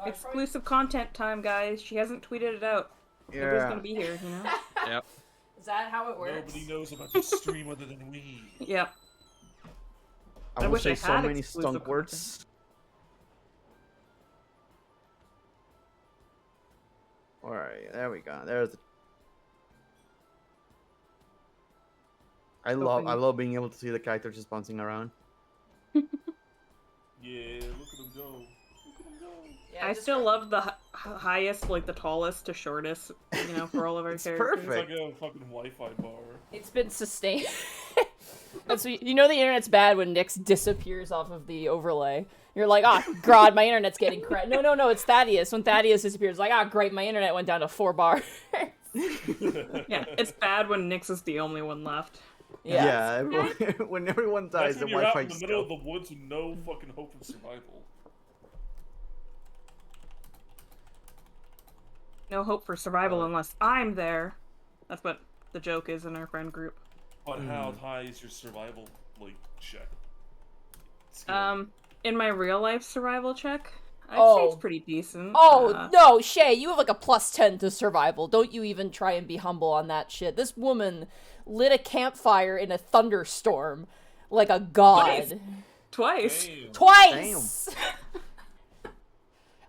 Exclusive content time, guys. She hasn't tweeted it out. Yeah. Nobody's gonna be here, you know? Yep. Is that how it works? Nobody knows about this stream other than we. Yep. I I will wish say I so had many exclusive stunk words. Alright, there we go. There's. I love being able to see the characters just bouncing around. Yeah, look at them go. Yeah, I still love the highest, like the tallest to shortest, you know, for all of our It's characters. perfect. It's like a fucking Wi-Fi bar. It's been sustained. That's you know the internet's bad when Nyx disappears off of the overlay. You're like, oh god, my internet's getting cracked. No, it's Thaddeus. When Thaddeus disappears, like, oh great, my internet went down to 4 bars. Yeah, it's bad when Nyx is the only one left. Yeah. Everyone, when everyone dies, That's the when you're out Wi-Fi in the just middle goes. of the woods with no fucking hope of survival. No hope for survival unless I'm there. That's what the joke is in our friend group. But how high is your survival, like, check? Skill? In my real life survival check, I'd say Oh. it's pretty decent. No, Shay, you have like a +10 to survival. Don't you even try and be humble on that shit. This woman lit a campfire in a thunderstorm like a god. Twice. Damn. Twice!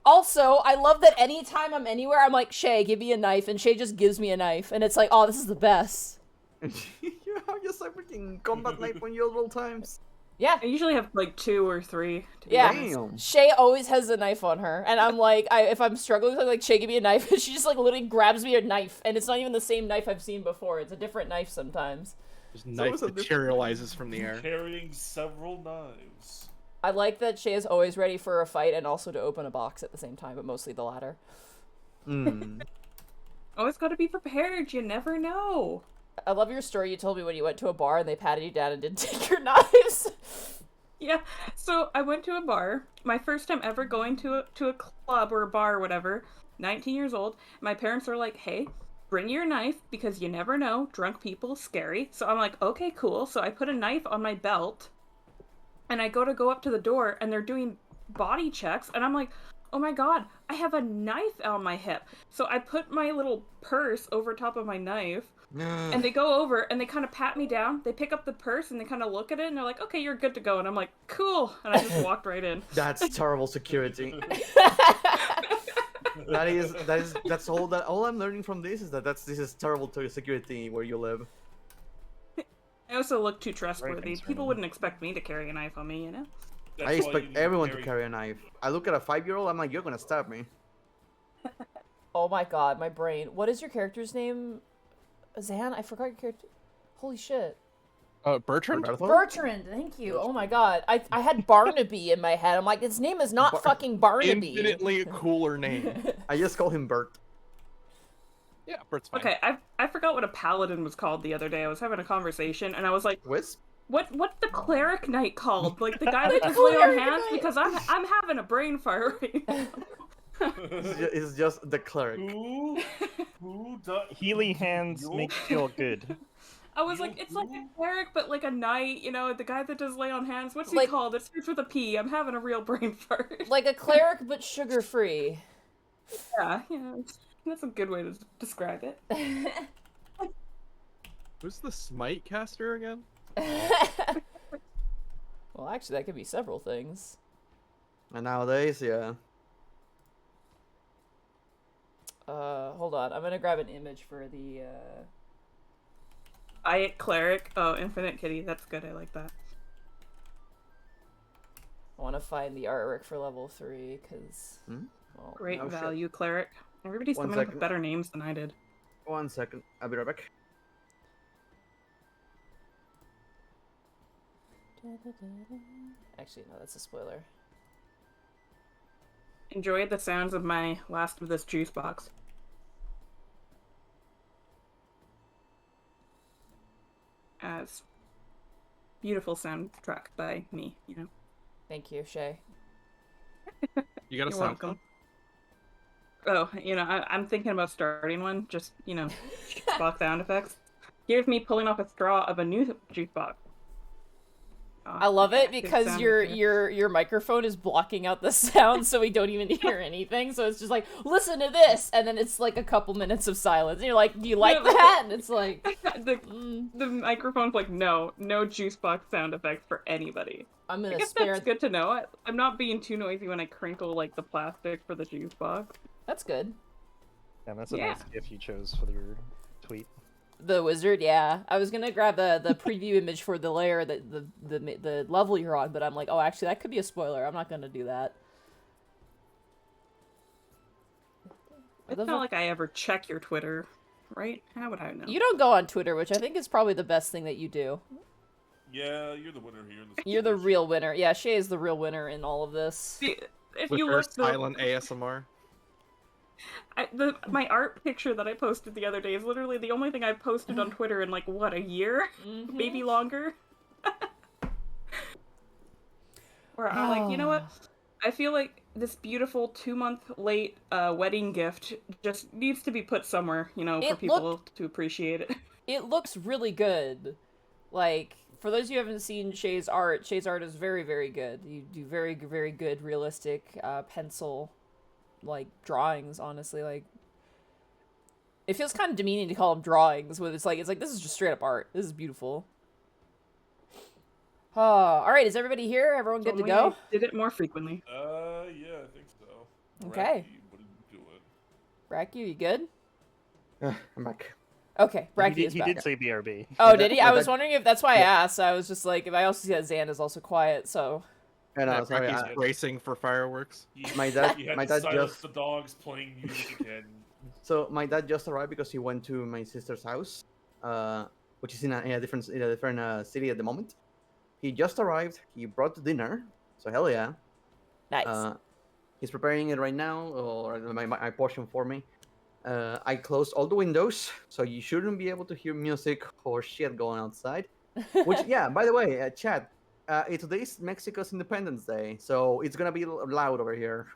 Also, I love that anytime I'm anywhere, I'm like, Shay, give me a knife, and Shay just gives me a knife, and it's like, oh, this is the best. You have just like freaking combat knife on you at all times. Yeah. I usually have like 2 or 3. To be Yeah. honest. Damn. Shay always has a knife on her, and I'm like, if I'm struggling, I'm like, Shay, give me a knife, and she just like literally grabs me a knife, and it's not even the same knife I've seen before. It's a different knife sometimes. Just knife it's a different- materializes from the air. Carrying several knives. I like that Shay is always ready for a fight and also to open a box at the same time, but mostly the latter. Always gotta be prepared. You never know. I love your story you told me when you went to a bar and they patted you down and didn't take your knives. Yeah, so I went to a bar. My first time ever going to a club or a bar or whatever. 19 years old. My parents were like, hey, bring your knife because you never know. Drunk people, scary. So I'm like, okay, cool. So I put a knife on my belt. And I go up to the door and they're doing body checks. And I'm like, oh my god, I have a knife on my hip. So I put my little purse over top of my knife. And they go over and they kind of pat me down. They pick up the purse and they kind of look at it and they're like, okay, you're good to go. And I'm like, cool. And I just walked right in. That's terrible security. That's all I'm learning from this is that this is terrible to security where you live. I also look too trustworthy. concerning. People wouldn't expect me to carry a knife on me, you know? That's I why expect you need everyone to carry a knife. I look at a 5-year-old, I'm like, you're gonna stab me. Oh my god, my brain. What is your character's name? Zan? I forgot your character. Holy shit. Bertrand? Roberto? Bertrand, thank you. Oh my god. I had Barnaby in my head. I'm like, his name is not fucking Barnaby. Infinitely cooler name. I just call him Bert. Yeah, Bert's fine. Okay, I forgot what a paladin was called the other day. I was having a conversation and I was like, Wisp? what's the cleric knight called? Like the guy that just lay on cleric hands? knight. Because I'm having a brain fire right now. It's just the cleric. Who does Healy hands make you feel good. I was like, it's like a cleric, but like a knight, you know, the guy that does lay on hands. What's he Like- called? It starts with a P. I'm having a real brain fart. Like a cleric, but sugar-free. Yeah, that's a good way to describe it. Who's the smite caster again? Well, actually, that could be several things. And nowadays, yeah. Hold on. I'm gonna grab an image for the, Diet cleric. Oh, infinite kitty. That's good. I like that. I want to find the artwork for level 3, because... Hmm? Well, Great Oh, shit. value cleric. Everybody's One coming up second. with better names than I did. 1 second, I'll be right back. Actually, no, that's a spoiler. Enjoy the sounds of my last of this juice box. As beautiful soundtrack by me, you know. Thank you, Shay. You got a You're sound welcome. Oh, you know, I'm thinking about starting one. Just, you know, box sound effects. Here's me pulling off a straw of a new juice box. I love it Cactus because sound your effects. your microphone is blocking out the sound, so we don't even hear anything. So it's just like, listen to this, and then it's like a couple minutes of silence. And you're like, do you like Yeah, that? And it's like, the microphone's like, no juice box sound effects for anybody. I'm I gonna guess spare. that's good to know. I'm not being too noisy when I crinkle like the plastic for the juice box. That's good. And that's a Yeah. nice GIF you chose for your tweet. The wizard, yeah. I was gonna grab the preview image for the layer that the level you're on, but I'm like, oh, actually, that could be a spoiler. I'm not gonna do that. It's not like I ever check your Twitter, right? How would I know? You don't go on Twitter, which I think is probably the best thing that you do. Yeah, you're the winner here. In this You're the situation. real winner. Yeah, Shay is the real winner in all of this. See, if With you her look, silent ASMR. my art picture that I posted the other day is literally the only thing I've posted on Twitter in like what, a year, Mhm. maybe longer. Where I'm like, you know what? I feel like this beautiful 2-month late wedding gift just needs to be put somewhere, you know, for It people to appreciate it. It looks really good. Like, for those of you who haven't seen Shay's art is very, very good. You do very, very good, realistic pencil, like, drawings, honestly. Like, it feels kind of demeaning to call them drawings, when it's like, this is just straight up art. This is beautiful. Alright, is everybody here? Everyone good to Only go? I did it more frequently. Yeah, I think so. Okay. Racky, what are you doing? Bracky, you good? I'm back. Okay, Bracky he is he back. did say BRB. Oh, did he? Yeah, I was that- wondering if that's why I yeah. asked. I was just like, if I also see that Zan is also quiet, so... And Yeah, sorry, Bracky's bracing for fireworks. My dad- He had my to dad silence just- the dogs playing music again. so my dad just arrived because he went to my sister's house, which is in a different city at the moment. He just arrived. He brought the dinner, so hell yeah. Nice. He's preparing it right now, or my portion for me. I closed all the windows, so you shouldn't be able to hear music or shit going outside. Which, yeah, by the way, chat, today's Mexico's Independence Day, so it's gonna be loud over here.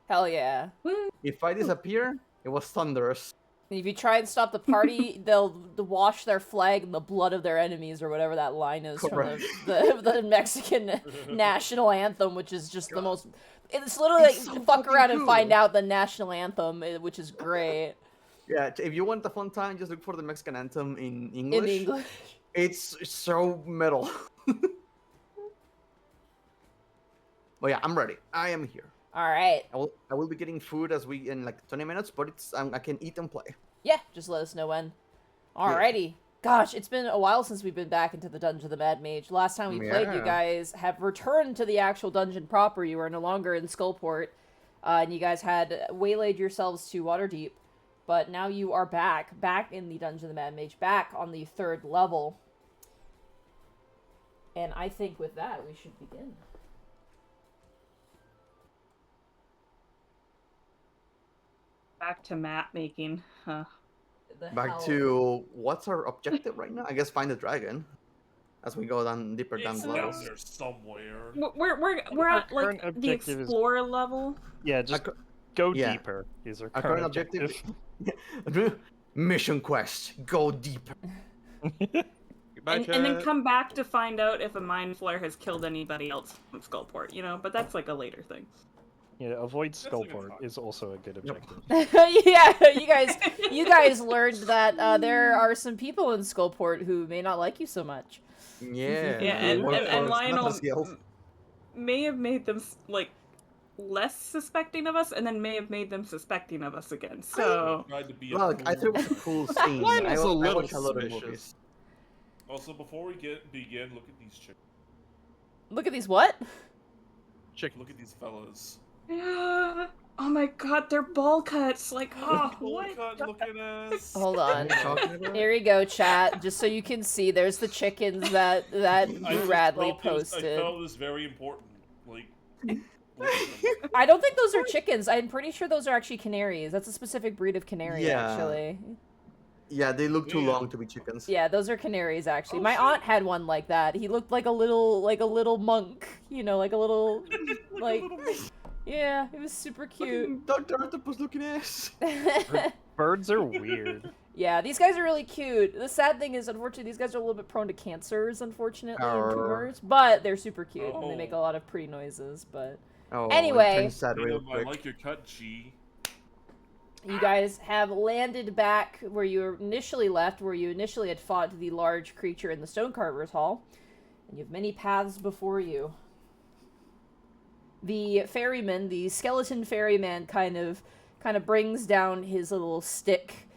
Hell yeah. If I disappear, it was thunderous. And if you try and stop the party, they'll wash their flag in the blood of their enemies, or whatever that line is Correct. from the Mexican national anthem, which is just the most... It's literally like, It's so fuck fucking around and find cool. out the national anthem, which is great. Yeah, if you want a fun time, just look for the Mexican anthem in In English. English. It's so metal. But yeah, I'm ready. I am here. Alright. I will be getting food in like 20 minutes, but it's I can eat and play. Yeah, just let us know when. Alrighty. Gosh, it's been a while since we've been back into the Dungeon of the Mad Mage. Last time we played, you Yeah. guys have returned to the actual dungeon proper. You are no longer in Skullport. And you guys had waylaid yourselves to Waterdeep. But now you are back in the Dungeon of the Mad Mage, back on the 3rd level. And I think with that, we should begin. Back to map making, huh? The Back hell- to what's our objective right now? I guess find the dragon. As we go down deeper down It's the down levels. there somewhere. We're Our at current like the objective is- explorer level. Yeah, just Our go yeah. deeper. Is our Our current current objective. Mission quest. Go deeper. Goodbye, And then chat. come back to find out if a mind flare has killed anybody else from Skullport, you know? But that's like a later thing. Yeah, avoid That's like a Skullport talk. is also a good objective. Yeah, you guys learned that there are some people in Skullport who may not like you so much. Yeah. Yeah, and Work for Lionel Snappers Guild. may have made them like less suspecting of us, and then may have made them suspecting of us again. So Tried to be a Look, I cool thought it was a guy. cool scene. Lionel's a I little watch a lot of suspicious. movies. Also, before we begin, look at these chicks. Look at these what? Chick. Look at these fellas. oh my god, they're ball cuts. Like, oh, Full what? cut looking ass. Hold What on. are you talking about? Here we go, chat. Just so you can see, there's the chickens that I just Bradley felt it was- posted. I felt it was very important. Like, look at them. I don't think those are chickens. I'm pretty sure those are actually canaries. That's a specific breed of canary, Yeah. actually. Yeah, they look too Yeah. long to be chickens. Yeah, those are canaries, actually. Oh, My shit. aunt had one like that. He looked like a little monk. You know, like a little, like, a little... yeah, it was super cute. Fucking Dr. Octopus looking ass. Birds are weird. Yeah, these guys are really cute. The sad thing is, unfortunately, these guys are a little bit prone to cancers, unfortunately, and Arr. tumors. But they're super cute, and they make a Oh. lot of pretty noises. But Oh, Anyway. it turns sad real Tatum, I quick. like your cut, G. you guys have landed back where you initially left, where you initially had fought the large creature in the Stonecarver's Hall. And you have many paths before you. The ferryman, the skeleton ferryman, kind of brings down his little stick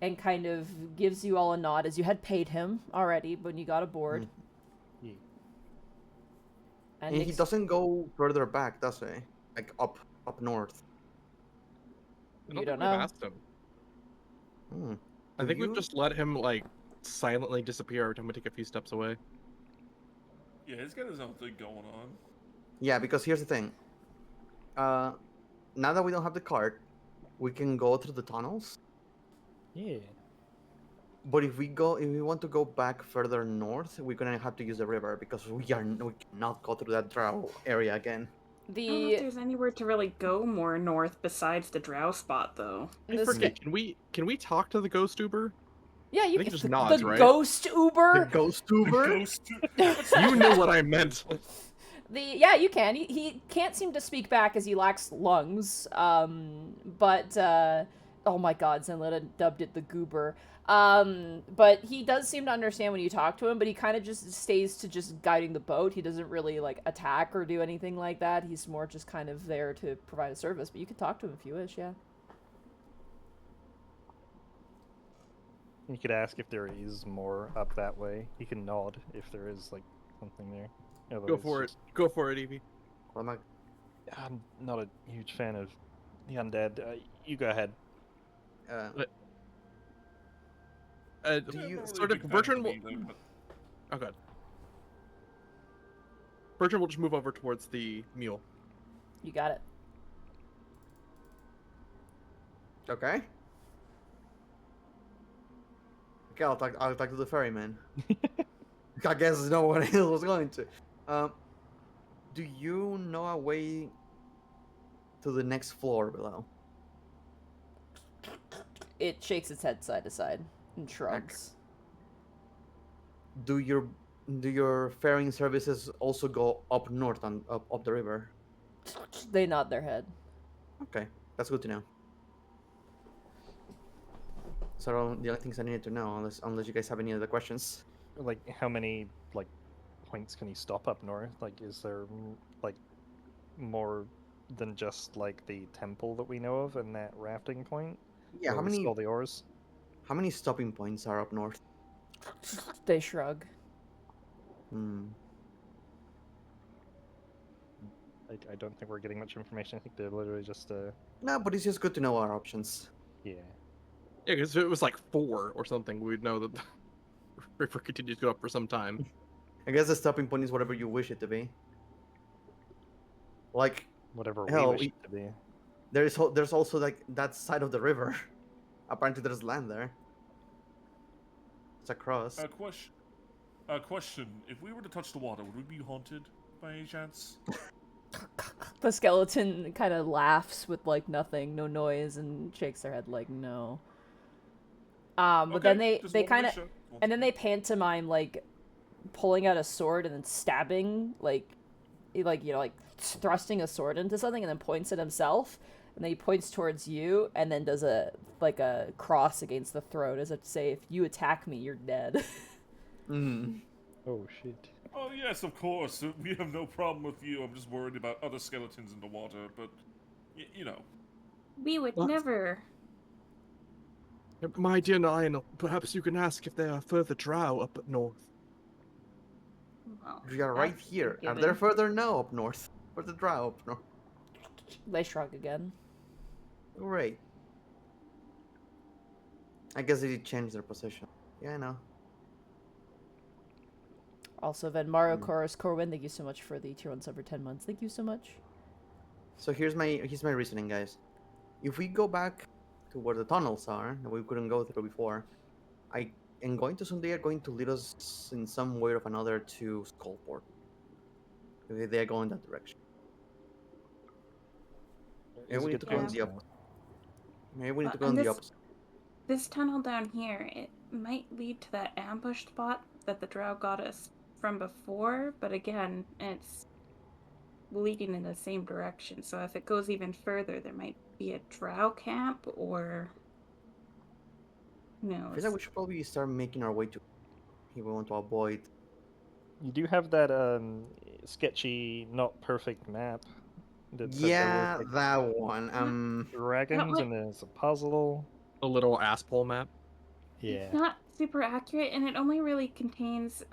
and kind of gives you all a nod, as you had paid him already when you got aboard. Yeah. And And he Nick's- doesn't go further back, does he? Like up north. I You don't think we've know. asked him. Hmm. I Do think you? we've just let him like silently disappear every time we take a few steps away. Yeah, he's got his own thing going on. Yeah, because here's the thing. Now that we don't have the cart, we can go through the tunnels. Yeah. But if we want to go back further north, we're gonna have to use the river because we cannot go through that drow area again. I don't know if the there's anywhere to really go more north besides the drow spot, though. I the forget. ske- Can we talk to the ghost Uber? yeah, you think can it just the nods, right? ghost The Uber. ghost The tuber? ghost. You knew what I meant. Yeah, you can. He can't seem to speak back as he lacks lungs. But oh my God, Zenletta dubbed it the goober. But he does seem to understand when you talk to him. But he kind of just stays to just guiding the boat. He doesn't really like attack or do anything like that. He's more just kind of there to provide a service. But you can talk to him if you wish. Yeah. You could ask if there is more up that way. He can nod if there is like something there. Go Otherwise, for it. just- Go for it, Evie. What am I? I'm not a huge fan of the undead. You go ahead. Do you- Sort of, Bertrand will. Oh god. Bertrand will just move over towards the mule. You got it. Okay. Okay, I'll talk to the ferryman. I guess no one else was going to. Do you know a way to the next floor below? It shakes its head side to side and shrugs. Do your ferrying services also go up north and up the river? They nod their head. Okay, that's good to know. So the only things I needed to know, unless you guys have any other questions. Like, how many like points can you stop up north? Like, is there like more than just like the temple that we know of and that rafting point? Yeah, Where how we many stole the ores? stopping points are up north? They shrug. Hmm. I don't think we're getting much information. I think they're literally just No, but it's just good to know our options. yeah. Yeah, because if it was like 4 or something, we'd know that the river continues to go up for some time. I guess the stopping point is whatever you wish it to be. Like, Whatever Hell, we wish it to be. there's also like that side of the river. Apparently there's land there. It's across. Question. If we were to touch the water, would we be haunted by any chance? The skeleton kind of laughs with like nothing, no noise, and shakes their head like no. But then Okay, they just they wanted to kind make of sure. and then they pantomime like pulling out a sword and then stabbing like thrusting a sword into something and then points at himself and then he points towards you and then does a cross against the throat as if to say if you attack me you're dead. Mm. Oh shit. Oh yes, of course. We have no problem with you. I'm just worried about other skeletons in the water, but you know. We would What? never. My dear Lionel, perhaps you can ask if there are further drow up north. Well, We are right that's here. Are given. there further? No, up north. Where's the drow up north? They shrug again. Great. I guess they did change their position. Yeah, I know. Also, Venmaro Chorus Corwin, thank you so much for the tier 1 sub for 10 months. Thank you so much. So here's my reasoning, guys. If we go back to where the tunnels are that we couldn't go through before, I am going to assume they are going to lead us in some way or another to Skullport. They are going that direction. It's we a need good to go in point, the yeah. opposite. Maybe we need to go And in the this- opposite. this tunnel down here, it might lead to that ambush spot that the drow got us from before, but again, it's leading in the same direction. So if it goes even further, there might be a drow camp, or who I feel like knows. we should probably start making our way to if we want to avoid. You do have that sketchy, not perfect map that said there Yeah, was like that one. dragons like- and there's a puzzle. A little ass pole map. Yeah. It's not super accurate, and it only really contains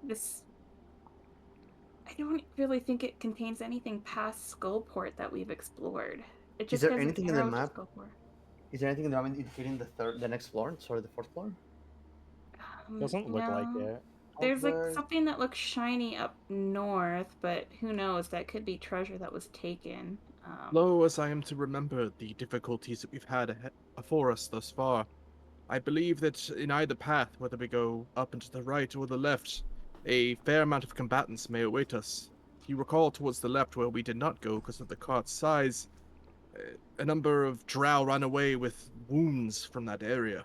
this. I don't really think it contains anything past Skullport that we've explored. It just there has an anything in the arrow to map? Skullport. Is there anything in the map indicating the next floor? Sorry, the fourth floor. Doesn't look like No. it. There's like Over- something that looks shiny up north, but who knows? That could be treasure that was taken. Low as I am to remember the difficulties that we've had before us thus far, I believe that in either path, whether we go up and to the right or the left, a fair amount of combatants may await us. If you recall towards the left where we did not go because of the cart's size, a number of drow ran away with wounds from that area.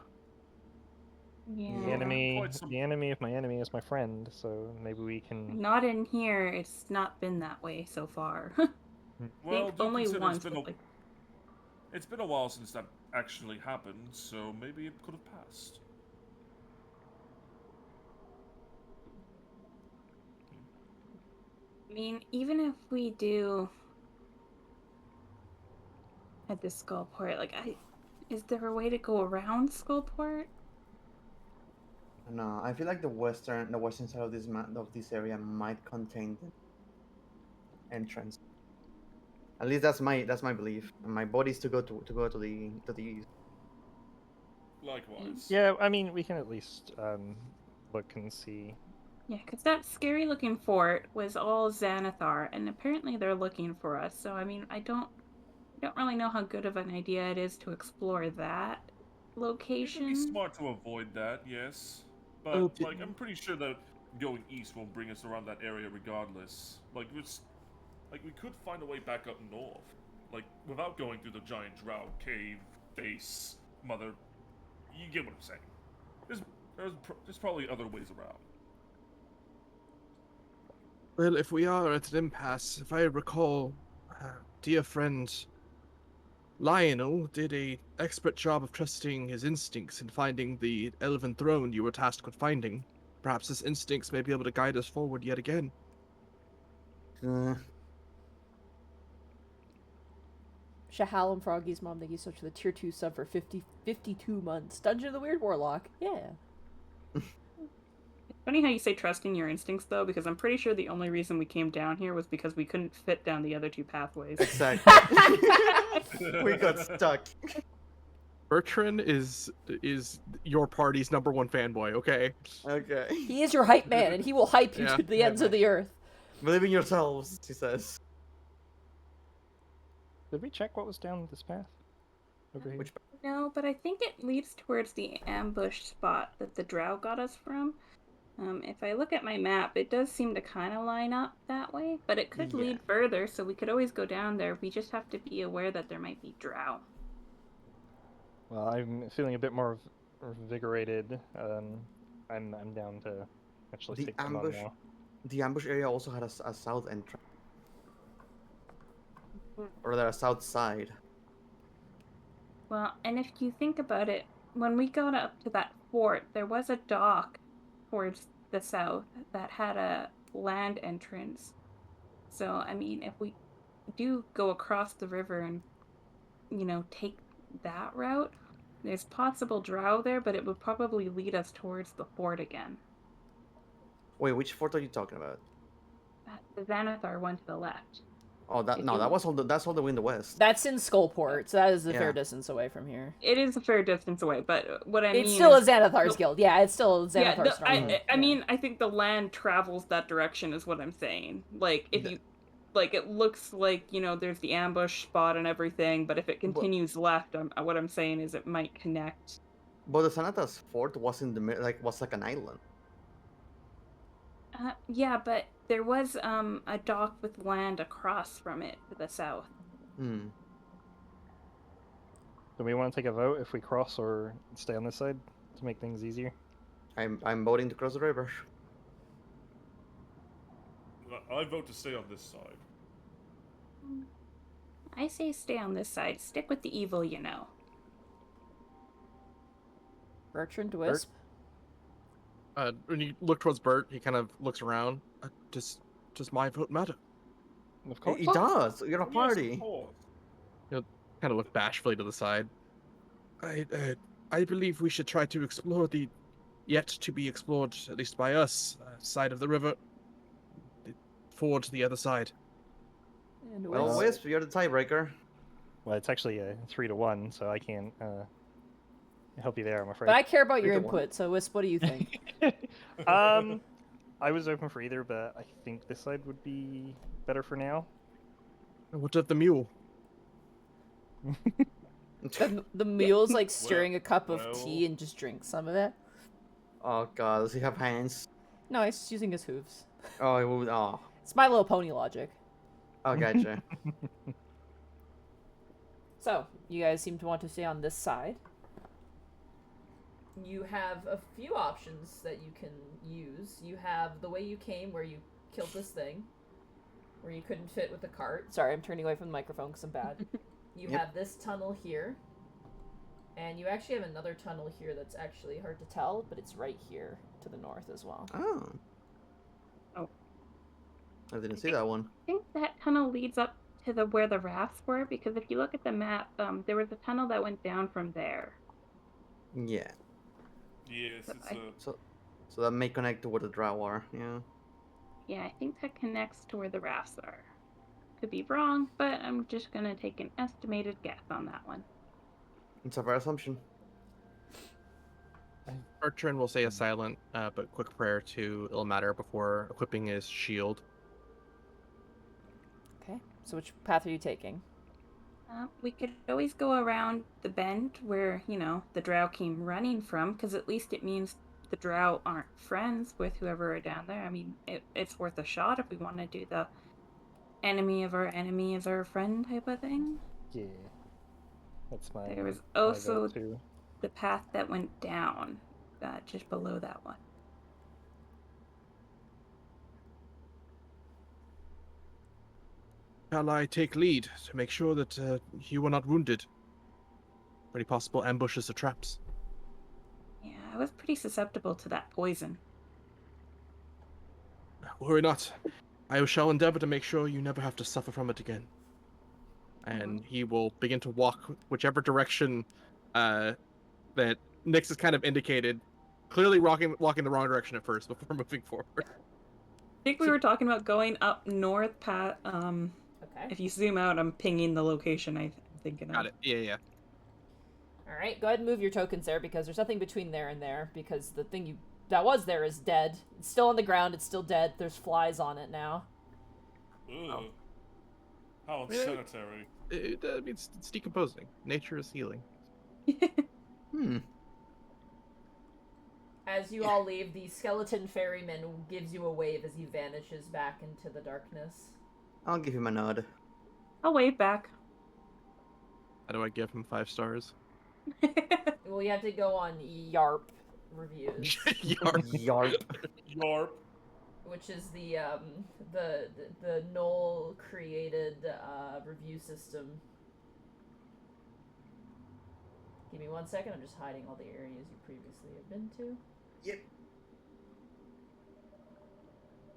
Yeah. The enemy, Quite some- the enemy of my enemy is my friend, so maybe we can. Not in here. It's not been that way so far. Well, think do only consider once. it's been, but, a, like, it's been a while since that actually happened, so maybe it could have passed. I mean, even if we do at this Skullport, is there a way to go around Skullport? No, I feel like the western side of this area might contain the entrance. At least that's my belief. And my body's to go to the east. Likewise. Yeah, I mean, we can at least look and see. Yeah, because that scary-looking fort was all Xanathar, and apparently they're looking for us. So I mean, I don't really know how good of an idea it is to explore that It would location. be smart to avoid that, yes. But, Oh, like, I'm pretty sure that going east won't bring us around that area regardless. Like, we could find a way back up north. Like, without going through the giant drow cave, base, mother... You get what I'm saying. There's probably other ways around. Well, if we are at an impasse, if I recall, dear friend Lionel did a expert job of trusting his instincts in finding the elven throne you were tasked with finding. Perhaps his instincts may be able to guide us forward yet again. Shahal and Froggy's mom, thank you so much for the tier 2 sub for 52 months. Dungeon of the Weird Warlock. Yeah. Funny how you say trusting your instincts, though, because I'm pretty sure the only reason we came down here was because we couldn't fit down the other two pathways. Exactly. We got stuck. Bertrand is your party's #1 fanboy, okay? Okay. He is your hype man, and he will hype you Yeah. to the ends of the earth. Believe in yourselves, he says. Did we check what was down this path? Over here? Which No, but I think it leads towards the ambush spot that the drow got us from. If I look at my map, it does seem to kind of line up that way, but it could Yeah. lead further, so we could always go down there. We just have to be aware that there might be drow. Well, I'm feeling a bit more invigorated. I'm down to actually The take them on ambush- now. the ambush area also had a south entrance, or rather a south side. Well, and if you think about it, when we got up to that fort, there was a dock towards the south that had a land entrance. So, I mean, if we do go across the river and, take that route, there's possible drow there, but it would probably lead us towards the fort again. Wait, which fort are you talking about? The Xanathar one to the left. Oh, that If no, you- that's all the way in the west. That's in Skullport, so that is a Yeah. fair distance away from here. It is a fair distance away, but what I mean It's still a is... Xanathar's No. guild. Yeah, it's still Yeah, Xanathar's stronghold. I mean, I think the land travels that direction is what I'm saying. Like, if you... Like, it looks like, there's the ambush spot and everything, but if it continues left, what I'm saying is it might connect. But the Sanata's fort was in the was like an island. Yeah, but there was a dock with land across from it to the south. Hmm. Do we want to take a vote if we cross or stay on this side to make things easier? I'm voting to cross the river. I vote to stay on this side. I say stay on this side. Stick with the evil, you know. Bertrand Wisp. When you look towards Bert, he kind of looks around. Does my vote matter? Of course. It does. You're a Yes, party. of course. Kind of look bashfully to the side. I believe we should try to explore the yet to be explored, at least by us, side of the river. Forward to the other side. And Well, Wisp. Wisp, you're the tiebreaker. Well, it's actually a 3-1, so I can't help you there, I'm afraid. But I care about your 3-1. input, so Wisp, what do you think? I was open for either, but I think this side would be better for now. What of the mule? The mule's like stirring a cup of well. tea and just drinks some of it. Oh god, does he have hands? No, he's just using his hooves. Oh, it would. Oh, It's My Little Pony logic. oh, gotcha. So, you guys seem to want to stay on this side. You have a few options that you can use. You have the way you came, where you killed this thing, where you couldn't fit with the cart. Sorry, I'm turning away from the microphone because I'm bad. You Yep. have this tunnel here, and you actually have another tunnel here that's actually hard to tell, but it's right here to the north as well. Oh. Oh. I didn't see that one. I think that tunnel leads up to where the rafts were, because if you look at the map, there was a tunnel that went down from there. Yeah. Yes, But it's a. So that may connect to where the drow are. Yeah. Yeah, I think that connects to where the rafts are. Could be wrong, but I'm just gonna take an estimated guess on that one. It's a fair assumption. Bertrand will say a silent but quick prayer to Ilmater before equipping his shield. Okay, so which path are you taking? We could always go around the bend where, the drow came running from, because at least it means the drow aren't friends with whoever are down there. I mean, it's worth a shot if we want to do the enemy of our enemy is our friend type of thing. Yeah. That's my There was my also vote too. the path that went down, just below that one. Shall I take lead to make sure that you were not wounded? Any possible ambushes or traps? Yeah, I was pretty susceptible to that poison. Worry not. I shall endeavor to make sure you never have to suffer from it again. And he will begin to walk whichever direction that Nyx has kind of indicated. Clearly walking the wrong direction at first before moving forward. I think we were talking about going up north, Okay. if you zoom out, I'm pinging the location I'm thinking of. Got it. Yeah. Alright, go ahead and move your tokens there, because there's nothing between there and there, because the thing that was there is dead. It's still on the ground, it's still dead. There's flies on it now. Ugh. How unsanitary. It's decomposing. Nature is healing. As you all leave, the skeleton ferryman gives you a wave as he vanishes back into the darkness. I'll give him a nod. I'll wave back. How do I give him 5 stars? Well, you have to go on YARP reviews, Yarp. Yarp. Yarp. which is the Knoll created review system. Give me 1 second. I'm just hiding all the areas you previously have been to. Yep.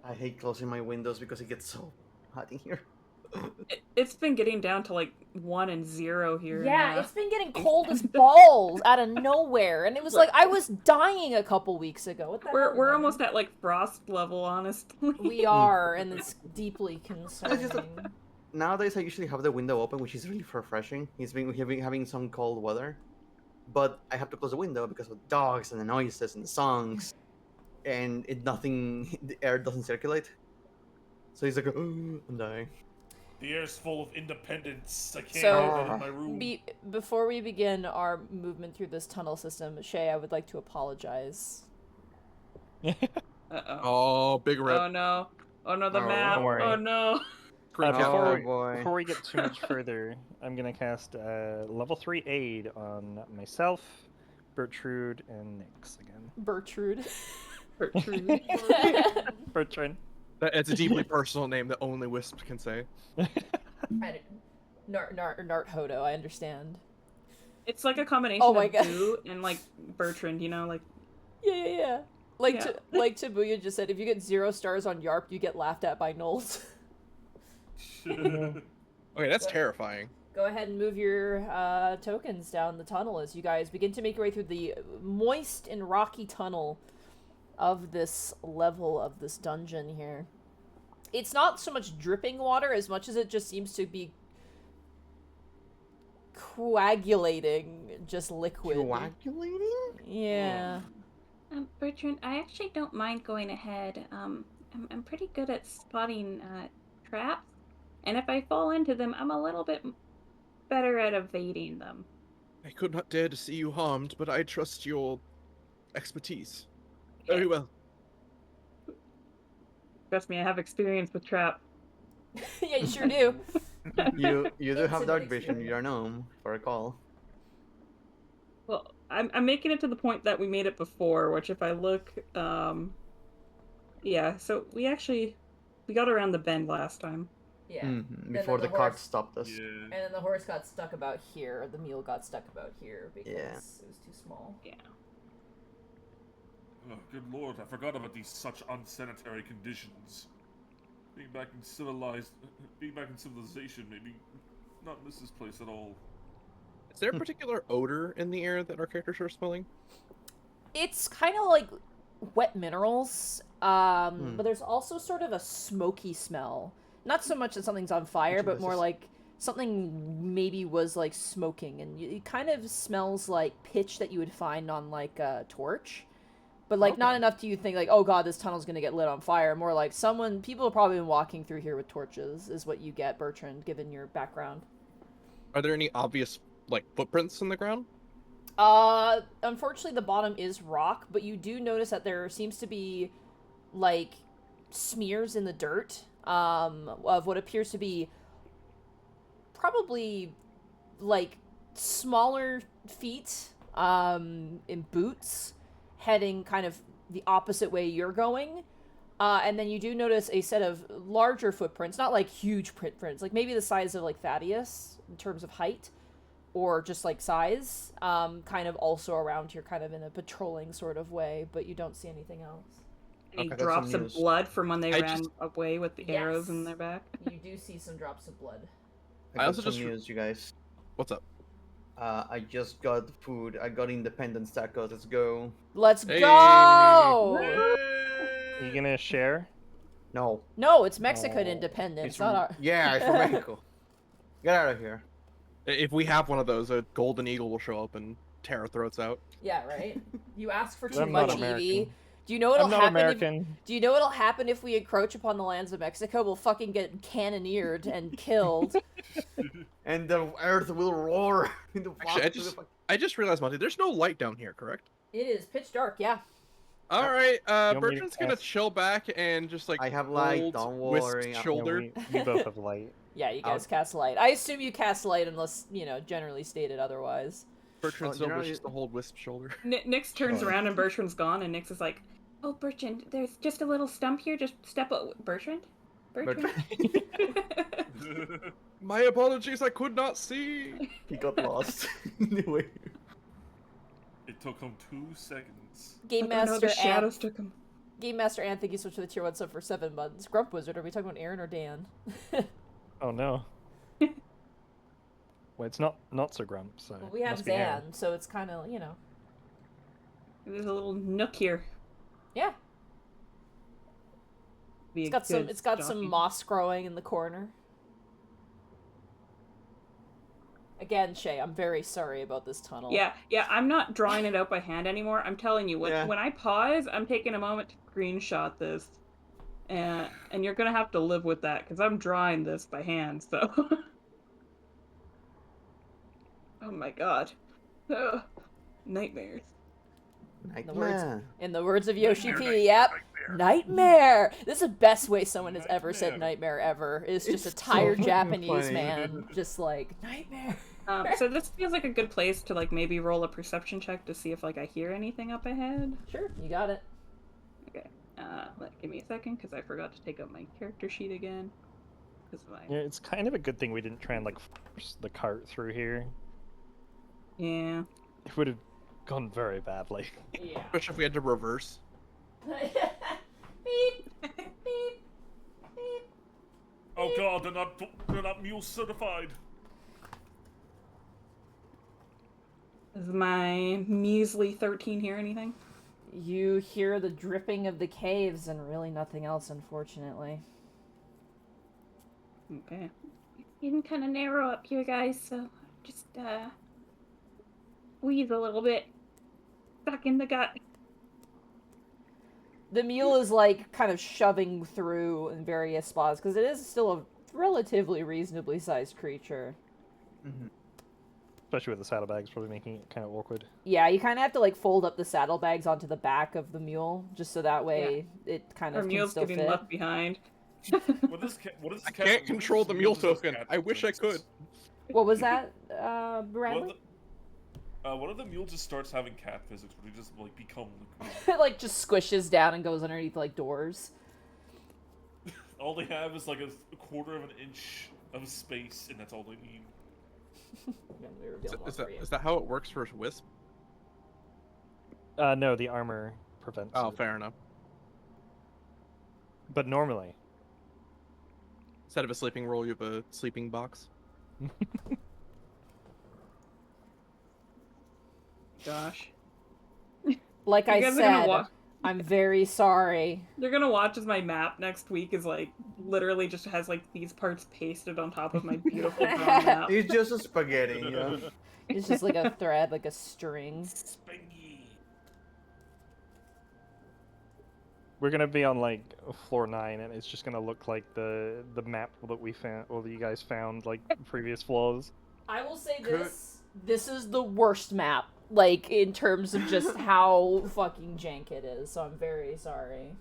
I hate closing my windows because it gets so hot in here. It's been getting down to like 1 and 0 here. Yeah, now. it's been getting cold as balls out of nowhere, and it was like I was dying a couple weeks ago. What the hell, We're man? almost at like frost level, honestly. We are, and it's deeply concerning. Nowadays, I usually have the window open, which is really refreshing. We've been having some cold weather, but I have to close the window because of the dogs and the noises and the songs, and the air doesn't circulate. So he's like, oh, I'm dying. The air's full of independence. I can't So, hold it in my room. Before we begin our movement through this tunnel system, Shay, I would like to apologize. Uh-oh. Oh, big rip. Oh no. Oh no, the Oh, map. don't worry. Oh no. Screen cap. Before, boy. before we get too much further, I'm gonna cast level 3 aid on myself, Bertrude, and Nyx again. Bertrude. Bertrude. Bertrand. It's a deeply personal name that only Wisp can say. Nart Hodo, I understand. It's like a combination Oh my of God. Boo and like Bertrand, you know, like Yeah. Like Yeah. like Tabuya just said, if you get 0 stars on Yarp, you get laughed at by gnolls. Okay, that's terrifying. Go ahead and move your tokens down the tunnel as you guys begin to make your way through the moist and rocky tunnel of this level of this dungeon here. It's not so much dripping water as much as it just seems to be coagulating, just liquid. Coagulating? Yeah. Bertrand, I actually don't mind going ahead. I'm pretty good at spotting traps, and if I fall into them, I'm a little bit better at evading them. I could not dare to see you harmed, but I trust your expertise. Very well. Trust me, I have experience with trap. Yeah, you sure do. You do have Intimate dark vision. experience. You are known for a call. Well, I'm making it to the point that we made it before, which if I look, yeah. So we got around the bend last time. Yeah. Mhm, before the cart stopped us. Yeah. And then the horse got stuck about here, or the mule got stuck about here because Yeah. it was too small. Yeah. Oh, good lord, I forgot about these such unsanitary conditions. Being back in civilization made me not miss this place at all. Is there a particular odor in the air that our characters are smelling? It's kind of like wet minerals, but there's also sort of a smoky smell. Not so much that something's on fire, Which but of more this is- like something maybe was like smoking, and it kind of smells like pitch that you would find on like a torch. But like not enough to you think like, oh god, this tunnel's gonna get lit on fire. More like people have probably been walking through here with torches, is what you get, Bertrand, given your background. Are there any obvious like footprints in the ground? Unfortunately the bottom is rock, but you do notice that there seems to be like smears in the dirt of what appears to be probably like smaller feet in boots heading kind of the opposite way you're going. And then you do notice a set of larger footprints, not like huge footprints, like maybe the size of like Thaddeus in terms of height, or just like size, kind of also around here, kind of in a patrolling sort of way, but you don't see anything else. Any Okay, that's drops some of news. blood from when they I ran just- away with the arrows in their back. You do see some drops of blood. I I got also some just- news, you guys. What's up? I just got food. I got independence tacos. Let's go. Let's Hey. go! Are you gonna share? No. No, it's Mexican Oh, independence, It's not from, our... yeah, it's from Mexico. Get out of here. If we have one of those, a golden eagle will show up and tear our throats out. Yeah, right? You ask for too I'm not much, Evie. American. Do you know what'll I'm not happen American. Do you know what'll happen if we encroach upon the lands of Mexico? We'll fucking get cannoneered and killed. And the earth will roar. In the Actually, I just realized, Monty, there's no light down here, correct? It is pitch dark, yeah. All right, want me to Bertrand's gonna cast- chill back and just like I have light, hold don't Wisp's worry, Yeah, shoulder. we both have light. Yeah, you I'll- guys cast light. I assume you cast light unless, generally stated otherwise. Bertrand Oh, still generally- wishes to hold Wisp's shoulder. Nyx turns Oh. around and Bertrand's gone, and Nyx is like, "Oh, Bertrand, there's just a little stump here. Just step up, Bertrand." Bertrand. My apologies, I could not see. He got lost. Anyway. It took him 2 seconds. Game Oh, no, Master the shadows took him. Game Master Ann, thank you so much for the tier 1 sub for 7 months. Grump Wizard, are we talking about Aaron or Dan? Oh no. Well, it's not so grump. So Well, we have must be Aaron. Zan, so it's kind of, There's a little nook here. Yeah. Be It's a got some good it's got some stalking. moss growing in the corner. Again, Shay, I'm very sorry about this tunnel. Yeah, I'm not drawing it out by hand anymore. I'm telling you, when Yeah. when I pause, I'm taking a moment to screenshot this, and you're gonna have to live with that because I'm drawing this by hand. So, oh my god, Ugh. Nightmares. the words- Nightmare. In the words of Yoshi P, yep. Nightmare. This is the best way someone has ever said Nightmare. nightmare ever. It's just a It's so tired fucking Japanese funny. man, just like nightmare. So this feels like a good place to like maybe roll a perception check to see if like I hear anything up ahead. Sure, you got it. Okay. Give me a second because I forgot to take out my character sheet again. Yeah, it's kind of a good thing we didn't try and like force the cart through here. Yeah. It would have gone very badly. Yeah. Especially if we had to reverse. Beep. Beep. Beep. Oh god, they're not mule certified. Does my measly 13 hear anything? You hear the dripping of the caves and really nothing else, unfortunately. Okay. Getting kind of narrow up here, guys, so just, squeeze a little bit. Stuck in the gut. The mule is like kind of shoving through in various spots because it is still a relatively reasonably sized creature. Mhm. Especially with the saddlebags probably making it kind of awkward. Yeah, you kind of have to like fold up the saddlebags onto the back of the mule just so that way it kind Our of can mule's still getting fit. left behind. What is I can't control the mule token. I wish I could. What was that, What Bradley? if the mule just starts having cat physics where he just like become It like just squishes down and goes underneath like doors. all they have is like a quarter of an inch of space and that's all they need. Yeah, let me reveal more for you. Is that how it works for Wisp? No, the armor prevents Oh, it. fair enough. But normally. Instead of a sleeping roll, you have a sleeping box. Gosh. Like You I guys are gonna said, I'm very sorry. They're gonna watch as my map next week is like literally just has like these parts pasted on top of my beautiful brown map. It's just a spaghetti, you know? It's just like a thread, like a string. Spangy. We're gonna be on like floor 9, and it's just gonna look like the map that we found, or that you guys found, like previous floors. I will say Could- this is the worst map, like, in terms of just how fucking jank it is, so I'm very sorry.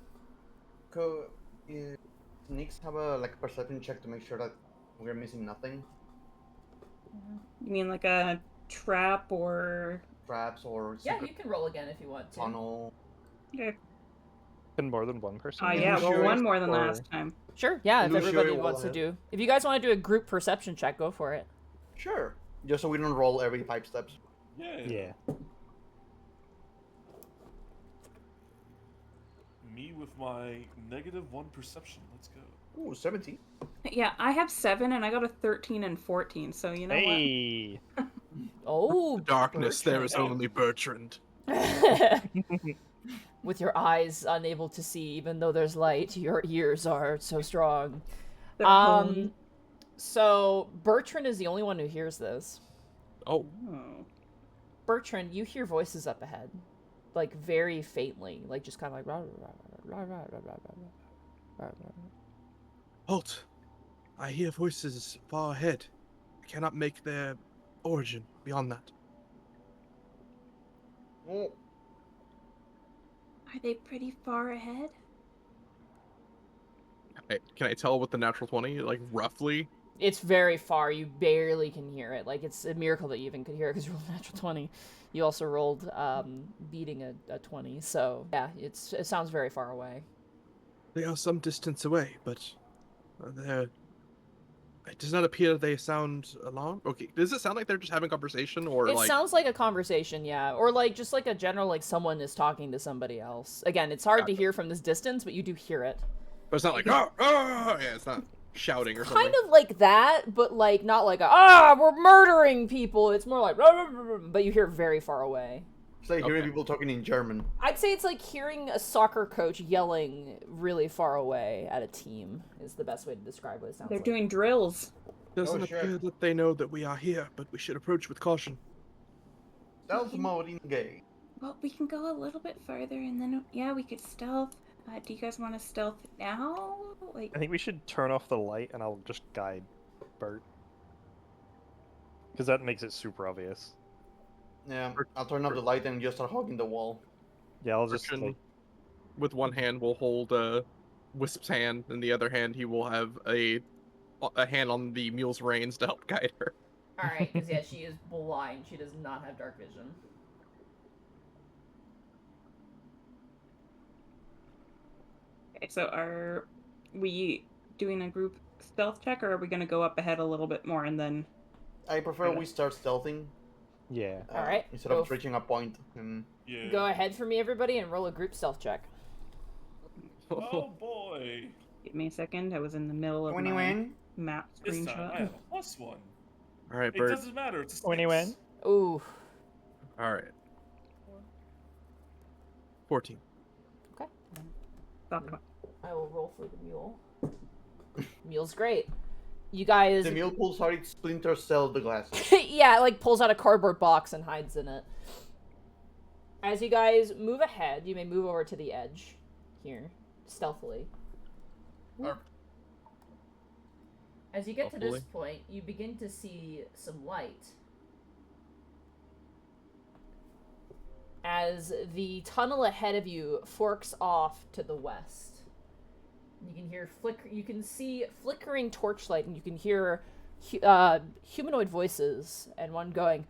Nix have a like perception check to make sure that we're missing nothing? You mean like a trap or Traps or Yeah, secret you can roll again if you want to. tunnel? okay. Can more than one person? Yeah, Lucio well, one more than or- last time. Sure, yeah, if Lucio everybody will wants to have- do. If you guys want to do a group perception check, go for it. Sure. Just so we don't roll every 5 steps. Yeah. Yeah. Me with my -1 perception. Let's go. Ooh, 17. Yeah, I have 7 and I got a 13 and 14, so you know Hey. Oh, Darkness, there is Bertrand. only Bertrand. With your eyes unable to see, even though there's light, your ears are so strong. what? They're honed. So Bertrand is the only one who hears this. Oh, Oh. Bertrand, you hear voices up ahead, like very faintly, like just kind of like. Rah, rah, rah, rah, rah, rah, rah, rah, rah, rah. halt! I hear voices far ahead. I cannot make their origin beyond that. Oh, Are they pretty far ahead? Can I tell with the natural 20, like roughly? It's very far. You barely can hear it. Like it's a miracle that you even could hear it because you rolled a natural 20. You also rolled beating a 20. So yeah, it sounds very far away. They are some distance away, but they're. It does not appear they sound alarmed. Okay, does it sound like they're just having conversation, or It like? sounds like a conversation, yeah, or like just like a general like someone is talking to somebody else. Again, it's hard to hear from this distance, but you do hear it. But it's not like yeah, it's not shouting or something. Kind of like that, but like not like we're murdering people. It's more like but you hear it very far away. it's like hearing Okay. people talking in German. I'd say it's like hearing a soccer coach yelling really far away at a team is the best way to describe what it sounds They're like. doing drills. Doesn't Oh, shit. appear that they know that we are here, but we should approach with caution. Stealth mode engaged. Well, we can go a little bit further and then, yeah, we could stealth. Do you guys want to stealth now? Like, I think we should turn off the light, and I'll just guide Bert. Because that makes it super obvious. Yeah, I'll turn off the light and just start hogging the wall. Yeah, I'll just Bertrand, like, with one hand will hold Wisp's hand, and the other hand he will have a hand on the mule's reins to help guide her. Alright, because yeah, she is blind. She does not have dark vision. Okay, so are we doing a group stealth check, or are we going to go up ahead a little bit more and then... I prefer we start stealthing. Yeah. Alright, Instead of reaching a point. And... Yeah. Go ahead for me, everybody, and roll a group stealth check. Oh boy. Give me a second. I was in the middle of my 21. map This time I screenshot. have a +1. All right, It Bert. doesn't matter. It's a 21. six. Ooh. All right. 14. Stop. I will roll for the mule. Mule's great. You guys... The mule pulls out its splinter cell the glasses. yeah, it, like, pulls out a cardboard box and hides in it. As you guys move ahead, you may move over to the edge. Here. Stealthily. As you get to this point, you begin to see some light. As the tunnel ahead of you forks off to the west. You can hear you can see flickering torchlight, and you can hear humanoid voices, and one going,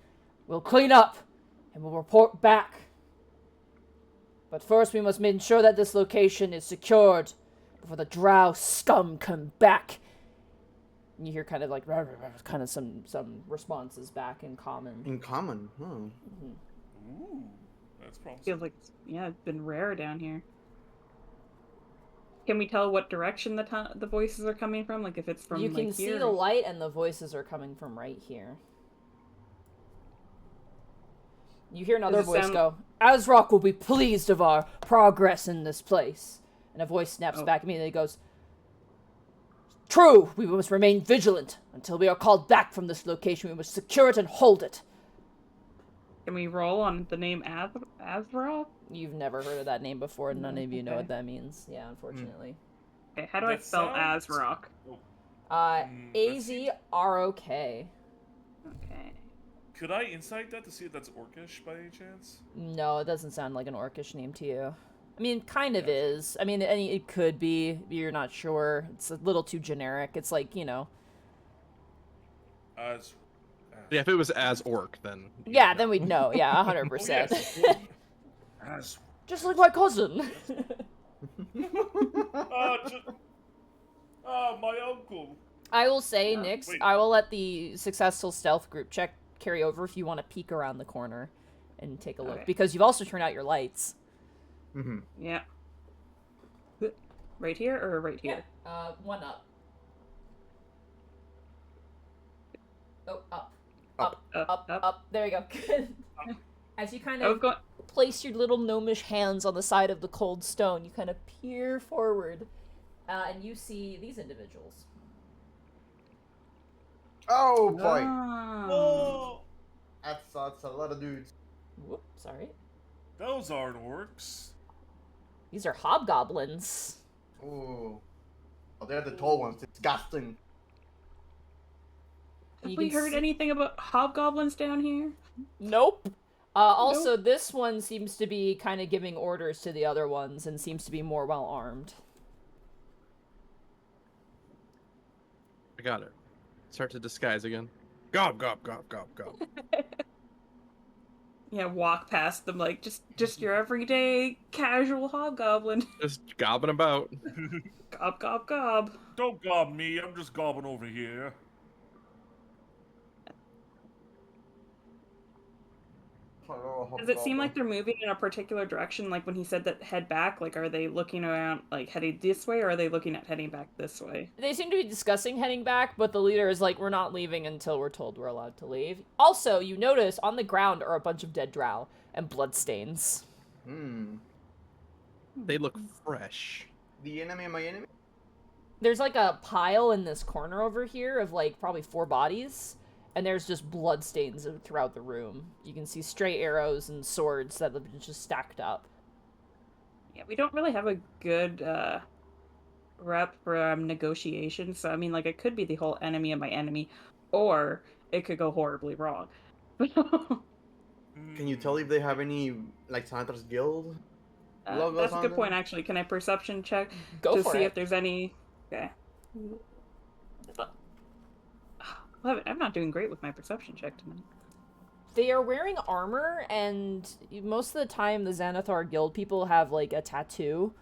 "We'll clean up, and we'll report back. But first we must ensure that this location is secured before the drow scum come back." And you hear kind of like, kind of some responses back in common. In common, huh? Mm-hmm. Ooh, that's promising. Feels like, yeah, it's been rare down here. Can we tell what direction the voices are coming from? Like if it's from You can like, see here the or... light, and the voices are coming from right here. You hear another Does it voice sound- go, "Azrok will be pleased of our progress in this place." And a voice snaps back immediately and goes, "True, we must remain vigilant. Until we are called back from this location, we must secure it and hold it." Can we roll on the name Azrok? You've never heard of that name before, and none of you know Okay. what that means. Yeah, unfortunately. Okay, how do I That spell sounds- Azrok? That's- Azrok. Okay. Could I insight that to see if that's Orcish by any chance? No, it doesn't sound like an orcish name to you. I mean, kind of Gotcha. is. I mean, it could be. You're not sure. It's a little too generic. It's like, you know. As. Yeah, if it was as orc, then. Yeah, then we'd know. Yeah, 100%. Oh, yes. As. Just like my cousin. My uncle. I will say, Nix, wait. I will let the successful stealth group check carry over if you want to peek around the corner and take a look. Okay. Because you've also turned out your lights. Mm-hmm. Yeah. Right here or right here? One up. Oh, up. Up. There you go. As you kind I was of going. place your little gnomish hands on the side of the cold stone, you kind of peer forward, and you see these individuals. Oh boy, Oh, that's a lot of dudes. Whoop, sorry. those aren't orcs. These are hobgoblins. Ooh, oh, they're the tall ones. Disgusting. Have You we can heard see- anything about hobgoblins down here? Nope. Also, this one seems to be kind of giving orders to the other ones and seems to be more well armed. I got it. Start to disguise again. Gob, gob, gob, gob, gob. Yeah, walk past them like just your everyday casual hobgoblin. Just gobbing about. Gob gob gob. Don't gob me, I'm just gobbing over here. Does it seem like they're moving in a particular direction? Like when he said that head back, like are they looking around like heading this way or are they looking at heading back this way? They seem to be discussing heading back, but the leader is like, we're not leaving until we're told we're allowed to leave. Also, you notice on the ground are a bunch of dead drow and bloodstains. Hmm. They look fresh. The enemy of my enemy? There's like a pile in this corner over here of like probably 4 bodies, and there's just bloodstains throughout the room. You can see stray arrows and swords that have been just stacked up. Yeah, we don't really have a good rep for negotiation, so I mean like it could be the whole enemy of my enemy, or it could go horribly wrong. Can you tell if they have any like Santa's Guild? logos That's a on good point, them? actually. Can I perception check Go to for see it. if there's any? Okay. Love it. I'm not doing great with my perception check tonight. They are wearing armor, and most of the time, the Xanathar Guild people have like a tattoo,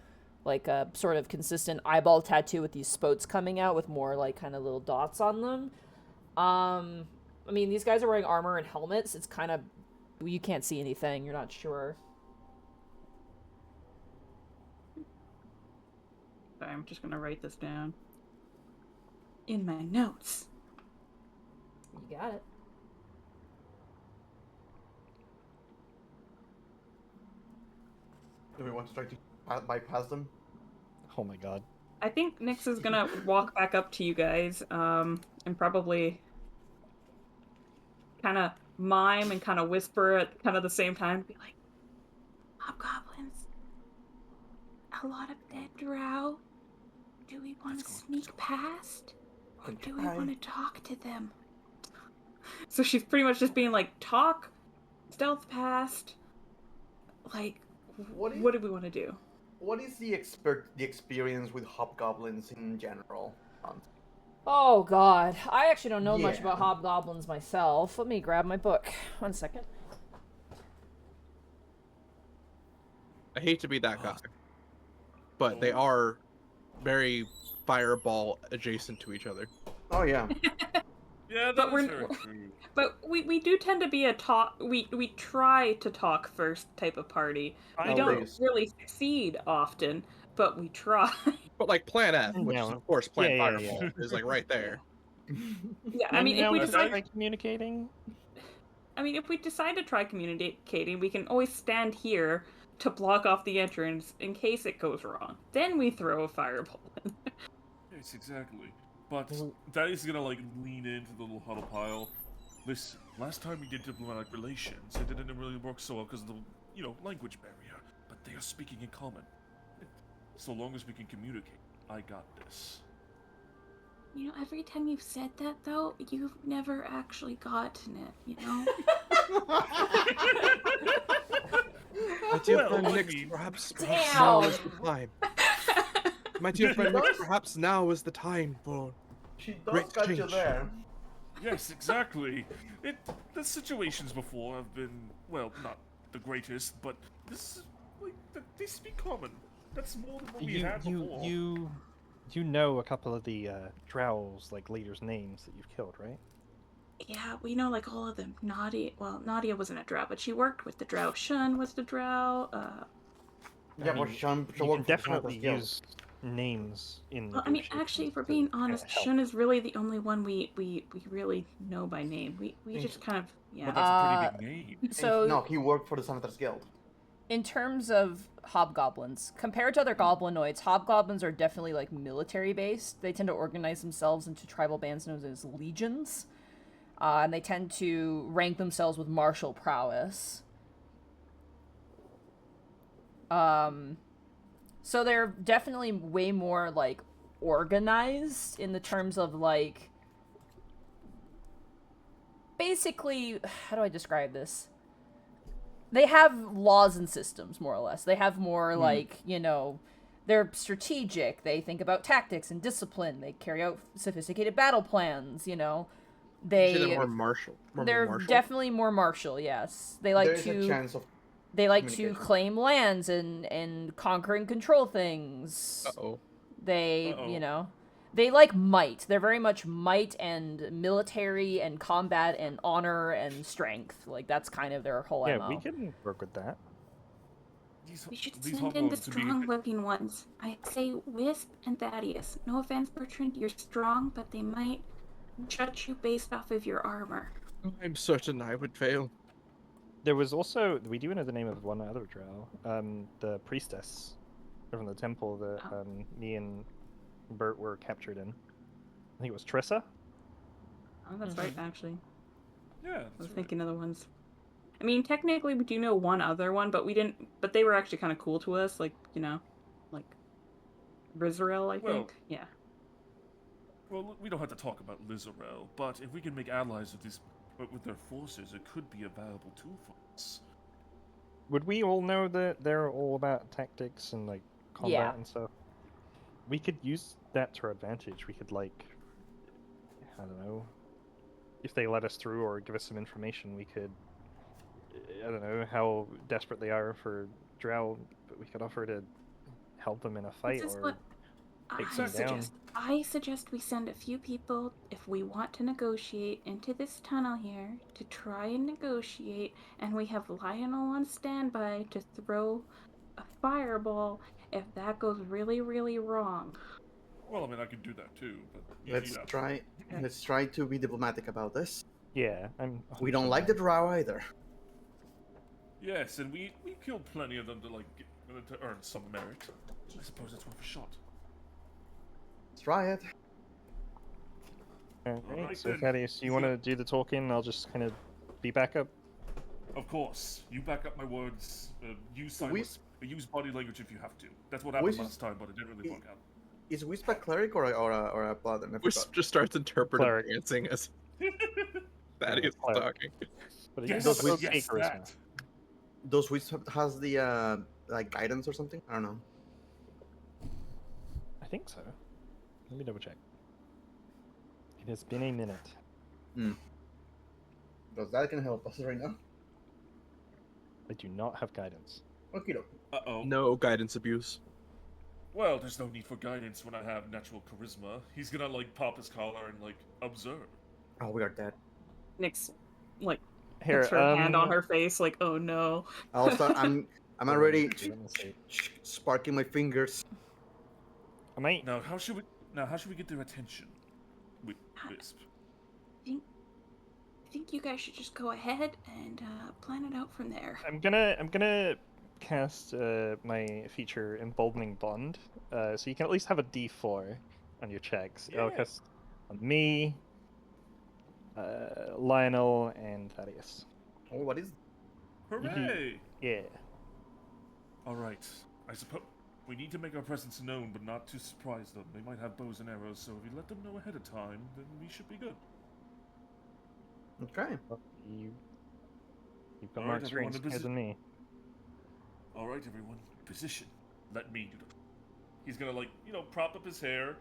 like a sort of consistent eyeball tattoo with these spots coming out with more like kind of little dots on them. I mean, these guys are wearing armor and helmets. It's kind of you can't see anything. You're not sure. Sorry, I'm just gonna write this down in my notes. You got it. Do we want to try to bypass them? Oh my god. I think Nyx is gonna walk back up to you guys, and probably kind of mime and kind of whisper at kind of the same time, be like, "Hobgoblins, a lot of dead drow. Do we want to sneak past, or do we want to talk to them?" So she's pretty much just being like, "Talk, stealth past. Like, what do we want to do?" What is the experience with hobgoblins in general? Oh god, I actually don't know much Yeah. about hobgoblins myself. Let me grab my book. 1 second. I hate to be that guy, but they are very fireball adjacent to each other. Oh yeah. Yeah, But that is we're- very true. But we do tend to be a talk. We try to talk first type of party. We Oh, don't please. really succeed often, but we try. But like Plan F, which is No. of course Plan Yeah, yeah, Fireball, is like right there. Yeah, I mean, if now we we decide- decide, try communicating. I mean, if we decide to try communicating, we can always stand here to block off the entrance in case it goes wrong. Then we throw a fireball. Yes, exactly. But that is gonna like lean into the little huddle pile. This last time we did diplomatic relations, it didn't really work so well because of the language barrier. But they are speaking in common. So long as we can communicate, I got this. You know, every time you've said that, though, you've never actually gotten it. You know. My dear Well, friend I Nyx, mean- perhaps Damn. now is the time. My dear friend Nyx, perhaps now is the time for She does Great got you change. there. Yes, exactly. The situations before have been, well, not the greatest, but this like they speak common. That's more than what we had before. You know a couple of the Drow's like leaders' names that you've killed, right? Yeah, we know like all of them. Nadia, well, Nadia wasn't a drow, but she worked with the drow. Shun was the drow. Yeah, but mean, Sean You worked can for the Santa's definitely Guild. use names in. Well, I mean, actually, if we're being honest, help. Shun is really the only one we really know by name. We Think- just kind of But yeah. that's a pretty big name. So No, he worked for the Santa's Guild. in terms of hobgoblins, compared to other goblinoids, hobgoblins are definitely like military based. They tend to organize themselves into tribal bands known as legions, and they tend to rank themselves with martial prowess. So they're definitely way more like organized in the terms of like basically, how do I describe this? They have laws and systems, more or less. They have more, like, they're strategic. They think about tactics and discipline. They carry out sophisticated battle plans, Say they're They, more martial. they're more martial. definitely more martial, yes. They like There is a chance of they like to communication. claim lands and conquer and control things. Uh-oh. They, Uh-oh. they like might. They're very much might and military and combat and honor and strength. Like, that's kind of their whole Yeah, MO. we can work with that. We should these send in the hobgoblins to be- strong-looking ones. I say Wisp and Thaddeus. No offense, Bertrand, you're strong, but they might judge you based off of your armor. I'm certain I would fail. There was also we do know the name of one other drow, the priestess from the temple that Oh. me and Bert were captured in. I think it was Trissa. Oh, that's right, actually. Yeah, I was that's right. thinking other ones. I mean, technically, we do know one other one, but we didn't. But they were actually kind of cool to us, like like Rizarel, I Well- think. Yeah. Well, we don't have to talk about Lizarel, but if we can make allies with their forces, it could be a valuable tool for us. would we all know that they're all about tactics and like combat Yeah. and stuff? We could use that to our advantage. We could like, I don't know, if they let us through or give us some information, we could, I don't know how desperate they are for Drow, but we could offer to help them in a fight This is or what take I some down. suggest. I suggest we send a few people, if we want to negotiate, into this tunnel here to try and negotiate, and we have Lionel on standby to throw a fireball if that goes really, really wrong. Well, I mean, I could do that too, but Let's yeah. try. Let's try to be diplomatic about this. Yeah, We don't like the Drow either. Yes, and we killed plenty of them to to earn some merit. I suppose it's worth a shot. Let's try it. Alright, Alright so then. Thaddeus, you want to do the talking? I'll just kind of be backup. Of course, you back up my words. Use We- use body language if you have to. That's what happened Wisp- last time, but it didn't really work out. Is Wisp a cleric or a paladin? I Wisp forgot. just starts interpreting Cleric. dancing as Thaddeus is cleric. talking. But it Yes, does Those take yes, charisma. that. Does Wisp has the like guidance or something? I don't know. I think so. Let me double check. It has been a minute. Because that can help us right now. I do not have guidance. Okay, Uh-oh. No guidance abuse. Well, there's no need for guidance when I have natural charisma. He's gonna, pop his collar and, observe. Oh, we are dead. Nyx, like, Here, puts her hand on her face, like, oh no. I'll start. I'm already Let me see. sparking my fingers. I might. Now, how should we get their attention? Wisp. I think you guys should just go ahead and plan it out from there. I'm gonna cast my feature Emboldening Bond, so you can at least have a D4 on your checks. I'll Yeah. cast on me, Lionel, and Thaddeus. Oh, what is? Hooray! Yeah. Alright. I suppose we need to make our presence known, but not to surprise them. They might have bows and arrows, so if we let them know ahead of time, then we should be good. Okay. Well, you've got Alright, more everyone, experience here than me. Alright, everyone. Position. Let me do it. He's gonna, prop up his hair,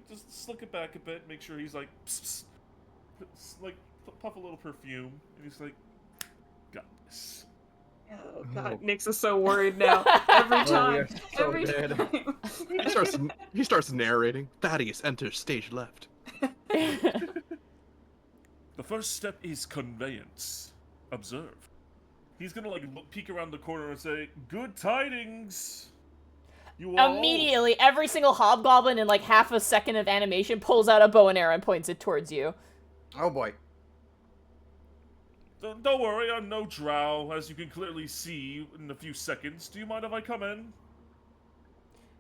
just slick it back a bit, make sure he's psst, psst, puff a little perfume, and he's got this. Oh god, Nyx is so worried now. Every Oh, we time. are so Every dead. time. He starts narrating. Thaddeus enters stage left. The first step is conveyance. Observe. He's gonna peek around the corner and say, "Good tidings." You all Immediately, every single hobgoblin in half a second of animation pulls out a bow and arrow and points it towards you. Oh boy. Don't worry, I'm no drow, as you can clearly see in a few seconds. Do you mind if I come in?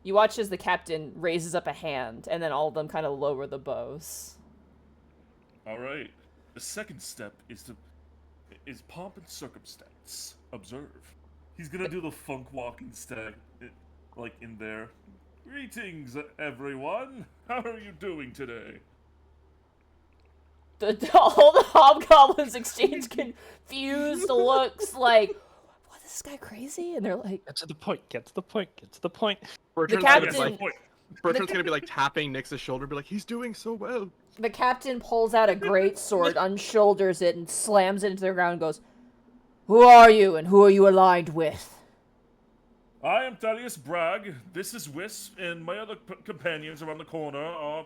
You watch as the captain raises up a hand, and then all of them kind of lower the bows. All right. The second step is pomp and circumstance. Observe. He's gonna do the funk walk instead, in there. Greetings, everyone. How are you doing today? All the hobgoblins exchange confused looks like, what, is this guy crazy? And they're like, Get to the point. Get to the point. Get to the point. Bertrand's captain- gonna be Yes, point. Bertrand's gonna be tapping Nyx's shoulder, be like, he's doing so well. the captain pulls out a great sword, unshoulders it, and slams it into the ground and goes, who are you, and who are you aligned with? I am Thaddeus Bragg. This is Wisp, and my other companions around the corner are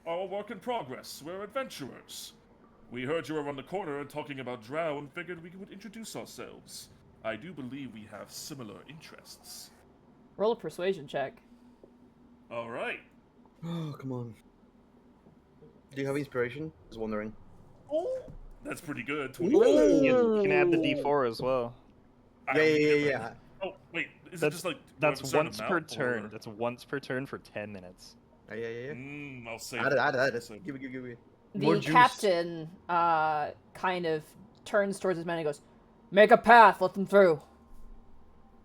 a work in progress. We're adventurers. We heard you were around the corner and talking about Drow and figured we would introduce ourselves. I do believe we have similar interests. Roll a persuasion check. All right. Oh, come on. Do you have inspiration? Just wondering. That's pretty good. You can add the D4 as well. Yeah. Oh, wait. Is That's- it just do I have a That's certain once per amount, turn. or- That's once per turn for 10 minutes. Yeah. I'll say. Add it. Give it. More The juice. captain kind of turns towards his men and goes, make a path, let them through.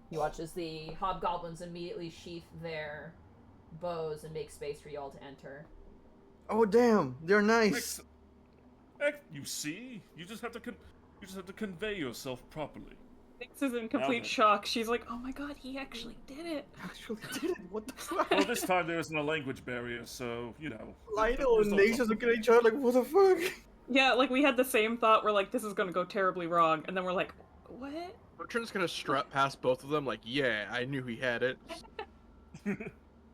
You watch as the hobgoblins immediately sheath their bows and make space for you all to enter. Oh damn, they're nice. You see, you just have to convey yourself properly. Nix is in complete shock. She's like, "Oh my god, he actually did it!" Actually did it. What the fuck? Well, this time there isn't a language barrier, so you know. Lionel and Nix just looking at each other like, what the fuck? Yeah, like we had the same thought. We're like, "This is gonna go terribly wrong," and then we're like, "What?" Bertrand's gonna strut past both of them like, yeah, I knew he had it.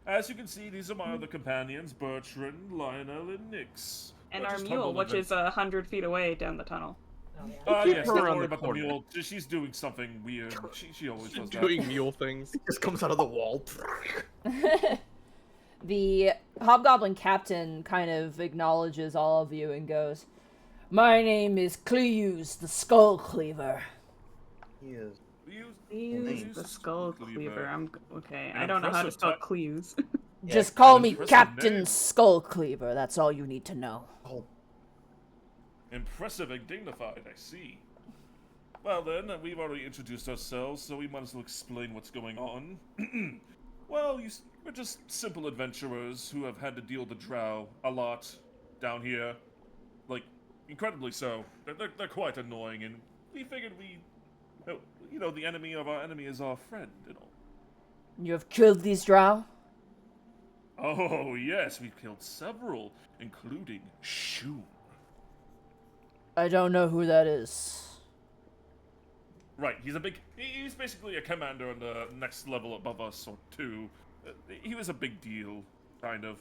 As you can see, these are my other companions, Bertrand, Lionel, and Nix. And They're our just mule, humble which and- is 100 feet away down the tunnel. Keep yes, her don't around worry the about the corner. mule. She's doing something weird. She always does that. Doing mule things. It just comes out of the wall. The hobgoblin captain kind of acknowledges all of you and goes, "My name is Cleus, the Skull Cleaver." Yes. Clues, the skull cleaver. Okay. An I don't know how to impressive spell ti- clues. Just call an me impressive Captain name. Skull Cleaver. That's all you need to know. Oh, Impressive and dignified, I see. Well then, we've already introduced ourselves, so we might as well explain what's going on. Well, we're just simple adventurers who have had to deal with the drow a lot down here. Like, incredibly so. They're quite annoying, and we figured the enemy of our enemy is our friend, you know. You have killed these drow? Oh, yes, we've killed several, including Shun. I don't know who that is. Right, he's basically a commander on the next level above us, or two. He was a big deal, kind of.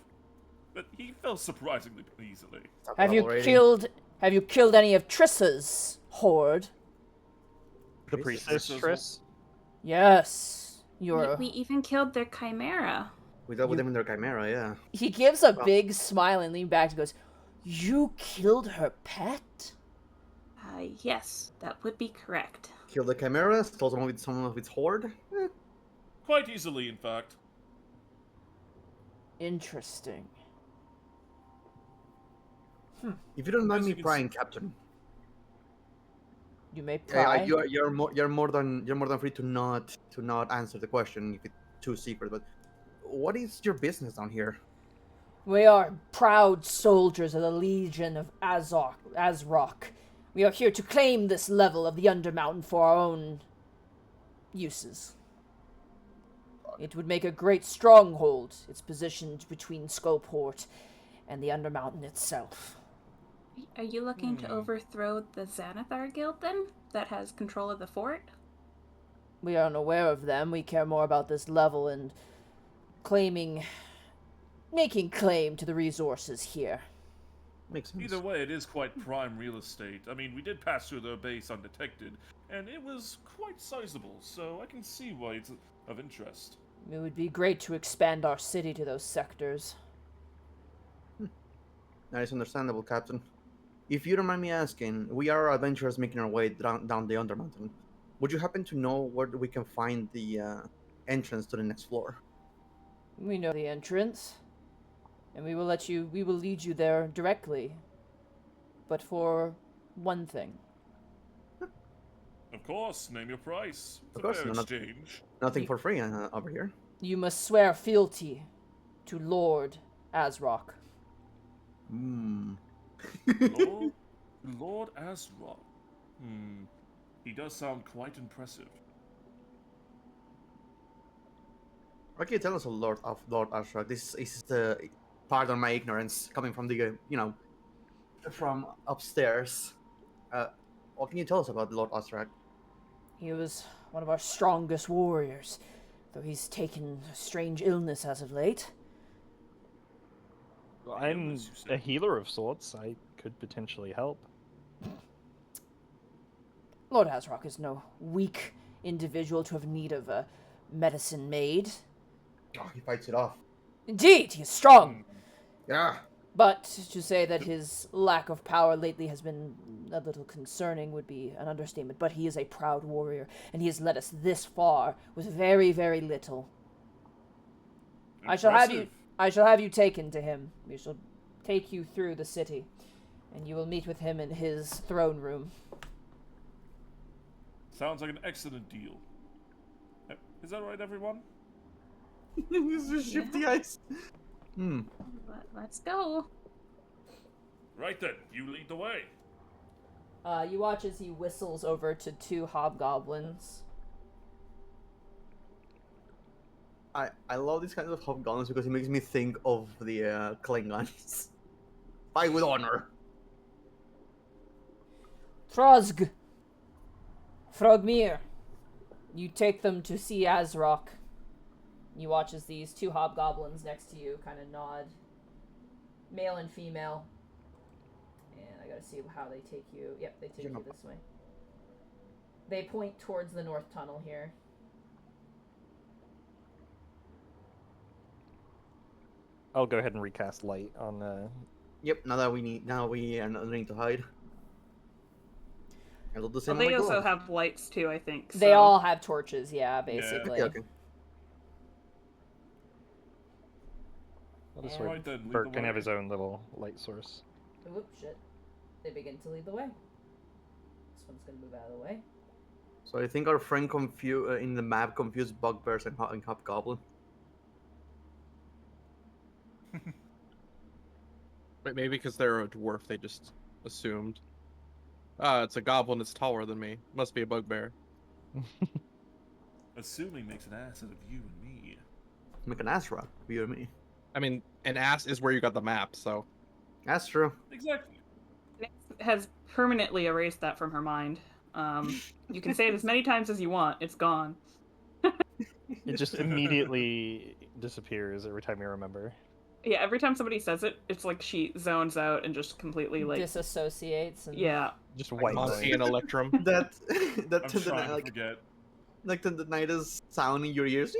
But he fell surprisingly easily. Have you Already. killed any of Triss's horde? The priestess, Triss? Yes. We even killed their chimera. We dealt with them in their chimera, yeah. He gives a big smile and leans back and goes, "You killed her pet?" Yes, that would be correct. Killed the chimera, stole some of its horde. Quite easily, in fact. Interesting. If you don't mind As me you can prying, Captain. You may Yeah, pry. you're more than free to not answer the question if it's too secret. But what is your business down here? We are proud soldiers of the Legion of Azrok. We are here to claim this level of the Undermountain for our own uses. It would make a great stronghold. It's positioned between Skullport and the Undermountain itself. Are you looking to overthrow the Xanathar Guild, then? That has control of the fort? We are unaware of them. We care more about this level and making claim to the resources here. Makes sense. Either way, it is quite prime real estate. I mean, we did pass through their base undetected, and it was quite sizable, so I can see why it's of interest. It would be great to expand our city to those sectors. That is understandable, Captain. If you don't mind me asking, we are adventurers making our way down the Undermountain. Would you happen to know where we can find the entrance to the next floor? We know the entrance, and we will lead you there directly. But for one thing. Of course, name your price. It's Of a course, fair no, not- exchange. Nothing for free over here. You must swear fealty to Lord Azrok. Hmm. Lord Azrok. He does sound quite impressive. What can you tell us of Lord Azrok? This is the pardon my ignorance coming from the from upstairs. What can you tell us about Lord Azrok? He was one of our strongest warriors, though he's taken a strange illness as of late. Well, I'm Illness, you a said. healer of sorts. I could potentially help. Lord Azrok is no weak individual to have need of a medicine made. Oh, he fights it off. Indeed, he is strong. Yeah. But to say that his lack of power lately has been a little concerning would be an understatement. But he is a proud warrior, and he has led us this far with very, very little. I shall have you taken to him. We shall take you through the city, and you will meet with him in his throne room. Sounds like an excellent deal. Is that right, everyone? Just shift the ice. Let's go. Right then, you lead the way. You watch as he whistles over to 2 hobgoblins. I love these kinds of hobgoblins because it makes me think of the Klingons. Fight with honor. Frozg! Frogmir! You take them to see Azrok. You watch as these 2 hobgoblins next to you kind of nod. Male and female. And I gotta see how they take you. Yep, they take you this way. They point towards the north tunnel here. I'll go ahead and recast light on. Yep. Now we are not need to hide. I love the same. Well, on they my also gloves. have lights too, I think. They so- all have torches, yeah, basically. Okay. I'll just Yeah. sort Right then, lead Bert the can have way. his own little light source. Whoop, shit. They begin to lead the way. This one's gonna move out of the way. So I think our friend in the map confused bugbears and hobgoblin. But maybe because they're a dwarf, they just assumed. It's a goblin that's taller than me. Must be a bugbear. Assuming makes an ass out of you and me. Make an Azrok, you and me. I mean, an ass is where you got the map, so. That's true. Exactly. Nyx has permanently erased that from her mind. You can say it as many times as you want. It's gone. It just immediately disappears every time you remember. Yeah, every time somebody says it, it's like she zones out and just completely like Disassociates. And... yeah. Just Like white Monty noise. and Electrum. That I'm trying to like forget. the night is sound in your ears.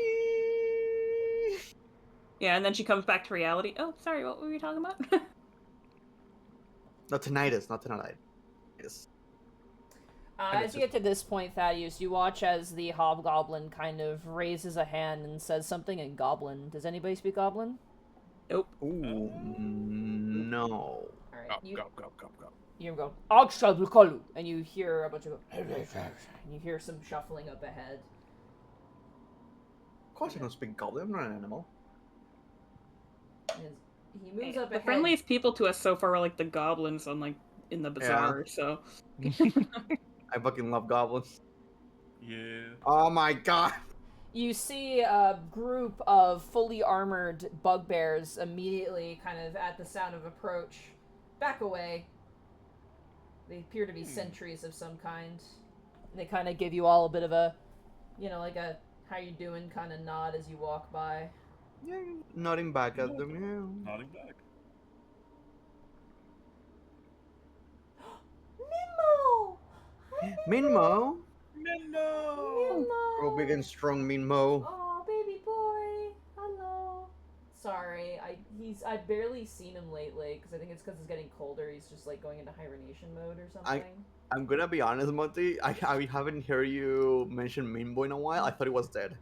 Yeah, and then she comes back to reality. Oh, sorry, what were we talking about? No, tinnitus, not tonight. Yes. And As it's you get to this point, Thaddeus, you watch as the hobgoblin kind of raises a hand and says something in Goblin. Does anybody speak Goblin? Nope. Ooh, no. Alright, Go, you go, go, go, go. go, "Agshablukalu," and you hear a bunch of and you hear some shuffling up ahead. Of course I don't speak goblin. I'm not an animal. And he moves up The ahead. friendliest people to us so far are like the goblins on like in the bazaar. So I fucking love goblins. Yeah. Oh my god. You see a group of fully armored bugbears immediately, kind of at the sound of approach, back away. They appear to be sentries of some kind. They kind of give you all a bit of a, like a how you doing kind of nod as you walk by. Yeah, nodding back at them. Yeah. Nodding back. Minmo! Minmo. No. Grow big and strong, Minmo. Oh, baby boy. Hello. Sorry, I've barely seen him lately because I think it's because it's getting colder. He's just like going into hibernation mode or something. I'm gonna be honest, Monty. I haven't heard you mention Minmo in a while. I thought he was dead.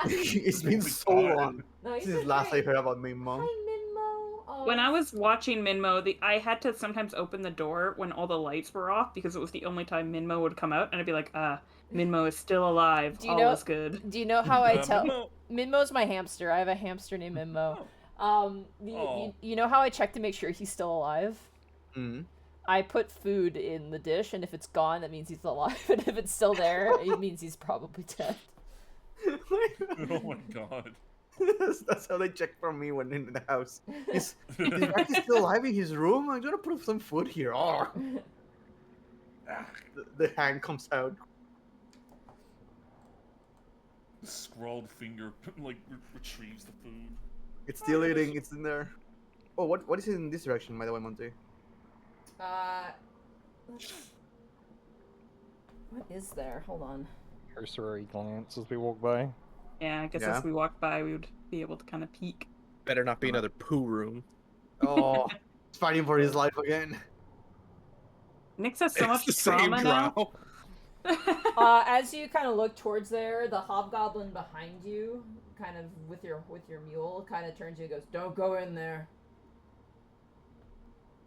It's been so long No, he's since okay. last I heard about Minmo. Hi, Minmo. Oh, when I was watching Minmo, I had to sometimes open the door when all the lights were off because it was the only time Minmo would come out, and I'd be like, Minmo is still alive. Do you All know- is good. Do you know how I tell? Minmo. Minmo's my hamster. I have a hamster named Minmo. Oh. You know how I check to make sure he's still alive? Mm. I put food in the dish, and if it's gone, that means he's alive. And if it's still there, it means he's probably dead. Oh my god. That's how they check for me when in the house. Is he still alive in his room? I'm gonna put some food here. Oh. The hand comes out. Scrawled finger like retrieves the food. It's still eating. It's in there. Oh, what is it in this direction, by the way, Monty? What is there? Hold on. Cursory glance as we walk by. Yeah, I guess Yeah. as we walked by, we would be able to kind of peek. Better not be another poo room. Oh, he's fighting for his life again. Nyx has so much It's the same trauma now. drow. As you kind of look towards there, the hobgoblin behind you, kind of with your mule, kind of turns you and goes, "Don't go in there."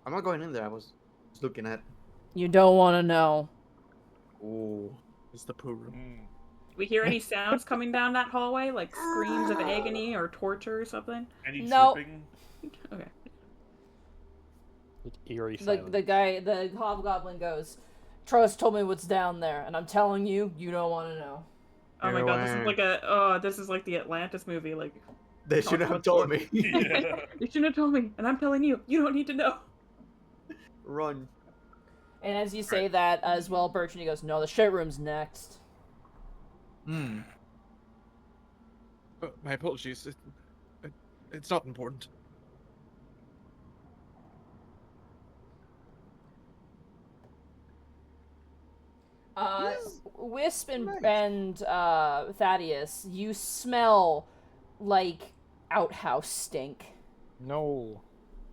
I'm not going in there. I was just looking at. You don't want to know. Ooh. It's the poo room. Mm. We hear any sounds coming down that hallway, like screams of agony or torture or something? Any No. tripping? Okay. Like, eerie The silence. the hobgoblin goes, Trust told me what's down there, and I'm telling you, you don't want to know. Oh my god, Everywhere. this is like the Atlantis movie. Like, They talk should have about told the- me. Yeah. You shouldn't have told me, and I'm telling you, you don't need to know. Run. And as you say that as well, Bertrand, he goes, no, the shit room's next. Hmm. My apologies. It's not important. Wisp and, Nice. and Thaddeus, you smell like outhouse stink. No.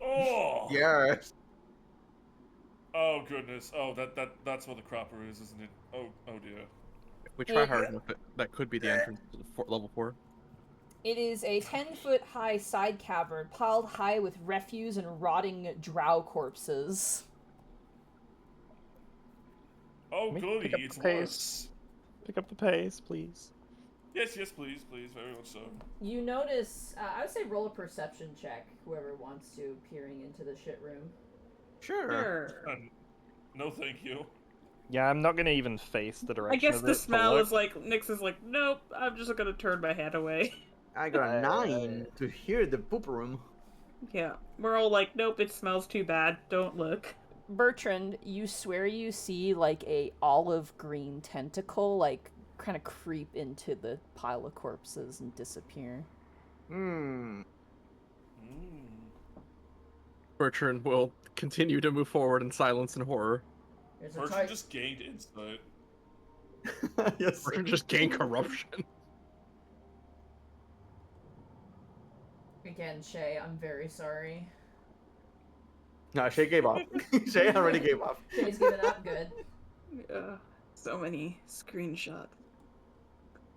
Oh. Yes. Oh goodness. Oh, that's what the cropper is, isn't it? Oh dear. If we try Yeah. hard enough, that could be the entrance to the level 4. It is a 10-foot high side cavern piled high with refuse and rotting drow corpses. Oh Make- goody, pick up it's the pace. worse. Pick up the pace, please. Yes, please, very much so. You notice, I would say roll a perception check, whoever wants to, peering into the shit room. Sure. No, thank you. Yeah, I'm not gonna even face the I direction guess of the it to smell look. is like, Nyx is like, nope, I'm just gonna turn my head away. I got a 9 to hear the poop room. Yeah, we're all like, nope, it smells too bad, don't look. Bertrand, you swear you see like a olive green tentacle like kind of creep into the pile of corpses and disappear. Hmm. Bertrand will continue to move forward in silence and horror. There's Bertrand just gained insight. Yes. Bertrand just gained corruption. Again, Shay, I'm very sorry. No, Shay gave up. Shay already gave up. Shay's given up. Good. So many screenshots.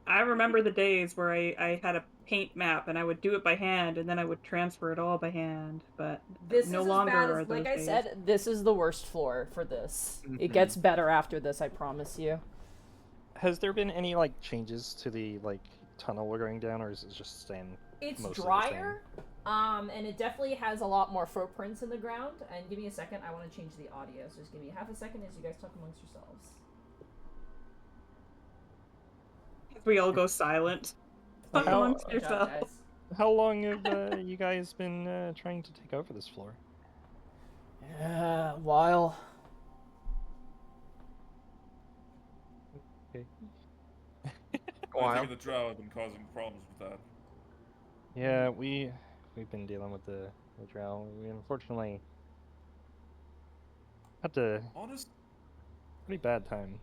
I remember the days where I had a paint map and I would do it by hand and then I would transfer it all by hand, but This no is longer as bad are as, those like I days. said, this is the worst floor for this. It Mhm. gets better after this, I promise you. Has there been any like changes to the like tunnel we're going down, or is it just staying? It's Mostly the drier, and it definitely has a lot more footprints in the ground. And give me a second, I want to change the audio, so just give me half a second as you guys talk amongst yourselves. We all go silent. Talk How- amongst Good job, yourselves. guys. How long have you guys been trying to take over this floor? Yeah, a while. Okay. I Wow. think the drow have been causing problems with that. Yeah, we've been dealing with the drow. We unfortunately had a pretty bad time.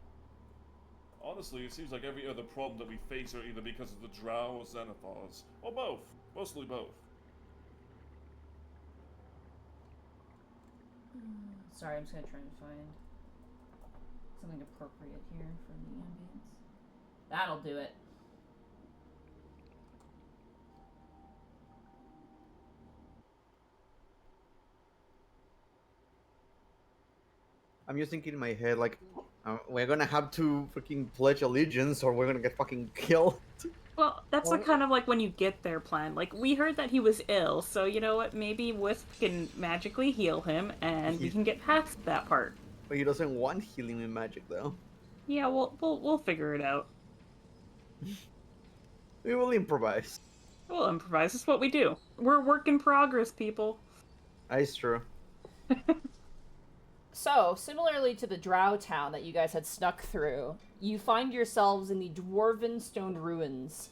Honestly, it seems like every other problem that we face are either because of the drow or xenophars. Or both. Mostly both. Sorry, I'm just gonna try and find something appropriate here for the ambience. That'll do it. I'm just thinking in my head, like, we're gonna have to freaking pledge allegiance or we're gonna get fucking killed. Well, that's the kind of like when you get there plan. Like, we heard that he was ill, so you know what? Maybe Wisp can magically heal him and we can get past that part. But he doesn't want healing with magic, though. Yeah, we'll figure it out. We will improvise. We'll improvise. It's what we do. We're a work in progress, people. That's true. So, similarly to the drow town that you guys had snuck through, you find yourselves in the dwarven stone ruins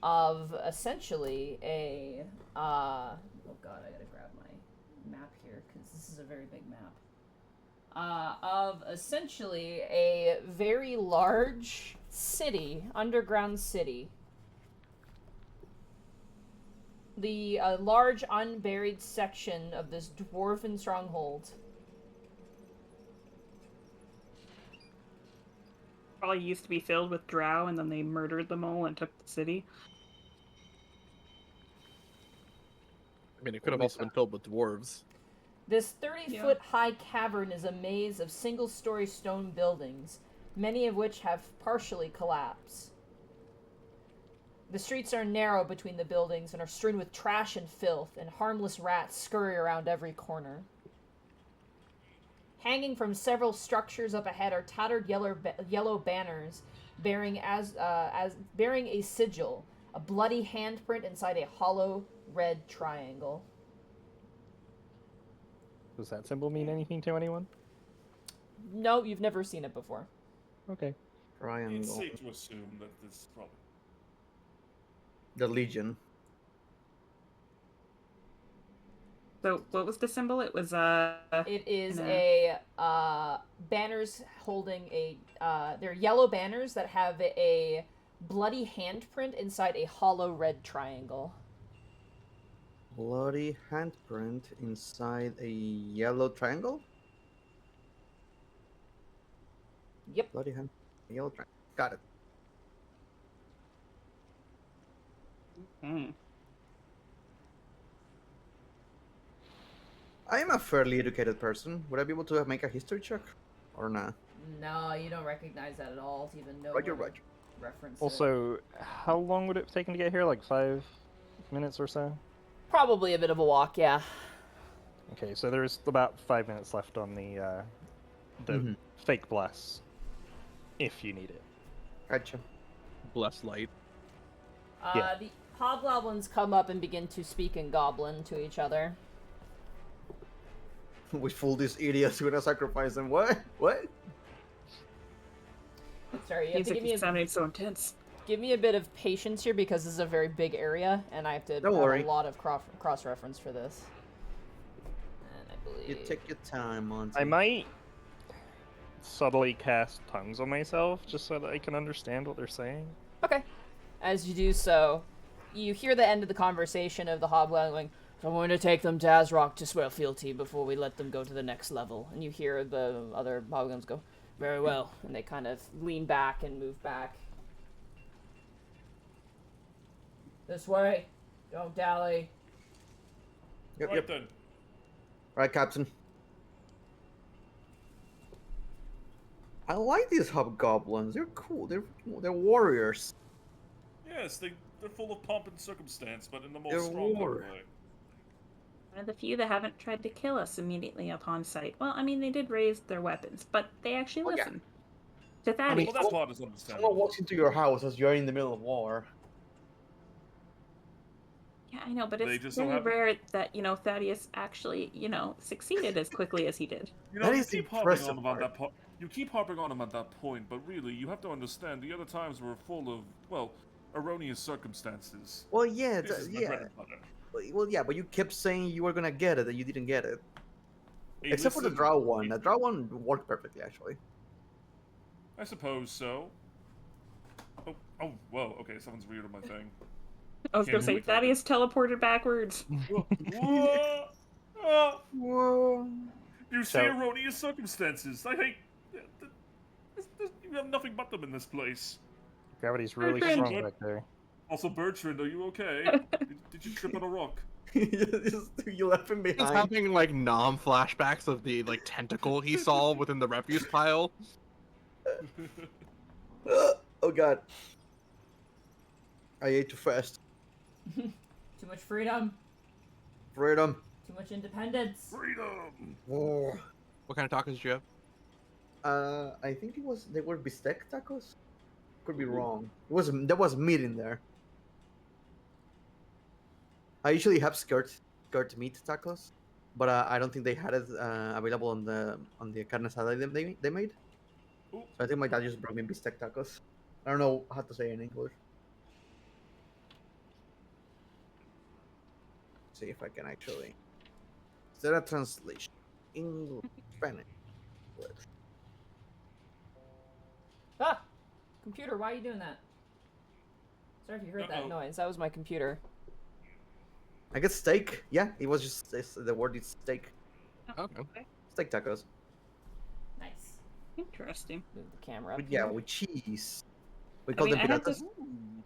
of essentially a oh god, I gotta grab my map here because this is a very big map. Of essentially a very large city, underground city. The large unburied section of this dwarven stronghold. Probably used to be filled with drow and then they murdered them all and took the city. I mean, it could have also been filled with dwarves. This 30-foot high cavern is a maze of single-story stone buildings, many of which have partially collapsed. The streets are narrow between the buildings and are strewn with trash and filth, and harmless rats scurry around every corner. Hanging from several structures up ahead are tattered yellow banners bearing bearing a sigil, a bloody handprint inside a hollow red triangle. Does that symbol mean anything to anyone? No, you've never seen it before. Okay. Triangle. It's safe to assume that this is probably. The Legion. So what was the symbol? It was It is No. a banners holding a they're yellow banners that have a bloody handprint inside a hollow red triangle. Bloody handprint inside a yellow triangle? Yep. Bloody hand. Yellow triangle. Got it. Hmm. I am a fairly educated person. Would I be able to make a history check? Or not? No, you don't recognize that at all to even know Roger, where to roger. reference it. Also, how long would it have taken to get here? Like 5 minutes or so? Probably a bit of a walk, yeah. Okay, so there's about 5 minutes left on the Mhm. fake bless, if you need it. Gotcha. Bless light. Yeah. The hobgoblins come up and begin to speak in goblin to each other. We fool these idiots. We're gonna sacrifice them. What? What? Sorry, you have to Music is sounding so intense. give me a bit of patience here because this is a very big area and I have to Don't have worry. a lot of cross-reference for this. And I believe... You take your time, Monty. I might subtly cast tongues on myself just so that I can understand what they're saying. Okay. As you do so, you hear the end of the conversation of the hobgoblin going, I'm going to take them to Azrok to swear fealty before we let them go to the next level. And you hear the other hobgoblins go, very well. And they kind of lean back and move back. This way. Don't dally. Yep, Right yep. then. Right, Captain. I like these hobgoblins. They're cool. They're warriors. Yes, they're full of pomp and circumstance, but in the They're most strong war. way. One of the few that haven't tried to kill us immediately upon sight. Well, I mean, they did raise their weapons, but they actually Oh, yeah. listened. To I mean, Thaddeus. Well, that part is Someone understandable. walks into your house as you're in the middle of war. Yeah, I know, but They it's just so very happen- rare that, Thaddeus actually, succeeded as quickly as he did. You know, That you is the keep harping impressive on about part. that part. You keep harping on him at that point, but really, you have to understand the other times were full of, well, erroneous circumstances. Well, yeah, This is my bread and butter. Well, yeah, but you kept saying you were gonna get it, and you didn't get it. Hey, Except for the listen, draw one. The draw one worked perfectly, actually. I suppose so. Oh, whoa, okay, someone's weird on my thing. I was Can't going to say, really tell. Thaddeus teleported backwards. Whoa! Ah, Whoa. you say So- erroneous circumstances. I hate... You have nothing but them in this place. Gravity's really Bertrand. strong back there. Also, Bertrand, are you okay? did you trip on a rock? You left him He's behind. having like flashbacks of the like tentacle he saw within the refuse pile. Oh god. I ate too fast. Too much freedom. Freedom. Too much independence. Freedom! Oh. What kind of tacos did you have? I think they were bistec tacos. Could be wrong. There was meat in there. I usually have skirt meat tacos, but I don't think they had it available on the carne asada they made. Ooh. So I think my dad just brought me bistec tacos. I don't know how to say it in English. See if I can actually. Is there a translation? English, Spanish. Ah! Computer, why are you doing that? Sorry if you heard that Uh-oh. noise. That was my computer. I guess steak. Yeah, it was just the word is steak. Okay. Steak tacos. Nice. Interesting. Move the camera up. With, yeah, here. with cheese. We I call mean, them I had piratas.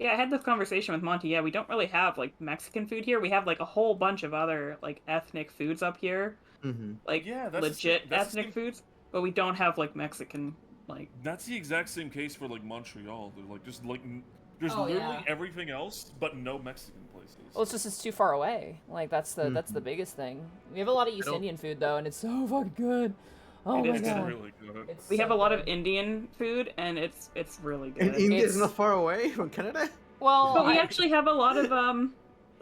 I had this conversation with Monty. Yeah, we don't really have, Mexican food here. We have, a whole bunch of other, ethnic foods up here. Mm-hmm. Yeah, that's the Legit same- that's the ethnic same- foods. But we don't have, Mexican, That's the exact same case for Montreal. They're there's Oh, literally yeah. everything else, but no Mexican places. Well, it's just it's too far away. That's the biggest thing. We have a lot of East don't- Indian food though, and it's so fucking good. Oh It my is It's god. really good. It's We so have a lot of good. Indian food, and it's really good. And India is It's- not far away from Canada. Well, But we I- actually have a lot of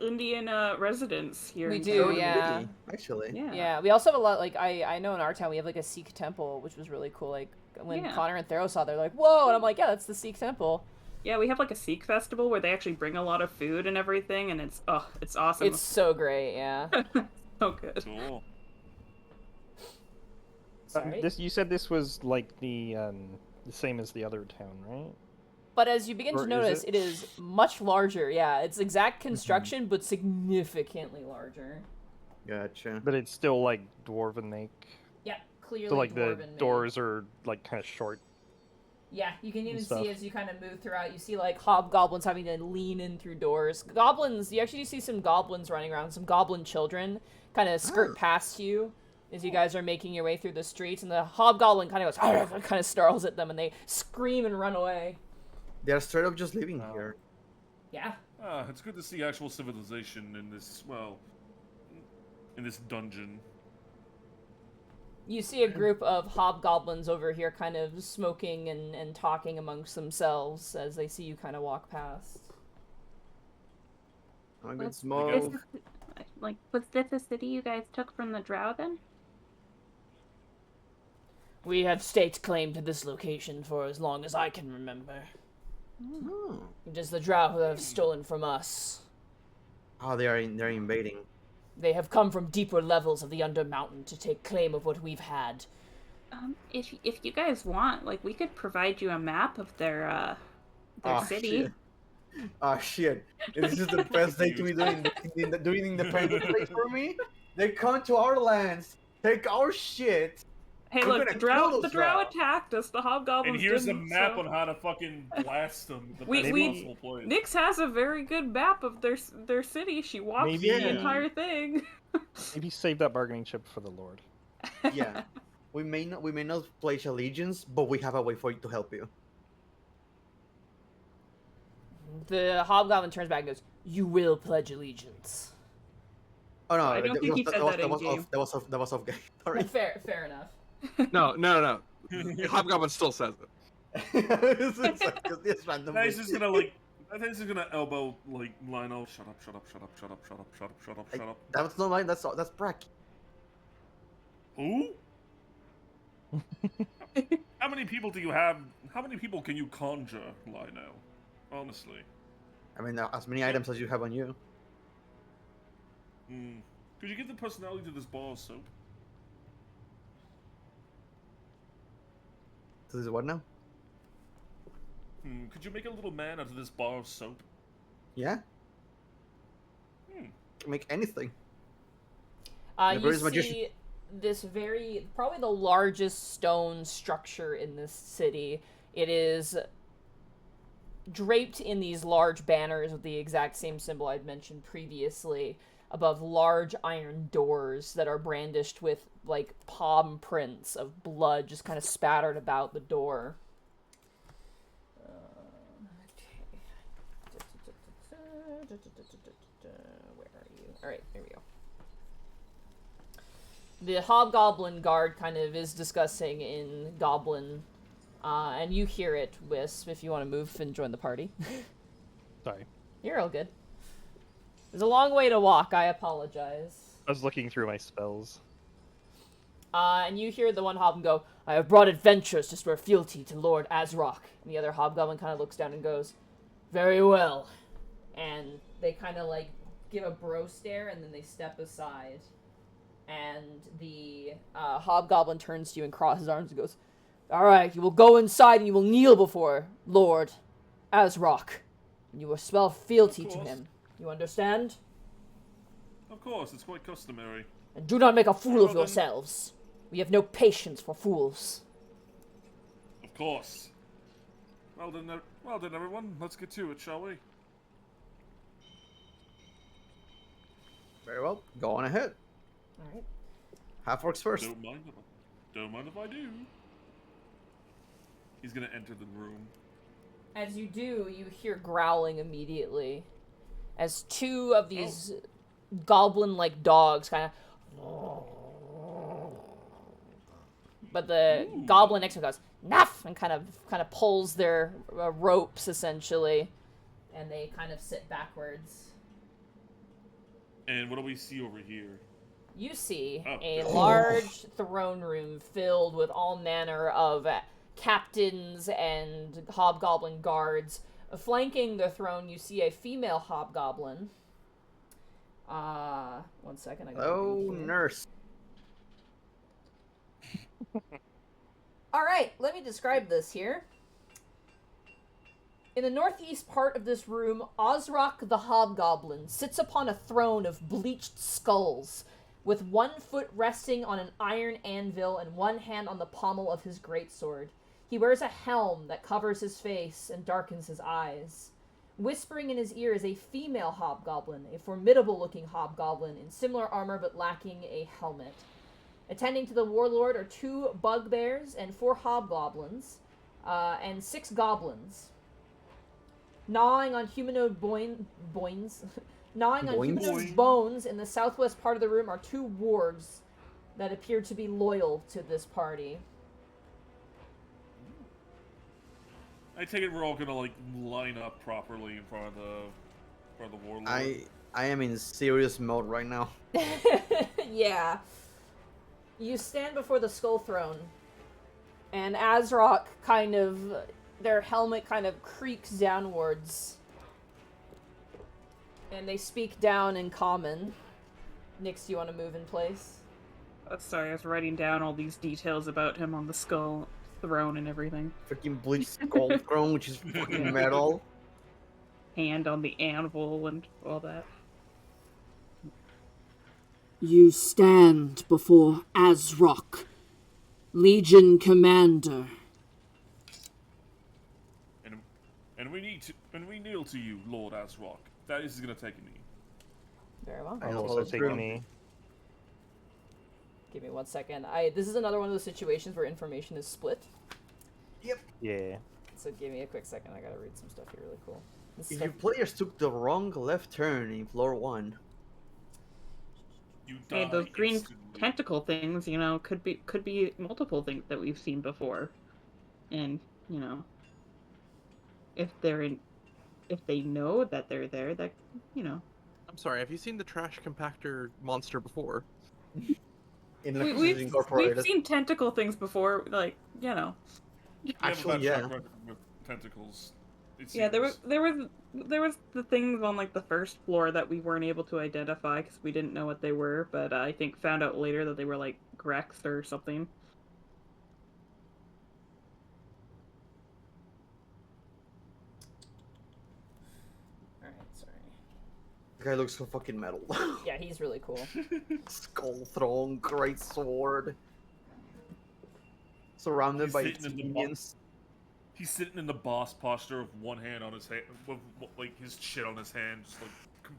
Indian residents here. We in do, So town. do yeah. we, actually. Yeah. Yeah, we also have a lot, like, I know in our town we have, like, a Sikh temple, which was really cool. Like, when Yeah. Connor and Thero saw it, they're like, whoa! And I'm like, yeah, that's the Sikh temple. Yeah, we have like a Sikh festival where they actually bring a lot of food and everything, and it's awesome. It's so great, yeah. so good. Cool. Sorry? You said this was like the same as the other town, right? But as you begin Or to is notice, it? it is much larger, yeah. It's exact construction, but significantly larger. Gotcha. But it's still like dwarven make. Yeah, clearly So like the dwarven made. doors are like kind of short. Yeah, you can even stuff. see as you kind of move throughout, you see like hobgoblins having to lean in through doors. Goblins, you actually see some goblins running around, some goblin children kind of skirt Oh. past you as you guys are making your way through the streets, and the hobgoblin kind of goes, kind of snarls at them, and they scream and run away. They're straight up just living Oh. here. Yeah. It's good to see actual civilization in this, well, in this dungeon. You see a group of hobgoblins over here kind of smoking and talking amongst themselves as they see you kind of walk past. I'm gonna What's smoke. was this a city you guys took from the Drow then? We have staked claim to this location for as long as I can remember. Oh, It is the Drow who have stolen from us. oh they're invading. They have come from deeper levels of the Undermountain to take claim of what we've had. If you guys want, like, we could provide you a map of their Oh, city. shit. Oh shit! This is the best day to be doing independence day for me. They come to our lands, take our shit. Hey, We're look, gonna the kill Drow those Drow Drow. attacked us. The hobgoblins And here's a didn't, map so... on how to fucking blast them the We- best we- possible place. Nix has a very good map of their city. She walked Maybe- the Yeah. entire thing. Maybe save that bargaining chip for the Lord. Yeah, we may not pledge allegiance, but we have a way for you to help you. The hobgoblin turns back and goes, "You will pledge allegiance." Oh no, I don't think he said that in game. That was off game. Sorry. Fair enough. No. The Hobgoblin still says it. It's like, just randomly. Now he's just gonna like, I think he's just gonna elbow like Lionel. Shut up! Shut up! Shut up! Shut up! Shut up! Shut up! Shut up! Shut up! That's not mine. That's Brack. Who? How many people do you have? How many people can you conjure, Lionel? Honestly. I mean, as many items as you have on you. Could you give the personality to this bar of soap? This is what now? Could you make a little man out of this bar of soap? Yeah. Hmm. Can make anything. You Everybody's see magician. this probably the largest stone structure in this city. It is draped in these large banners with the exact same symbol I'd mentioned previously above large iron doors that are brandished with like palm prints of blood just kind of spattered about the door. Where are you? Alright, there we go. The hobgoblin guard kind of is discussing in goblin, and you hear it, Wisp, if you want to move and join the party. Sorry. You're all good. There's a long way to walk, I apologize. I was looking through my spells. And you hear the one hobgoblin go, "I have brought adventurers to swear fealty to Lord Azrok." And the other hobgoblin kind of looks down and goes, "Very well." And they kind of like give a bro stare and then they step aside. And the hobgoblin turns to you and crosses his arms and goes, "Alright, you will go inside and you will kneel before Lord Azrok. And you will swear fealty to course. him. You understand? Of course, it's quite customary. And do not make a fool of Well, then- yourselves. We have no patience for fools." Of course. Well then, everyone, let's get to it, shall we? Very well. Go on ahead. Alright. Half works first. Don't mind if I do. He's gonna enter the room. As you do, you hear growling immediately. As two of these goblin-like dogs kind of but the Ooh. goblin next to him goes, "Nuff!" and kind of pulls their ropes, essentially. And they kind of sit backwards. And what do we see over here? You see Oh. a large throne room filled with all manner of captains and hobgoblin guards. Flanking the throne, you see a female hobgoblin. 1 second. I gotta Oh, read here. nurse. All right, let me describe this here. In the northeast part of this room, Azrok the hobgoblin sits upon a throne of bleached skulls, with 1 foot resting on an iron anvil and 1 hand on the pommel of his greatsword. He wears a helm that covers his face and darkens his eyes. Whispering in his ear is a female hobgoblin, a formidable-looking hobgoblin in similar armor but lacking a helmet. Attending to the warlord are 2 bugbears and 4 hobgoblins, and 6 goblins. Gnawing on humanoid humanoid bones in the southwest part of the room are 2 wargs that appear to be loyal to this party. I take it we're all gonna like line up properly in front of the warlord. I am in serious mode right now. Yeah. You stand before the skull throne, and Azrok their helmet kind of creaks downwards. And they speak down in common. Nix, do you want to move in place? Sorry, I was writing down all these details about him on the skull throne and everything. Freaking bleached skull throne, which is fucking metal. Hand on the anvil and all that. You stand before Azrok, Legion Commander. And we kneel to you, Lord Azrok. That is gonna take a knee. Very well. I I'll know, also that's take true. a knee. Give me 1 second. This is another one of those situations where information is split. Yeah. So give me a quick second. I gotta read some stuff here really cool. This If stuff- your players took the wrong left turn in floor 1, You Hey, die those green instantly. tentacle things, could be multiple things that we've seen before. And, if they know that they're there, that, I'm sorry, have you seen the trash compactor monster before? in We've Electricity Incorporated. seen tentacle things before, like, We have a Actually, bad yeah. track record with tentacles. It Yeah, there seems. was the things on like the first floor that we weren't able to identify because we didn't know what they were, but I think found out later that they were like Grex or something. Alright, sorry. The guy looks so fucking metal. Yeah, he's really cool. Skull throne, great sword. Surrounded He's by sitting in the minions. He's sitting in the boss posture of 1 hand on his head, with like his chin on his hand, just like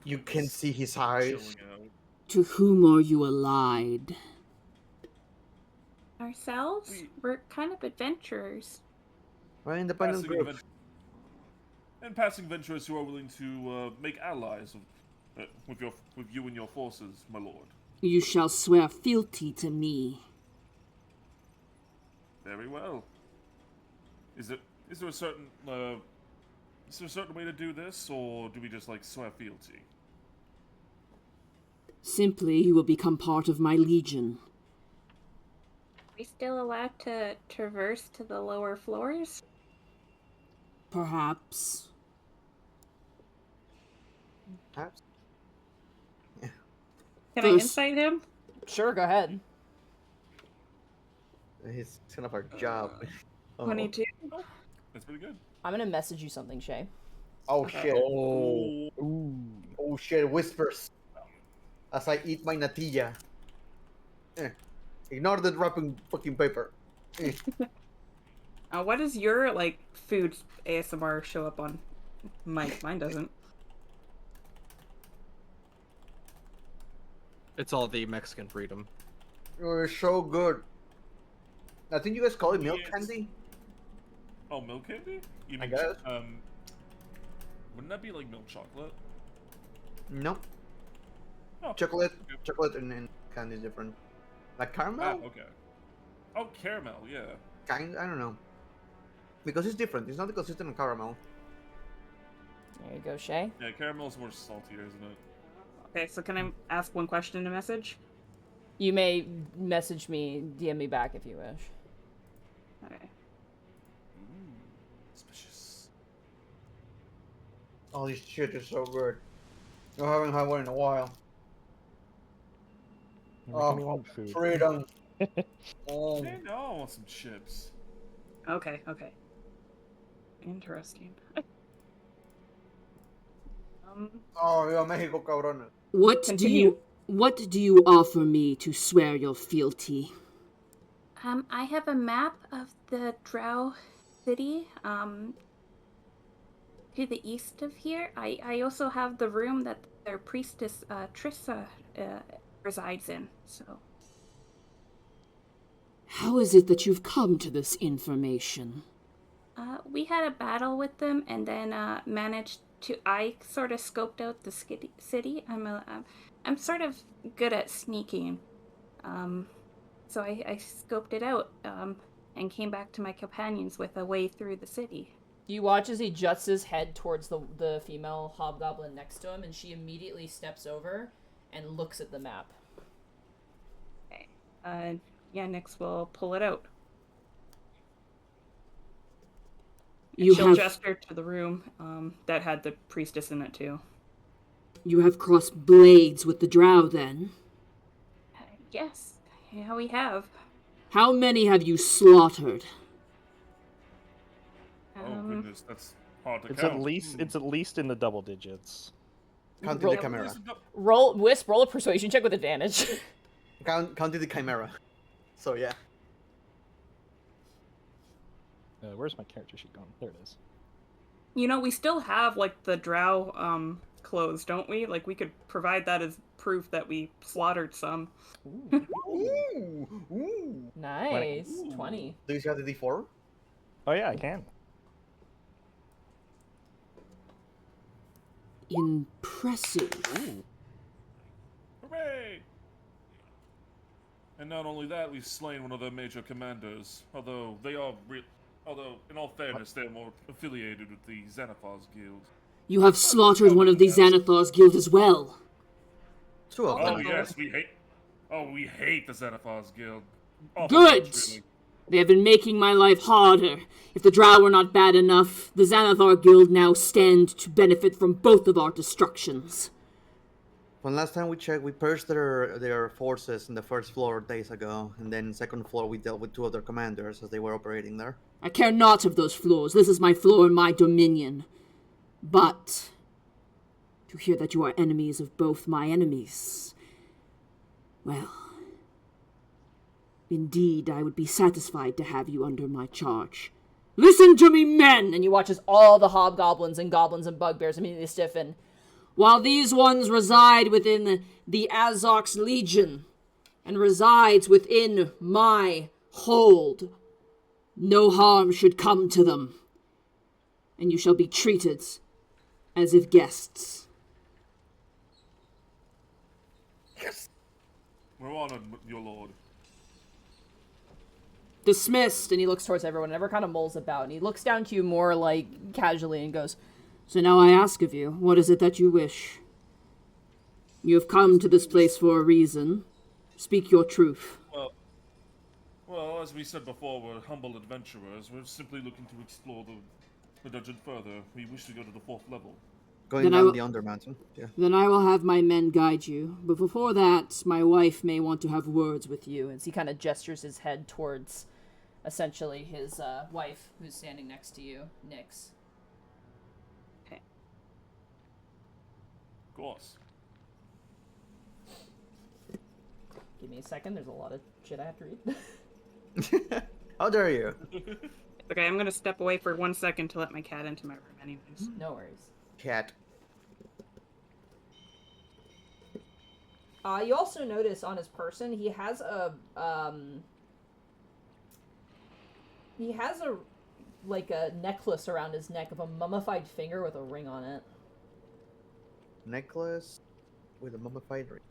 You completely can see his eyes. chilling out. To whom are you allied? Ourselves? We're kind of adventurers. We're an independent Passing group. passing venturers who are willing to make allies with you and your forces, my lord. You shall swear fealty to me. Very well. Is there a certain way to do this, or do we just like swear fealty? Simply, you will become part of my legion. We still allowed to traverse to the lower floors? Perhaps. Perhaps. Can I First- insight him? Sure, go ahead. It's kind of our job. Oh. 22. That's pretty good. I'm gonna message you something, Shay. Oh shit. Oh, Oh shit, whispers. As I eat my natilla. Ignore the wrapping fucking paper. Why does your like food ASMR show up on mine? Mine doesn't. It's all the Mexican freedom. You're so good. I think you guys call it milk Yes. candy? oh, milk candy? You I mean guess. wouldn't that be like milk chocolate? No. Oh, Chocolate okay. chocolate and candy is different. Like caramel? Ah, okay. Oh, caramel, yeah. I don't know. Because it's different. It's not consistent in caramel. There you go, Shay. Yeah, caramel's more saltier, isn't it? Okay, so can I ask one question in a message? You may message me, DM me back if you wish. Okay. Suspicious. Oh, this shit is so good. I haven't had one in a while. You're making me want food. Freedom. Oh. Hey, no, I want some chips. Okay. Interesting. Oh, viva México, cabrones. Continue. What do you offer me to swear your fealty? I have a map of the Drow city, to the east of here. I also have the room that their priestess, Trissa, resides in, so... How is it that you've come to this information? We had a battle with them, and then, I sort of scoped out the city. I'm sort of good at sneaking. So I scoped it out, and came back to my companions with a way through the city. You watch as he juts his head towards the female hobgoblin next to him, and she immediately steps over and looks at the map. Okay. Yeah, Nyx will pull it out. She'll gesture to the room, that had the priestess in it too. You have crossed blades with the Drow, then? Yes. Yeah, we have. How many have you slaughtered? Oh goodness, that's hard to It's count. at least in the double digits. Counting the chimera. Roll a persuasion check with advantage. Counting the chimera. So yeah. Where's my character sheet gone? There it is. You know, we still have, like, the Drow, clothes, don't we? Like, we could provide that as proof that we slaughtered some. Ooh. Nice. 20. Do you have the D4? Oh yeah, I can. Impressive. Hooray! And not only that, we've slain one of their major commanders. Although, in all fairness, they're more affiliated with the Xanathar's Guild. You have slaughtered one of the Xanathar's guild as well. Two of Oh them. yes, we hate the Xanathar's Guild. Awful Good! bunch, really. They have been making my life harder. If the Drow were not bad enough, the Xanathar Guild now stand to benefit from both of our destructions. When last time we checked, we purged their forces in the first floor days ago, and then second floor we dealt with two of their commanders as they were operating there. I care not of those floors. This is my floor and my dominion. But to hear that you are enemies of both my enemies, well, indeed, I would be satisfied to have you under my charge. Listen to me, men! And you watch as all the hobgoblins and goblins and bugbears immediately stiffen. While these ones reside within the Azrok's Legion, and resides within my hold, no harm should come to them, and you shall be treated as if guests. Yes. We're honored, your lord. Dismissed. And he looks towards everyone and ever kind of mulls about, and he looks down to you more like casually and goes, So now I ask of you, what is it that you wish? You have come to this place for a reason. Speak your truth. Well, as we said before, we're humble adventurers. We're simply looking to explore the dungeon further. We wish to go to the 4th level. Going Then I down will- the Undermountain. Yeah. Then I will have my men guide you. But before that, my wife may want to have words with you. as he kind of gestures his head towards essentially his wife who's standing next to you, Nyx. Of course. Give me a second, there's a lot of shit I have to read. How dare you? Okay, I'm gonna step away for 1 second to let my cat into my room anyways. No worries. Cat. You also notice on his person he has a like a necklace around his neck of a mummified finger with a ring on it. Necklace with a mummified ring.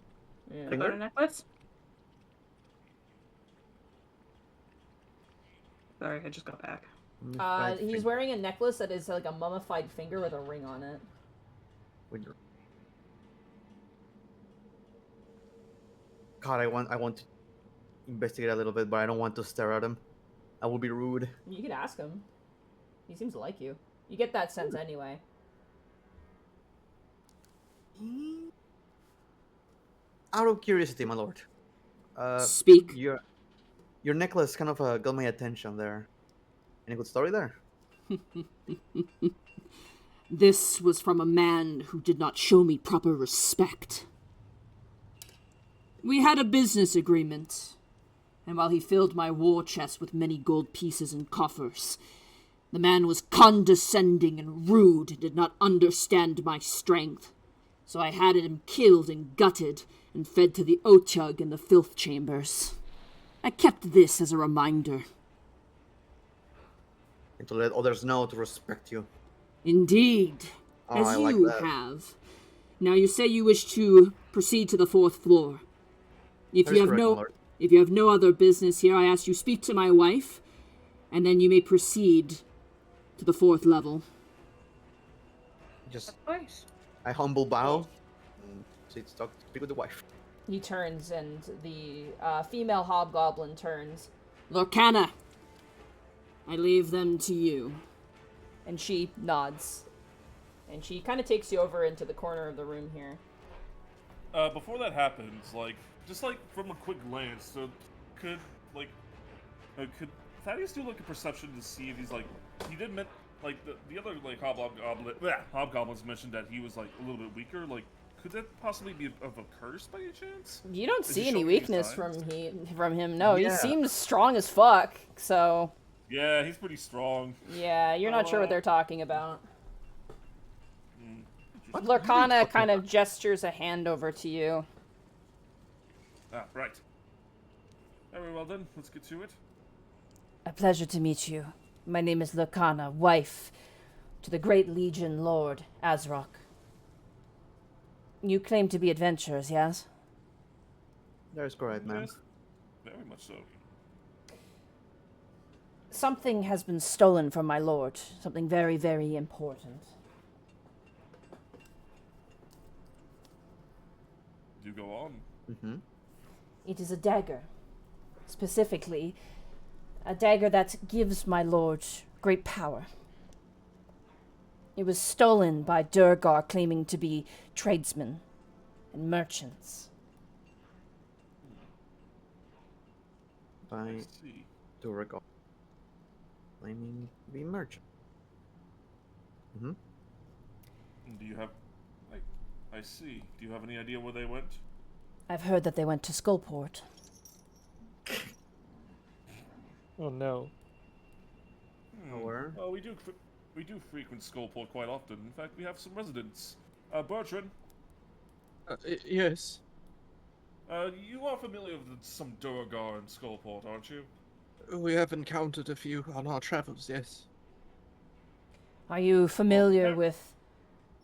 Yeah. Got a necklace? Sorry, I just got back. He's wearing a necklace that is like a mummified finger with a ring on it. God, I want to investigate a little bit, but I don't want to stare at him. I will be rude. You could ask him. He seems to like you. You get that sense anyway. Out of curiosity, my lord. Speak. Your necklace kind of got my attention there. Any good story there? This was from a man who did not show me proper respect. We had a business agreement, and while he filled my war chest with many gold pieces and coffers, the man was condescending and rude and did not understand my strength. So I had him killed and gutted and fed to the Otyug in the filth chambers. I kept this as a reminder. And to let others know to respect you. Indeed, Oh, as I like you that. have. Now you say you wish to proceed to the 4th floor. If That you is have correct, my no lord. if you have no other business here, I ask you speak to my wife, and then you may proceed to the 4th level. Just Nice. I humble bow. And speak with the wife. He turns, and the female hobgoblin turns, Lorcana, I leave them to you. and she nods. And she kind of takes you over into the corner of the room here. Before that happens, just from a quick glance, so could Thaddeus do a perception to see if he's he did the other hobgoblins mentioned that he was a little bit weaker. Could that possibly be of a curse by any chance? You don't Is see he any showing weakness signs? from him. No, he Yeah. seems strong as fuck. So Yeah, he's pretty strong. yeah, you're not sure what they're talking about. What? Lorcana kind of gestures a hand over to you. Ah, right. Very well then, let's get to it. A pleasure to meet you. My name is Lorcana, wife to the great Legion Lord, Azrok. You claim to be adventurers, yes? That is correct, ma'am. Yes, very much so. Something has been stolen from my lord. Something very, very important. Do go on. Mm-hmm. It is a dagger. Specifically, a dagger that gives my lord great power. It was stolen by Durgar claiming to be tradesmen and merchants. By I see. Duragol. Claiming to be merchant. Mm-hmm. Do you have... I see. Do you have any idea where they went? I've heard that they went to Skullport. Oh no. Where? Well, we do frequent Skullport quite often. In fact, we have some residents. Bertrand, Yes. you are familiar with some Durgar in Skullport, aren't you? We have encountered a few on our travels, yes. Are you familiar yeah. with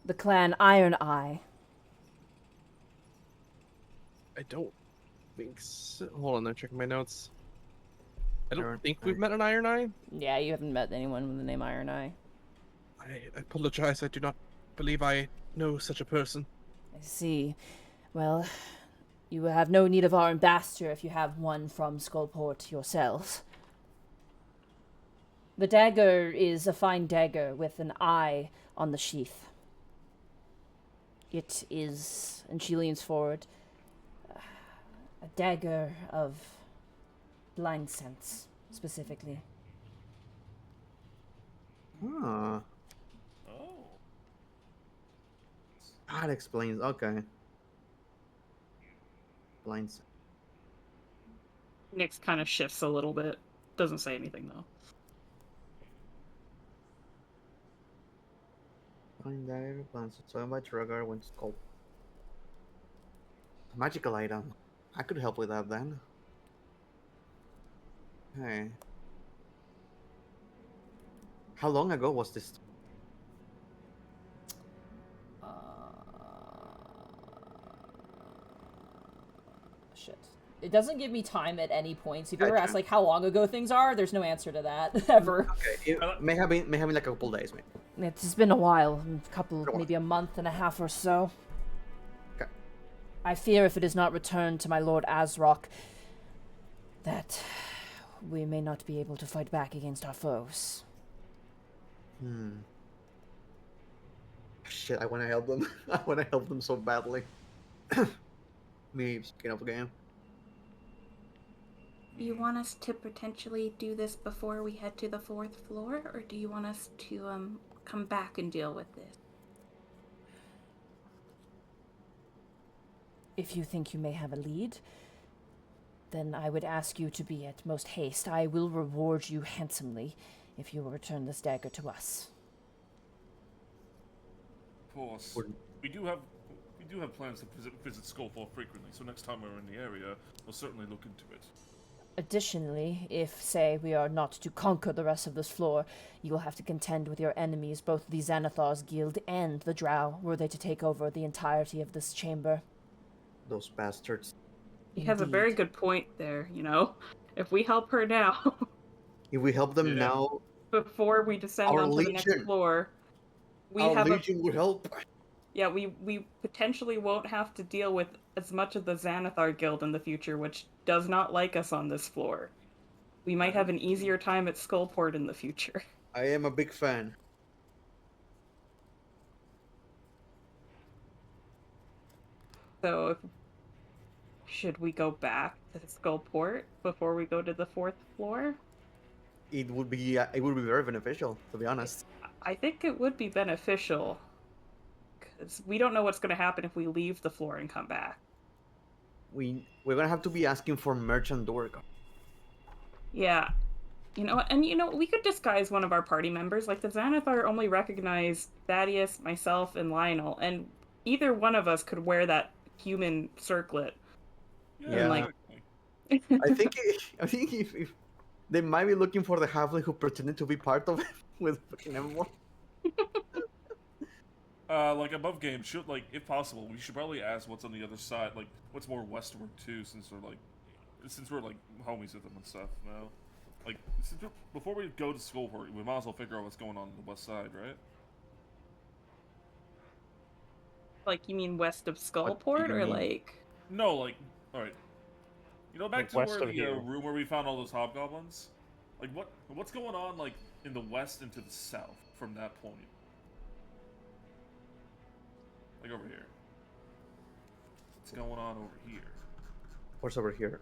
the clan Iron Eye? I don't think so. Hold on, I'm checking my notes. I don't Iron think Eye. we've met an Iron Eye. Yeah, you haven't met anyone with the name Iron Eye. I apologize, I do not believe I know such a person. I see. Well, you have no need of our ambassador if you have one from Skullport yourselves. The dagger is a fine dagger with an eye on the sheath. It is, and she leans forward, a dagger of blind sense, specifically. Ah, Oh. that explains. Okay. Blinds. Nyx kind of shifts a little bit. Doesn't say anything though. Blind dagger. Blinds. So by Tragar went to Skull. Magical item. I could help with that then. Hey. How long ago was this? Shit. It doesn't give me time at any point. So if you ever Gotcha. ask like how long ago things are, there's no answer to that ever. Okay, it may have been like a couple days, maybe. It's been a while, a couple, while. maybe a month and a half or so. Okay. I fear if it is not returned to my lord Azrok, that we may not be able to fight back against our foes. Shit, I want to help them. I want to help them so badly. Me, speaking of the game. You want us to potentially do this before we head to the 4th floor, or do you want us to come back and deal with this? If you think you may have a lead, then I would ask you to be at most haste. I will reward you handsomely if you will return this dagger to us. Of course. We do have plans to visit Skullfall frequently, so next time we're in the area, we'll certainly look into it. Additionally, if, say, we are not to conquer the rest of this floor, you will have to contend with your enemies, both the Xanathar's guild and the Drow, were they to take over the entirety of this chamber. Those bastards. He has a very Indeed. good point there, you know? If we help her now, If we help them now, before we descend Our onto the next Legion. floor, we our have Legion would help. Yeah, we potentially won't have to deal with as much of the Xanathar Guild in the future, which does not like us on this floor. We might have an easier time at Skullport in the future. I am a big fan. So, should we go back to Skullport before we go to the 4th floor? It would be very beneficial, to be honest. I think it would be beneficial, because we don't know what's going to happen if we leave the floor and come back. We're gonna have to be asking for merchant door. Yeah. We could disguise one of our party members. Like, the Xanathar only recognize Thaddeus, myself, and Lionel, and either one of us could wear that human circlet. Yeah. like- exactly. I think if they might be looking for the halfling who pretended to be part of it with fucking everyone. Like above game, should like if possible, we should probably ask what's on the other side, like what's more westward too, since we're like homies with them and stuff. Now, like before we go to school, we might as well figure out what's going on the west side, right? Like, you mean west of do Skullport, you or mean? like... No, like all right. You know, back Like to west where of the here. room where we found all those hobgoblins. Like what's going on like in the west and to the south from that point? Like over here. What's going on over here? What's over here?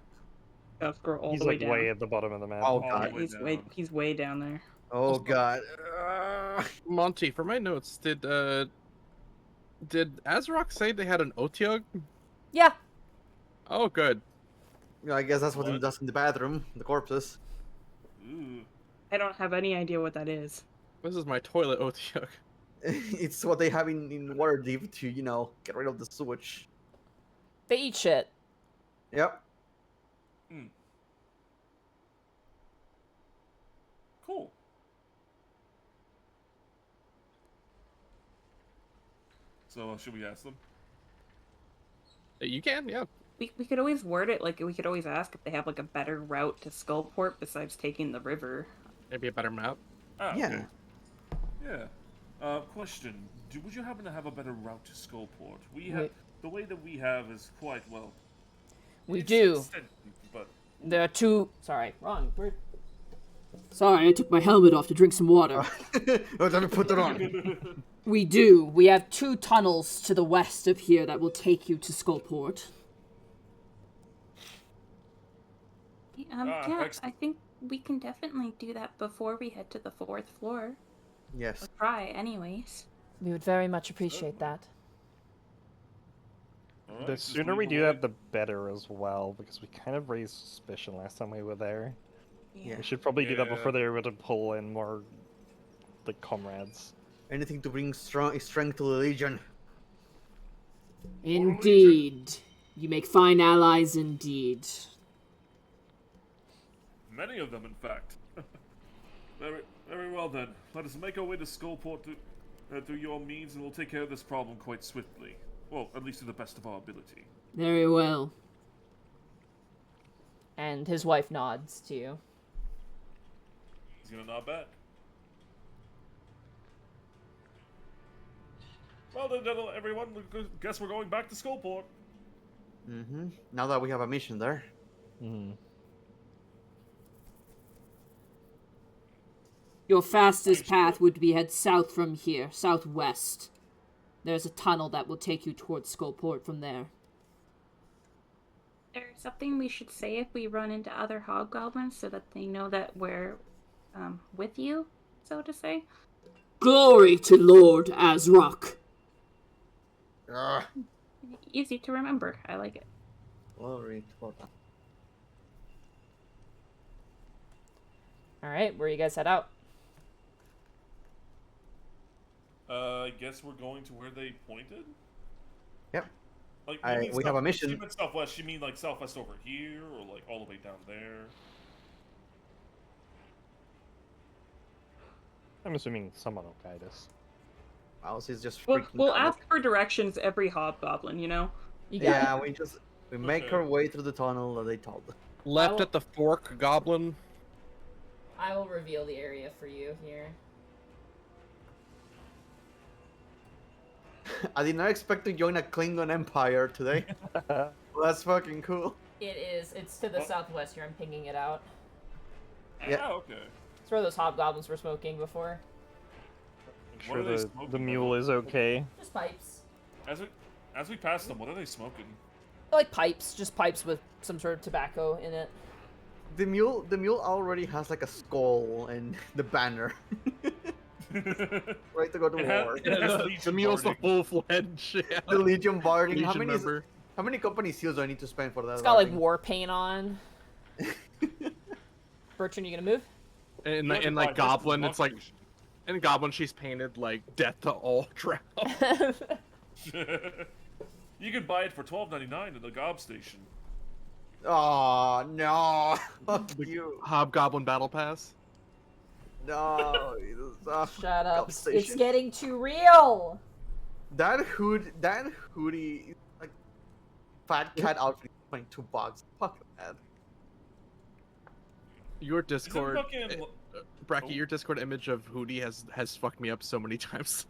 I'll scroll all He's the way like down. way at the bottom of the map. Oh All god. the way He's down. he's way down there. Oh god. Monty, for my notes, did Azrok say they had an Otyug? Yeah, Oh, good. Yeah, I guess that's what he What? does in the bathroom. The corpses. Ooh. I don't have any idea what that is. This is my toilet Otyug. It's what they have in Waterdeep to, get rid of the sewage. they eat shit. Yep. Cool. So should we ask them? You can, yeah. We could always word it, like, we could always ask if they have, like, a better route to Skullport besides taking the river. Maybe a better map. Ah, Yeah. okay. Yeah. Question: would you happen to have a better route to Skullport? The way that we have is quite well. We it's do. extensive, but There are two. Sorry, wrong. Sorry, I took my helmet off to drink some water. Oh, let me put it on. We do. We have 2 tunnels to the west of here that will take you to Skullport. Yeah, excellent. I think we can definitely do that before we head to the 4th floor. Yes. Or try, anyways. We would very much appreciate that. Alright, The just sooner lead we the do way. that, the better as well, because we kind of raised suspicion last time we were there. Yeah. We should probably do that Yeah. before they're able to pull in more, like, comrades. Anything to bring strength to the Legion. Indeed. You make fine allies indeed. Many of them, in fact. Very, very well then. Let us make our way to Skullport through your means, and we'll take care of this problem quite swiftly. Well, at least to the best of our ability. Very well. And his wife nods to you. He's gonna nod back. Well then, everyone, guess we're going back to Skullport. Mm-hmm. Now that we have a mission there. Your fastest path would be head south from here, southwest. There's a tunnel that will take you towards Skullport from there. There's something we should say if we run into other hobgoblins so that they know that we're with you, so to say. Glory to Lord Azrok. Ugh. Easy to remember. I like it. Glory to God. Alright, where you guys head out? I guess we're going to where they pointed? Yep. Like, We have a She mission. meant southwest. You mean like southwest over here, or like all the way down there? I'm assuming someone will guide us. Mouse is just We'll freaking out. ask for directions every hobgoblin, you know? You got Yeah, it. we make Okay. our way through the tunnel that they told us. Left will- at the fork, goblin. I will reveal the area for you here. I did not expect to join a Klingon empire today. Well, that's fucking cool. It's to the southwest here. I'm pinging it out. Yeah. Oh, okay. It's where those hobgoblins were smoking before. Make What sure are they the smoking mule on? is okay. Just pipes. As we pass them, what are they smoking? Like pipes, just pipes with some sort of tobacco in it. The mule already has like a skull and the banner. Right to go to war. The Legion mule's the Barding. full-fledged. Yeah. The Legion Barding. Legion member. How many company seals do I need to spend for that? It's got like barding? war paint on. Bertrand, you gonna move? And, You have to and buy like this from the goblin, it's like station. in goblin she's painted like death to all drow. You can buy it for $12.99 at the Gob Station. Oh no! Fuck The you! Hobgoblin battle pass. No! Shut up. It's Station. getting too real. That hoodie, like fat cat outfit, is $22. Fuck that. Your Is it Discord, fucking... Bracky, Oh. your Discord image of Hootie has fucked me up so many times.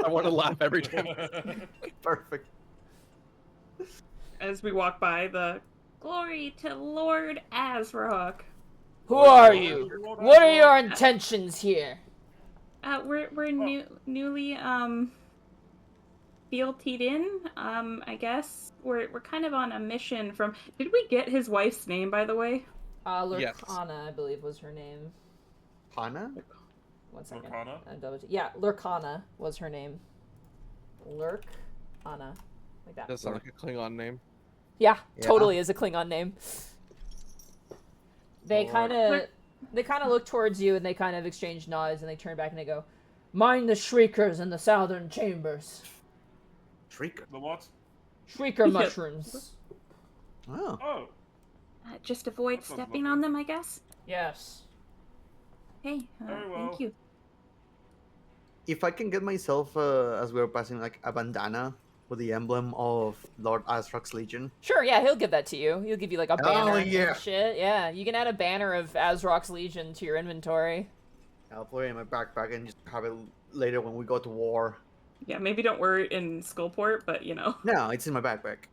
I want to laugh every time. Perfect. As we walk by the glory to Lord Azrok. Who are you? What are your intentions here? We're newly fealtied in. I guess we're kind of on a mission from. Did we get his wife's name, by the way? Lurkana, Yes. I believe was her name. Hana? 1 second. Lurkana? Yeah, Lurkana was her name. Lurkana. Like that. Does sound like a Klingon name. Yeah, Yeah. totally is a Klingon name. They Lord. kind of look towards you and they kind of exchange nods and they turn back and they go, "Mind the shriekers in the southern chambers. Shrieker. The what? Shrieker mushrooms." Oh. Oh, Just avoid That sounds stepping lovely. on them, I guess. Yes. Hey, Very well. thank you. If I can get myself, as we were passing, like a bandana with the emblem of Lord Azrok's Legion. Sure, yeah, he'll give that to you. He'll give you like a banner yeah. and shit. Yeah, you can add a banner of Azrok's Legion to your inventory. I'll put it in my backpack and just have it later when we go to war. Yeah, maybe don't wear it in Skullport, but you know. No, it's in my backpack.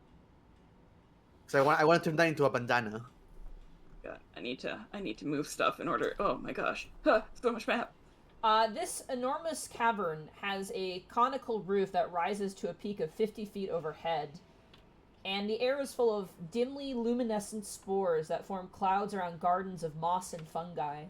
So I want to turn that into a bandana. God, I need to move stuff in order. Oh my gosh, huh, so much map. This enormous cavern has a conical roof that rises to a peak of 50 feet overhead, and the air is full of dimly luminescent spores that form clouds around gardens of moss and fungi.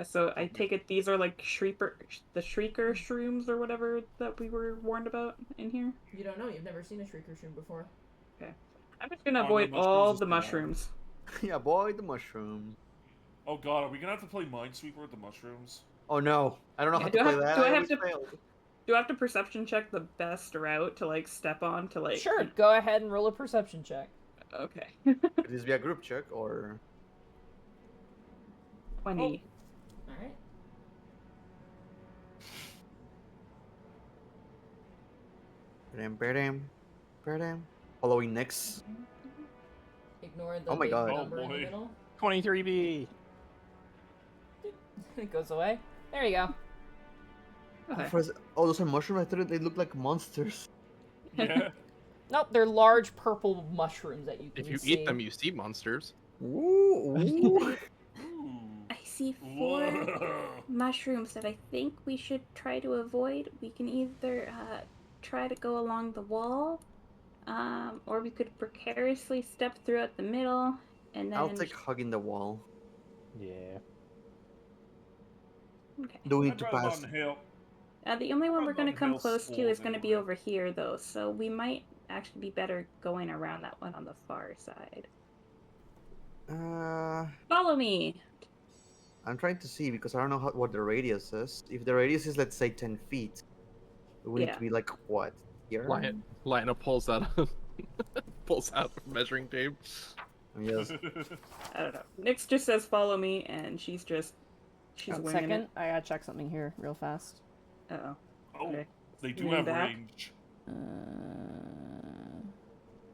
So I take it these are like the shrieker shrooms or whatever that we were warned about in here. You don't know, you've never seen a shrieker shroom before. I'm just gonna Oh, avoid the all mushrooms the is the one. mushrooms. Yeah, boy, the mushroom. oh god, are we gonna have to play Minesweeper with the mushrooms? Oh no, I don't know Yeah, how do to I play have- that. do I have always to- failed. Do I have to perception check the best route to like step on to like? Sure, go ahead and roll a perception check. Okay. Could this be a group check or? 20. Alright. Ba-dam, ba-dam, ba-dam, following Nyx. Ignore the Oh my big God. number in the boy. middle. 23B. It goes away. There you go. Okay. Oh, those are mushrooms. I thought they look like monsters. Yeah. Nope, they're large purple mushrooms that you can If you see. eat them, you see monsters. Ooh. Ooh. I see 4 Whoa. mushrooms that I think we should try to avoid. We can either try to go along the wall, or we could precariously step through at the middle, and then. I'll take hugging the wall. Yeah. Okay. Do we need I'd to rather not pass? inhale. The only one we're going to come Inhale close to spores is going to be anyway. over here, though, so we might actually be better going around that one on the far side. Follow me! I'm trying to see because I don't know what the radius is. If the radius is, let's say, 10 feet, we need Yeah. to be like, what? Here? Lionel pulls out pulls out a measuring tape. Yes. I don't know. Nyx just says follow me, and she's One winging second, it. I gotta check something here real fast. Uh-oh. Oh, Okay. they do Lean have back. range.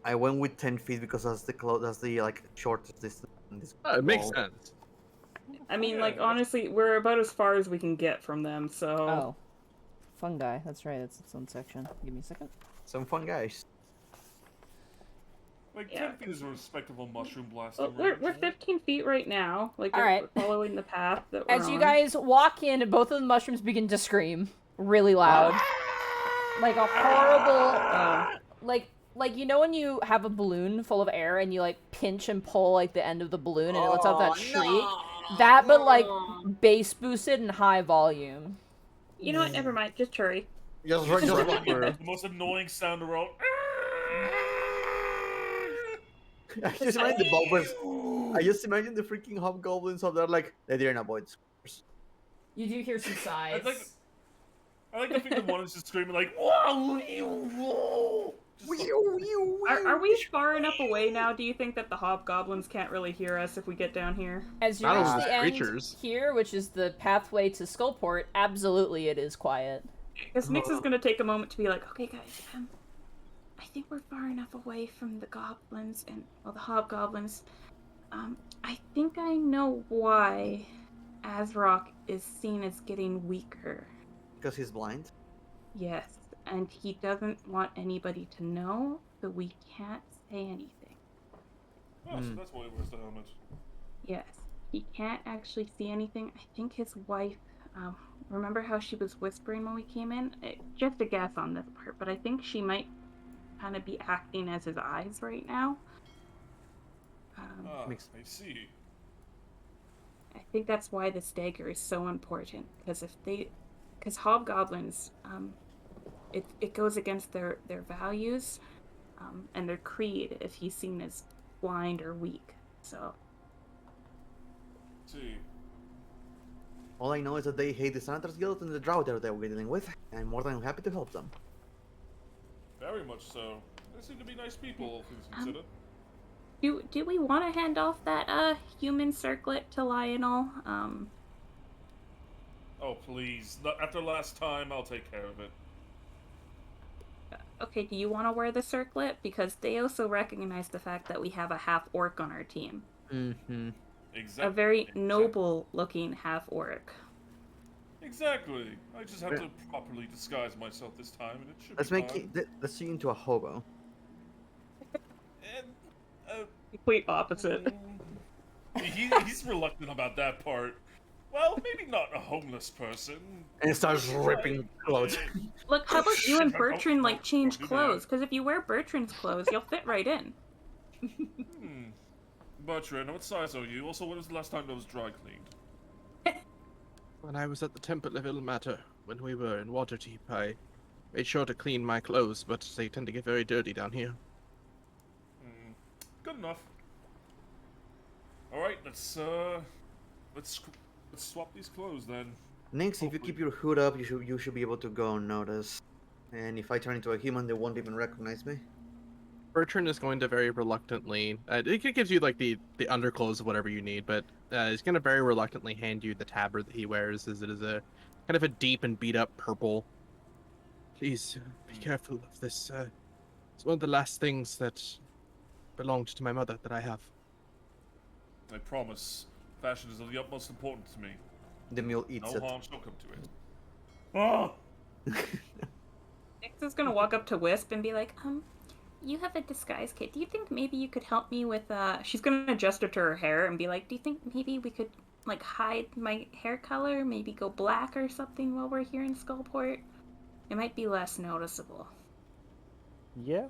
I went with 10 feet because that's the like shortest distance. In this It makes wall. sense. I mean, Yeah, like, that's- honestly, we're about as far as we can get from them, so... Oh. Fungi, that's right, that's its own section. Give me a second. Some fun guys. Like, Yeah. 10 feet is a respectable mushroom blasting Well, we're range. 15 feet right now. Like, we're, Alright. we're following the path that we're As you on. guys walk in, both of the mushrooms begin to scream really loud. Like a horrible like you know when you have a balloon full of air and you like pinch and pull like the end of the balloon and it lets out that shriek? That but like bass boosted and high volume. You know what? Never mind. Just hurry. Just run The most annoying sound around. I just imagine the bulbers. I just imagine the freaking hobgoblins up there like they didn't avoid squares. You do hear some sighs. I like to think that one is just screaming like, whoa, whoa. Are we far enough away now? Do you think that the hobgoblins can't really hear us if we get down here? As you Not reach all the end creatures. here, which is the pathway to Skullport, absolutely it is quiet. Because Nyx is going to take a moment to be like, okay, guys, I think we're far enough away from the goblins and, well, the hobgoblins. I think I know why Azrok is seen as getting weaker. Because he's blind. Yes, and he doesn't want anybody to know, so we can't say anything. Oh, so that's why he wears the helmet. Yes, he can't actually see anything. I think his wife, remember how she was whispering when we came in? Just a guess on this part, but I think she might kind of be acting as his eyes right now. I see. I think that's why this dagger is so important, because hobgoblins, it goes against their values, and their creed if he's seen as blind or weak. So. See. All I know is that they hate the Senator's Guild and the drought that we're dealing with. I'm more than happy to help them. Very much so. They seem to be nice people, all things considered. Do we want to hand off that human circlet to Lionel? Oh, please. After last time, I'll take care of it. Okay, do you want to wear the circlet? Because they also recognize the fact that we have a half-orc on our team. Mm-hmm. Exactly. A very noble-looking half-orc. Exactly. I just have to properly disguise myself this time, and it should Let's be make fine. let's turn you into a hobo. Complete opposite. He's reluctant about that part. Well, maybe not a homeless person. And it starts ripping clothes. Look, how about you and Shit, Bertrand, like, don't change do that. clothes? Because if you wear Bertrand's clothes, you'll fit right in. Bertrand, what size are you? Also, when was the last time that was dry cleaned? When I was at the Temple of Ilmater, when we were in Waterdeep, I made sure to clean my clothes, but they tend to get very dirty down here. Good enough. All right, let's swap these clothes then. Nyx, if you keep your hood up, you should be able to go unnoticed. And if I turn into a human, they won't even recognize me. Bertrand is going to very reluctantly. It gives you like the underclothes of whatever you need, but he's going to very reluctantly hand you the tabard that he wears, as it is a kind of a deep and beat up purple. Please be careful of this It's one of the last things that belonged to my mother that I have. I promise, fashion is of the utmost importance to me. The mule eats No it. harm shall come to it. Oh! Nyx is gonna walk up to Wisp and be like, you have a disguise kit. Do you think maybe you could help me with, she's gonna gesture to her hair and be like, do you think maybe we could, like, hide my hair color? Maybe go black or something while we're here in Skullport? It might be less noticeable. Yeah,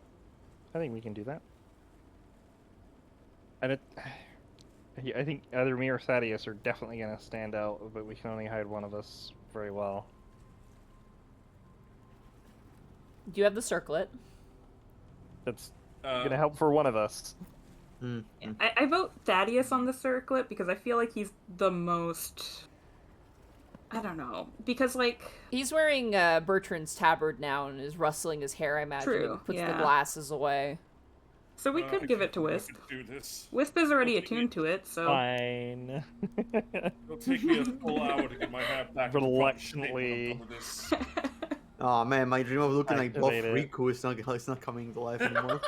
I think we can do that. And I think either me or Thaddeus are definitely gonna stand out, but we can only hide one of us very well. Do you have the circlet? That's gonna help for one of us. Mm. I vote Thaddeus on the circlet because I feel like he's the most... I don't know. Because, like... He's wearing Bertrand's tabard now and is rustling his hair, I imagine. True, He puts yeah. the glasses away. So we could give it to Wisp. Do this. Wisp is already attuned to it, so... Fine. It'll take me a full hour to get my hair back. to the proper shape when I'm Reluctantly. done with this. Oh man, my dream of looking like Buff Activate it. Riku is not coming to life anymore.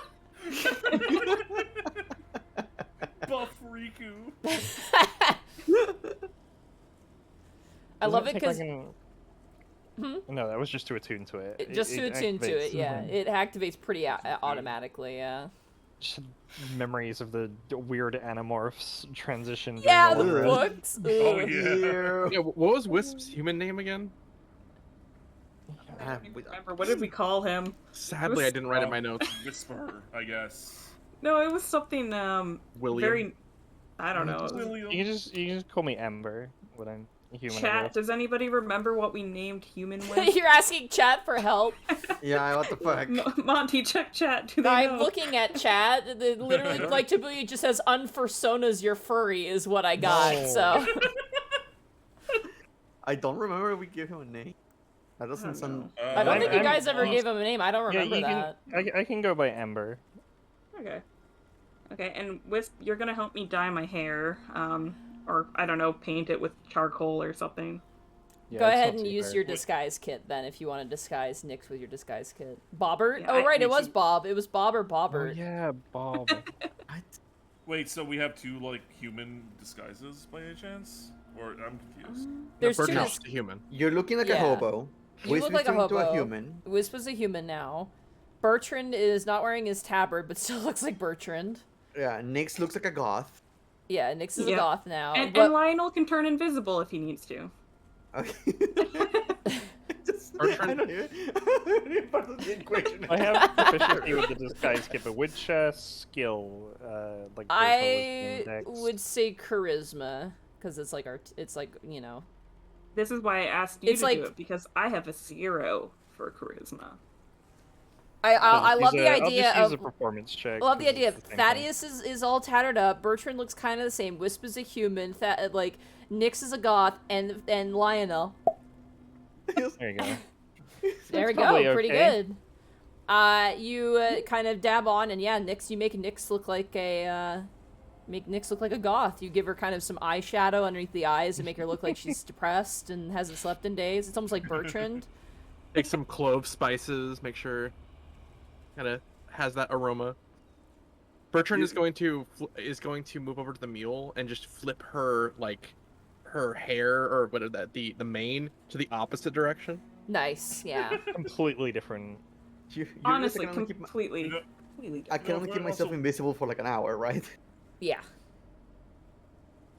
Buff Riku. I love it because... No, that was just to attune to it. Just to attune to activates it, yeah. It activates pretty automatically, yeah. just memories of the weird Animorphs transition. during Yeah, all the red. books. Oh, Ugh. yeah. Yeah, what was Wisp's human name again? I don't even remember. What did we call him? Sadly, I didn't write it in my notes. Whisper, I guess. No, it was something, William. very... I don't know. William. You can just call me Ember when I'm human. I Chat, guess. does anybody remember what we named human with? You're asking chat for help. Yeah, what the fuck? Monty, check chat. Do they I'm know? looking at chat. Literally, like, typically it just says unpersonas your furry is what I got, No. so. I don't remember if we gave him a name. That doesn't sound. I don't think you I'm- guys ever gave him a name. I don't Yeah, remember you that. can. I can go by Ember. Okay. Okay, and Wisp, you're gonna help me dye my hair, or, I don't know, paint it with charcoal or something. Yeah, Go it's ahead not and too use hard. your disguise kit then if you want to disguise Nyx with your disguise kit. Bobbert? Yeah, Oh, I right, it need was some- Bob. It was Bob or Oh Bobbert. yeah, Bob. Wait, so we have two, like, human disguises by any chance? Or I'm confused. There's two. Bertrand's dis- just a human. You're looking like a Yeah. hobo. You Wisp look is like a turning to hobo. a human. Wisp is a human now. Bertrand is not wearing his tabard, but still looks like Bertrand. Yeah, Nyx looks like a goth. Yeah, Nyx is a Yep. goth now. And but Lionel can turn invisible if he needs to. Okay. Just, I Bertrand- don't even part of the equation. I have proficiency with the disguise kit, but which skill, like I personal wisdom, would say charisma, because it's like you know. This is why I asked you It's to like- do it, because I have a 0 for charisma. I love the I'll idea just use a of. performance check. I love the 'cause idea it's of the same thing. Thaddeus is all tattered up. Bertrand looks kind of the same. Wisp is a human. Like Nyx is a goth, and Lionel. There you go. There we go. probably Pretty okay. good. You kind of dab on, and yeah, Nyx. You make Nyx look like a goth. You give her kind of some eyeshadow underneath the eyes to make her look like she's depressed and hasn't slept in days. It's almost like Bertrand. Take some clove spices, make sure kind of has that aroma. Bertrand is going to move over to the mule and just flip her her hair or whatever that the mane to the opposite direction. Nice. Yeah. Completely different. You Honestly, realize I can only keep my- completely. You know- completely I can No, only but keep myself also- invisible for like an hour, right? Yeah.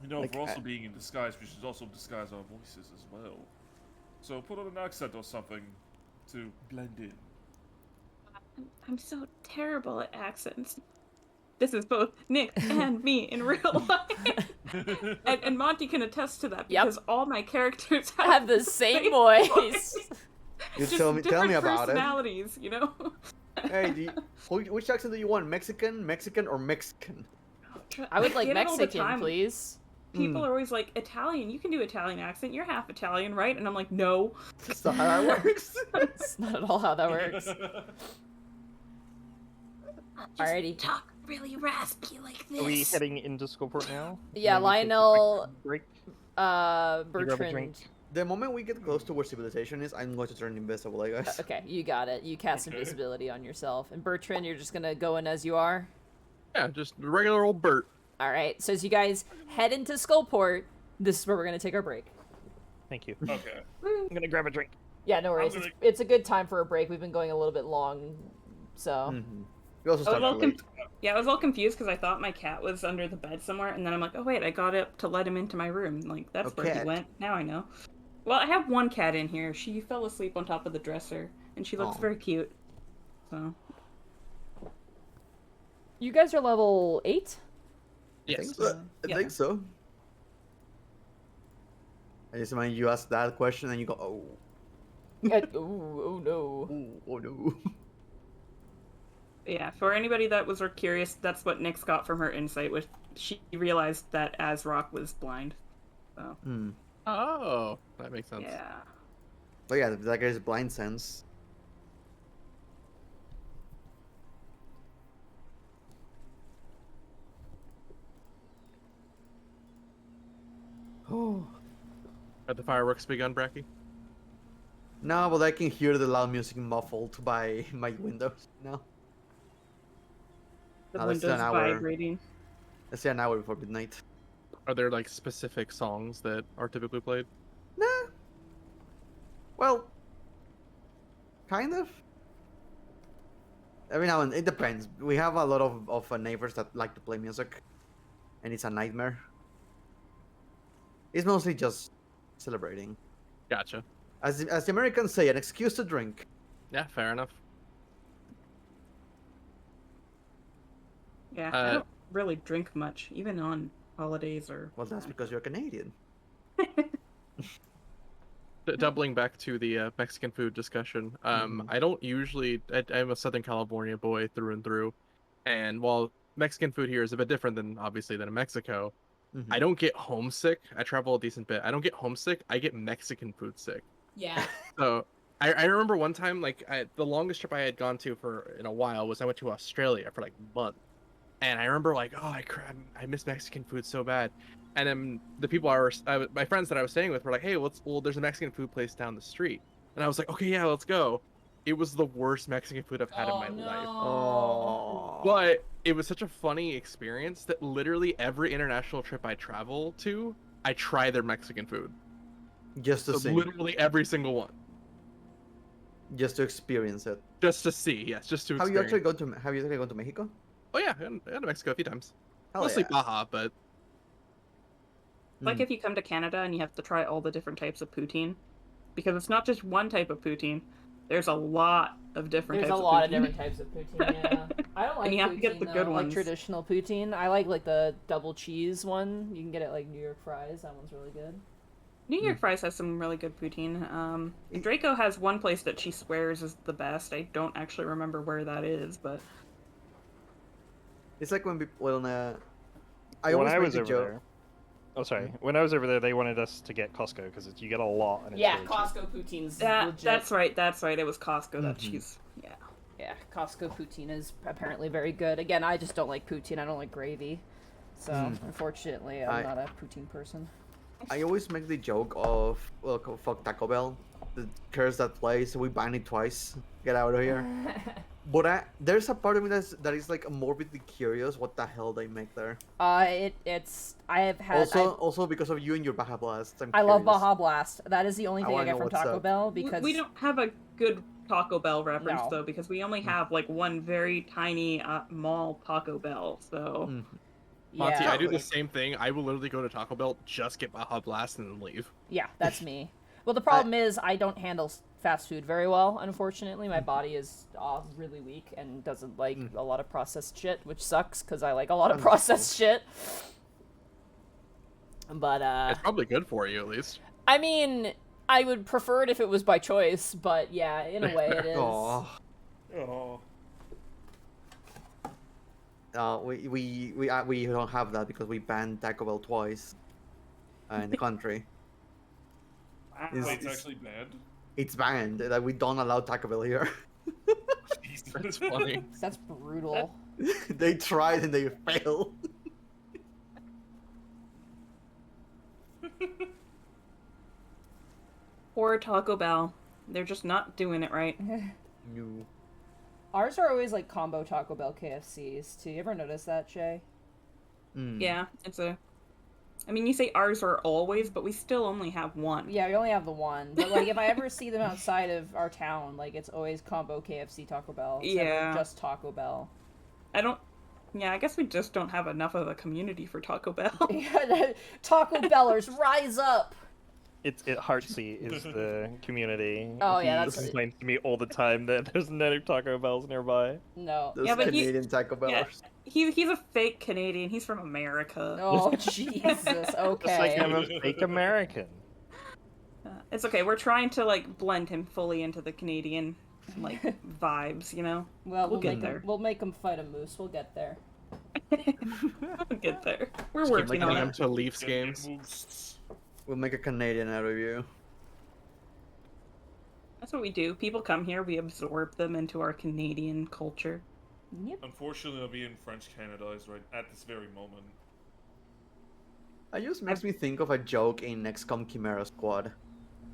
You know, Like, if we're also I- being in disguise, we should also disguise our voices as well. So put on an accent or something to blend in. I'm so terrible at accents. This is both Nick and me in real life. And Monty can attest to that Yep. because all my characters I have the same voice. You Just tell me different about it. personalities, you know? Hey, which accent do you want? Mexican, or Mexican? I would like get it all the Mexican, time. please. People are always like, Italian, you can do Italian accent, you're half Italian, right? And I'm like, no. That's not how that works. It's not at all how that works. Alrighty. Talk really raspy like Are we this. heading into Skullport now? Yeah, Maybe take a quick Lionel, break. uh, grab a drink? Bertrand. The moment we get close to where civilization is, I'm going to turn invisible, I guess. Okay, you got it. You cast Okay. invisibility on yourself. And Bertrand, you're just gonna go in as you are? Yeah, just regular old Bert. Alright, so as you guys head into Skullport, this is where we're gonna take our break. Thank you. Okay. I'm gonna grab a drink. Yeah, no worries. gonna- It's a good time for a break. We've been going a little bit long, so... Mm-hmm. We also I was started all late. I was all confused because I thought my cat was under the bed somewhere, and then I'm like, oh wait, I got up to let him into my room. Like that's A where he cat. went. Now I know. Well, I have one cat in here. She fell asleep on top of the dresser, and she looks Aw. very cute. So You guys are level 8? I think Yes. so. I Yeah. think so. I just imagine you ask that question and you go, oh, Oh no. oh, oh no. yeah, for anybody that was curious, that's what Nyx got from her insight. Was she realized that Azrok was blind? So Hmm. Oh, that makes sense. yeah. But yeah, that guy's blind sense. Oh. Have the fireworks begun, Bracky? No, but I can hear the loud music muffled by my windows now. The Oh, that's windows an hour. vibrating. Let's say an hour before midnight. Are there like specific songs that are typically played? Nah. Well, kind of. Every now and it depends. We have a lot of neighbors that like to play music, and it's a nightmare. It's mostly just celebrating. Gotcha. As the Americans say, an excuse to drink. Yeah, fair enough. Yeah, I don't really drink much, even on holidays or. Well, that's because you're Canadian. Doubling back to the Mexican food discussion, I don't usually. I'm a Southern California boy through and through, and while Mexican food here is a bit different than obviously than in Mexico, Mhm. I don't get homesick. I travel a decent bit. I don't get homesick. I get Mexican food sick. Yeah. So I remember one time, like the longest trip I had gone to for in a while was I went to Australia for like a month, and I remember like, oh, I miss Mexican food so bad. And then the people my friends that I was staying with were like, hey, there's a Mexican food place down the street, and I was like, okay, yeah, let's go. It was the worst Mexican food I've had in my life. Oh. But it was such a funny experience that literally every international trip I travel to, I try their Mexican food. Just to So see. literally every single one. Just to experience it. Just to see, yes, just to Have you experience. actually gone to Mexico? Oh yeah, I've been to Mexico a few times. Hell Mostly yeah. Baja, but Like if you come to Canada and you have to try all the different types of poutine, because it's not just one type of poutine. There's a lot of different. There's types a lot of poutine. different types of poutine, yeah. I don't like And you have to poutine, get the though. good I like ones. traditional poutine. I like the double cheese one. You can get it like New York fries. That one's really good. New York Fries has some really good poutine. Draco has one place that she swears is the best. I don't actually remember where that is, but It's like when people, I When always I make was the over joke. there. Oh, sorry. When I was over there, they wanted us to get Costco because you get a lot. And it's Yeah, really cheap. Costco poutine's legit. that's right. That's right. It was Costco that Mhm. she's. Yeah. Yeah, Costco poutine is apparently very good. Again, I just don't like poutine. I don't like gravy. So, unfortunately, I'm not a poutine person. I always make the joke of, well, fuck Taco Bell. The curse that place, we banned it twice. Get out of here. But there's a part of me that is like morbidly curious what the hell they make there. I have had. Also because of you and your Baja Blast. I love curious. Baja Blast. That is the only I thing I wanna get know from what's Taco up. Bell because We don't have a good Taco Bell reference No. though, because we only have like one very tiny mall Taco Bell. So Mhm. Monty, yeah, I do the same thing. I will literally go to Taco Bell, just get Baja Blast, and then leave. yeah, that's me. Well, the problem is I don't handle fast food very well. Unfortunately, my body is really weak and doesn't like a lot of processed shit, which sucks because I like a lot of processed shit. But It's probably good for you, at least. I mean, I would prefer it if it was by choice, but yeah, in a way it is. Aw. Oh. We don't have that because we banned Taco Bell twice in the country. Is- Wait, it's is- actually banned? It's banned. Like we don't allow Taco Bell here. That's funny. That's brutal. They tried and they failed. Poor Taco Bell. They're just not doing it right. You. Ours are always like combo Taco Bell KFCs too. You ever notice that, Jay? Yeah, it's a... I mean, you say ours are always, but we still only have one. Yeah, we only have the one. But like, if I ever see them outside of our town, like it's always combo KFC Taco Bell. It's never Yeah. just Taco Bell. I don't... Yeah, I guess we just don't have enough of a community for Taco Bell. Taco Bellers, rise up! It's Heartsy is the community. Oh, yeah, He that's- complains to me all the time that there's no Taco Bells nearby. No. Those Yeah, but Canadian Taco yeah. Bellers. He's a fake Canadian. He's from America. Oh, Jesus. Just like Okay. I'm a fake American. It's okay. We're trying to like blend him fully into the Canadian like vibes, you know. Well, We'll get there. We'll make him fight a moose. We'll get there. We'll get there. We're Keep working making on them it. to Leafs Get games. moves. We'll make a Canadian out of you. That's what we do. People come here, we absorb them into our Canadian culture. Yep. Unfortunately, I'll be in French Canadized right at this very moment. It just makes me think of a joke in XCOM Chimera Squad.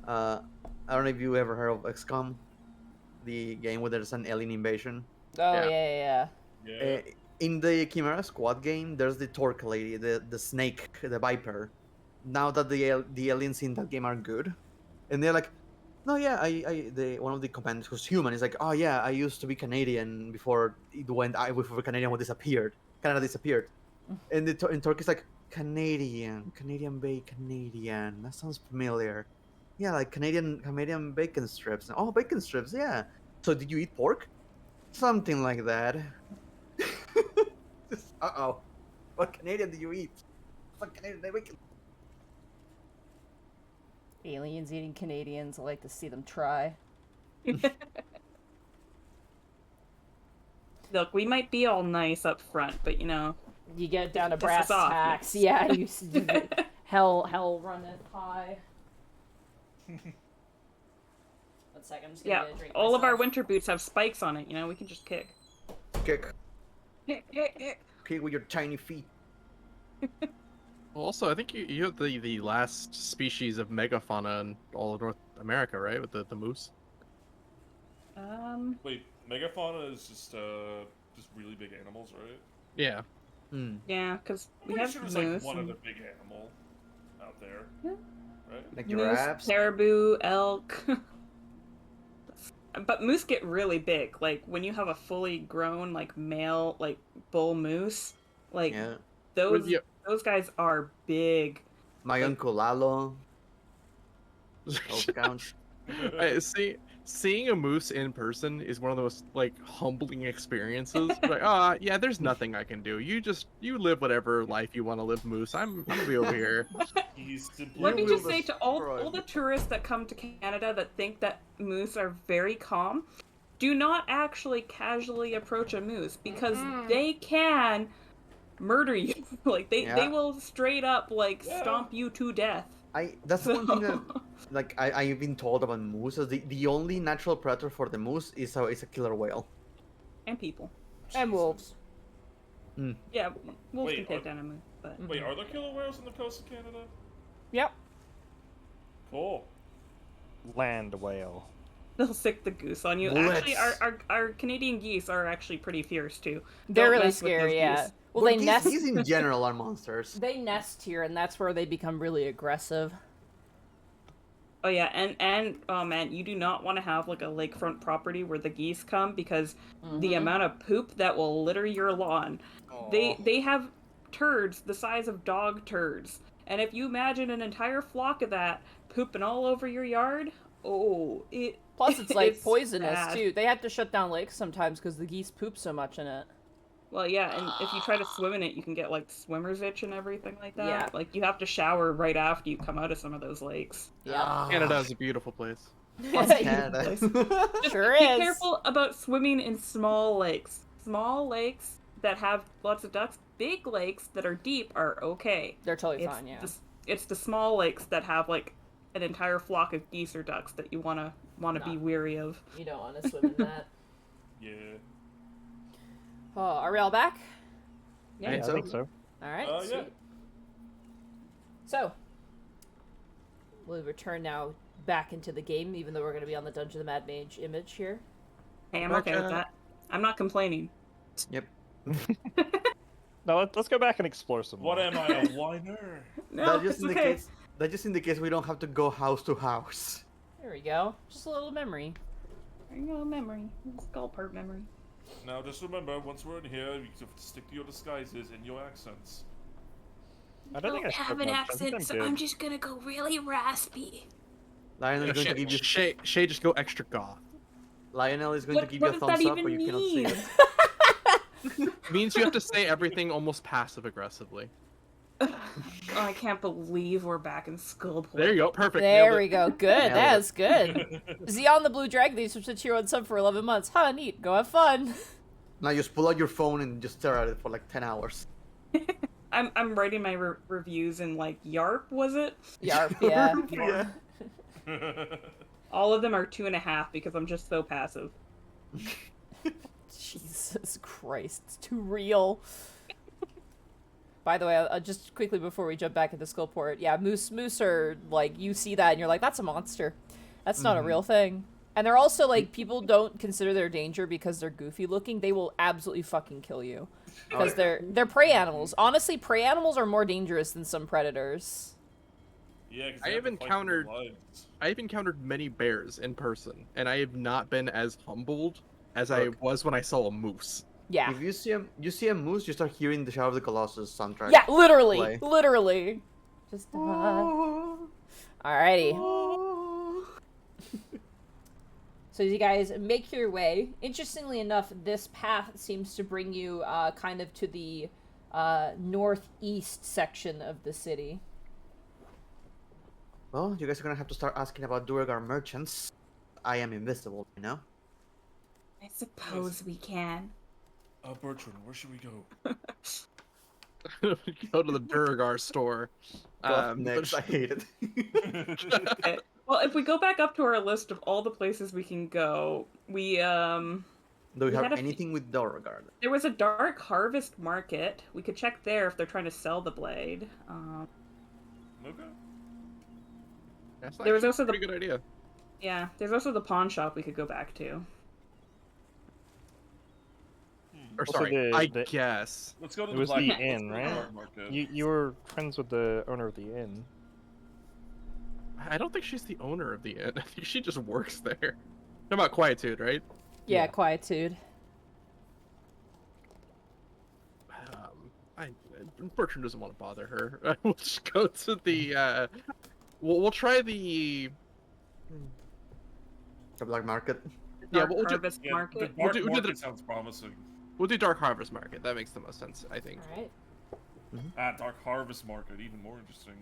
I don't know if you ever heard of XCOM, the game where there's an alien invasion. Oh, Yeah. yeah. Yeah. In the Chimera Squad game, there's the Torque lady, the snake, the Viper. Now that the aliens in that game are good, and they're like, no, yeah, one of the commanders who's human is like, oh yeah, I used to be Canadian before before Canadian disappeared. Canada disappeared, and in Torque is like Canadian Bay Canadian. That sounds familiar. Yeah, like Canadian bacon strips. Oh, bacon strips, yeah. So did you eat pork? Something like that. Uh-oh. What Canadian do you eat? What Canadian bacon? Aliens eating Canadians. I like to see them try. Look, we might be all nice up front, but you know, You get down to Piss brass us off. tacks. Yeah, you hell run it high. 1 second, I'm just gonna yeah, get a drink all of our myself. winter boots have spikes on it. You know, we can just kick. Kick. Kick. Kick with your tiny feet. Also, I think you're the last species of megafauna in all of North America, right? With the moose. Wait, megafauna is just really big animals, right? Yeah. Yeah, because we Pretty have sure there's moose, like one and other big animal out there. Yeah. Right? Like moose, giraffes. caribou, elk. But moose get really big. Like when you have a fully grown like male like bull moose, like Yeah. those guys are big. My uncle Lalo. Those counts. Seeing a moose in person is one of the most like humbling experiences. Like, yeah, there's nothing I can do. You live whatever life you want to live, moose. I'm gonna be over here. He's simply Let me will just say to all the tourists that come to Canada that think that moose are very calm, do not actually casually approach a moose because they can murder you. Like they Yeah. will straight up like stomp you to death. That's the one thing that like I've been told about moose is the only natural predator for the moose is a killer whale. And people. And wolves. Yeah, wolves Wait, can take are- down a moose, but Wait, are there killer whales on the coast of Canada? Yep. Cool. Land whale. they'll sick the goose on you. Actually, Let's- our Canadian geese are actually pretty fierce too. They're Don't really mess with those scary, yeah. geese. Well, they geese, nest. geese in general are monsters. They nest here, and that's where they become really aggressive. Oh yeah, and oh man, you do not want to have like a lakefront property where the geese come because the amount of poop that will litter your lawn. They have turds the size of dog turds. And if you imagine an entire flock of that pooping all over your yard, Plus, it's like poisonous bad. too. They have to shut down lakes sometimes because the geese poop so much in it. Well, yeah, and if you try to swim in it, you can get like swimmer's itch and everything like that. Yeah. Like you have to shower right after you come out of some of those lakes. Yeah, Canada is a beautiful place. Canada. sure Be is. careful about swimming in small lakes. Small lakes that have lots of ducks. Big lakes that are deep are okay. They're totally It's fine. Yeah. it's the small lakes that have like an entire flock of geese or ducks that you wanna be weary of. You don't want to swim in that. Yeah. Oh, are we all back? Yeah, I think so. All right. Yeah. sweet. So, we'll return now back into the game, even though we're going to be on the Dungeon of the Mad Mage image here. Hey, I'm okay with that. I'm not complaining. Yep. Now let's go back and explore some more. What am I, a whiner? No, that just it's okay. indicates that just indicates we don't have to go house to house. There we go. Just a little memory. There you go, memory. Skull part memory. Now, just remember, once we're in here, you have to stick to your disguises and your accents. I don't think I have spoke an much. I think accent, so I'm I'm good. just gonna go really raspy. Lionel is going to give you. Shay, just go extra goth. Lionel is going What- to give what you a does that thumbs up, even but you cannot see mean? it. It means you have to say everything almost passive aggressively. Oh, I can't believe we're back in Skullport. There you go, perfect. There nailed we it. go. Good. Nailed it. That's good. Zeon the Blue Dragon, thanks for tier 1 sub for 11 months. Huh, neat. Go have fun. Now just pull out your phone and just stare at it for like 10 hours. I'm writing my reviews in like Yarp, was it? Yarp, yeah. Yeah. All of them are 2.5 because I'm just so passive. Jesus Christ, it's too real. By the way, just quickly before we jump back into Skullport, yeah, moose are, like, you see that and you're like, that's a monster. That's not a real thing. And they're also, like, people don't consider their danger because they're goofy looking. They will absolutely fucking kill you. Because they're prey animals. Honestly, prey animals are more dangerous than some predators. Yeah, 'cause I they have to fight for their encountered- lives. I've encountered many bears in person, and I have not been as humbled as I Look. was when I saw a moose. Yeah. If you see a moose, you start hearing the Shadow of the Colossus soundtrack. Yeah, literally. play. Literally. Just, Alrighty. So as you guys make your way, interestingly enough, this path seems to bring you kind of to the northeast section of the city. Well, you guys are gonna have to start asking about Duragar merchants. I am invisible, you know? I suppose we can. Bertrand, where should we go? Go to the Duragar store. Next, I hate it. Okay. Well, if we go back up to our list of all the places we can go, Do we had have a few- anything with Duragar? there was a Dark Harvest Market. We could check there if they're trying to sell the blade. Okay. That's There was also a the- pretty good idea. Yeah, there's also the pawn shop we could go back to. Or Also sorry, I the- guess. Let's go to It the was black the let's inn, go to the right? black market. You were friends with the owner of the inn. I don't think she's the owner of the inn. I think she just works there. Talking about Quietude, right? Yeah, Yeah. Quietude. Bertrand doesn't want to bother her. We'll just go to the. We'll try the. The black market. Yeah, Dark we'll do- Harvest Yeah, Market. the We'll dark do the- market sounds promising. We'll do Dark Harvest Market. That makes the most sense, I think. Alright. Dark Harvest Market, even more interesting.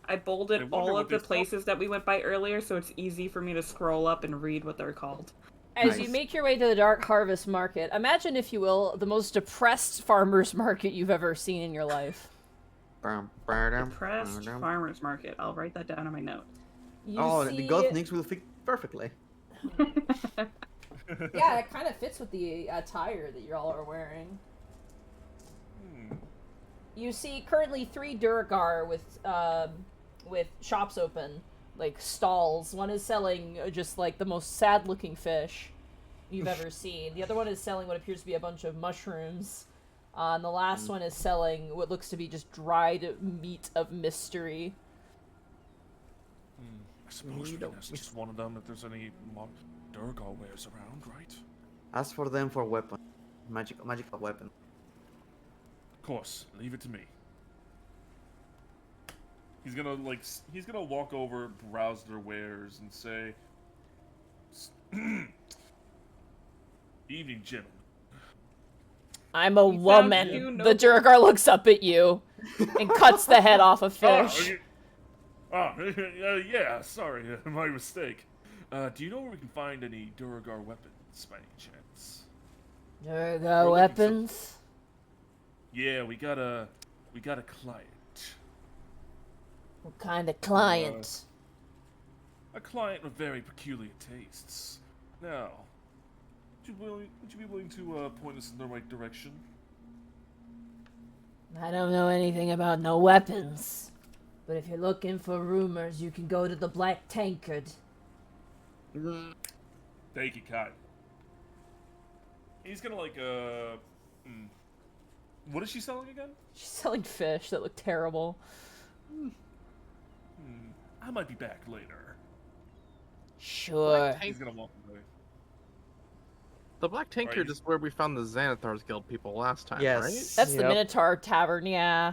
I I bolded wonder all what of the they sell. places that we went by earlier, so it's easy for me to scroll up and read what they're called. As you Nice. make your way to the Dark Harvest Market, imagine, if you will, the most depressed farmer's market you've ever seen in your life. Depressed Farmers Market. I'll write that down in my notes. You Oh, see... the Gothniks will fit perfectly. Yeah, it kind of fits with the attire that you all are wearing. You see currently 3 Duragar with shops open, like stalls. One is selling just like the most sad-looking fish you've ever seen. The other one is selling what appears to be a bunch of mushrooms. And the last one is selling what looks to be just dried meat of mystery. I suppose we can ask just one of them if there's any Durgar wares around, right? Ask for them for weapon. Magical weapon. Of course, leave it to me. He's gonna he's gonna walk over, browse their wares, and say, "Evening, gentlemen." I'm a We found woman. you, The noble. Duragar looks up at you and cuts the head off a fish. Yeah, sorry, my mistake. Do you know where we can find any Duragar weapons, by any chance? Duragar We're looking for- weapons? Yeah, we got a client. What kind of client? A client with very peculiar tastes. Now, would you be willing to point us in the right direction? I don't know anything about no weapons. But if you're looking for rumors, you can go to the Black Tankard. Thank you, Kai. He's gonna like what is she selling again? She's selling fish that look terrible. I might be back later. Sure. He's gonna walk away. The Black Tankard Right. is where we found the Xanathar's Guild people last time, Yes. right? That's the Yep. Minotaur Tavern, yeah.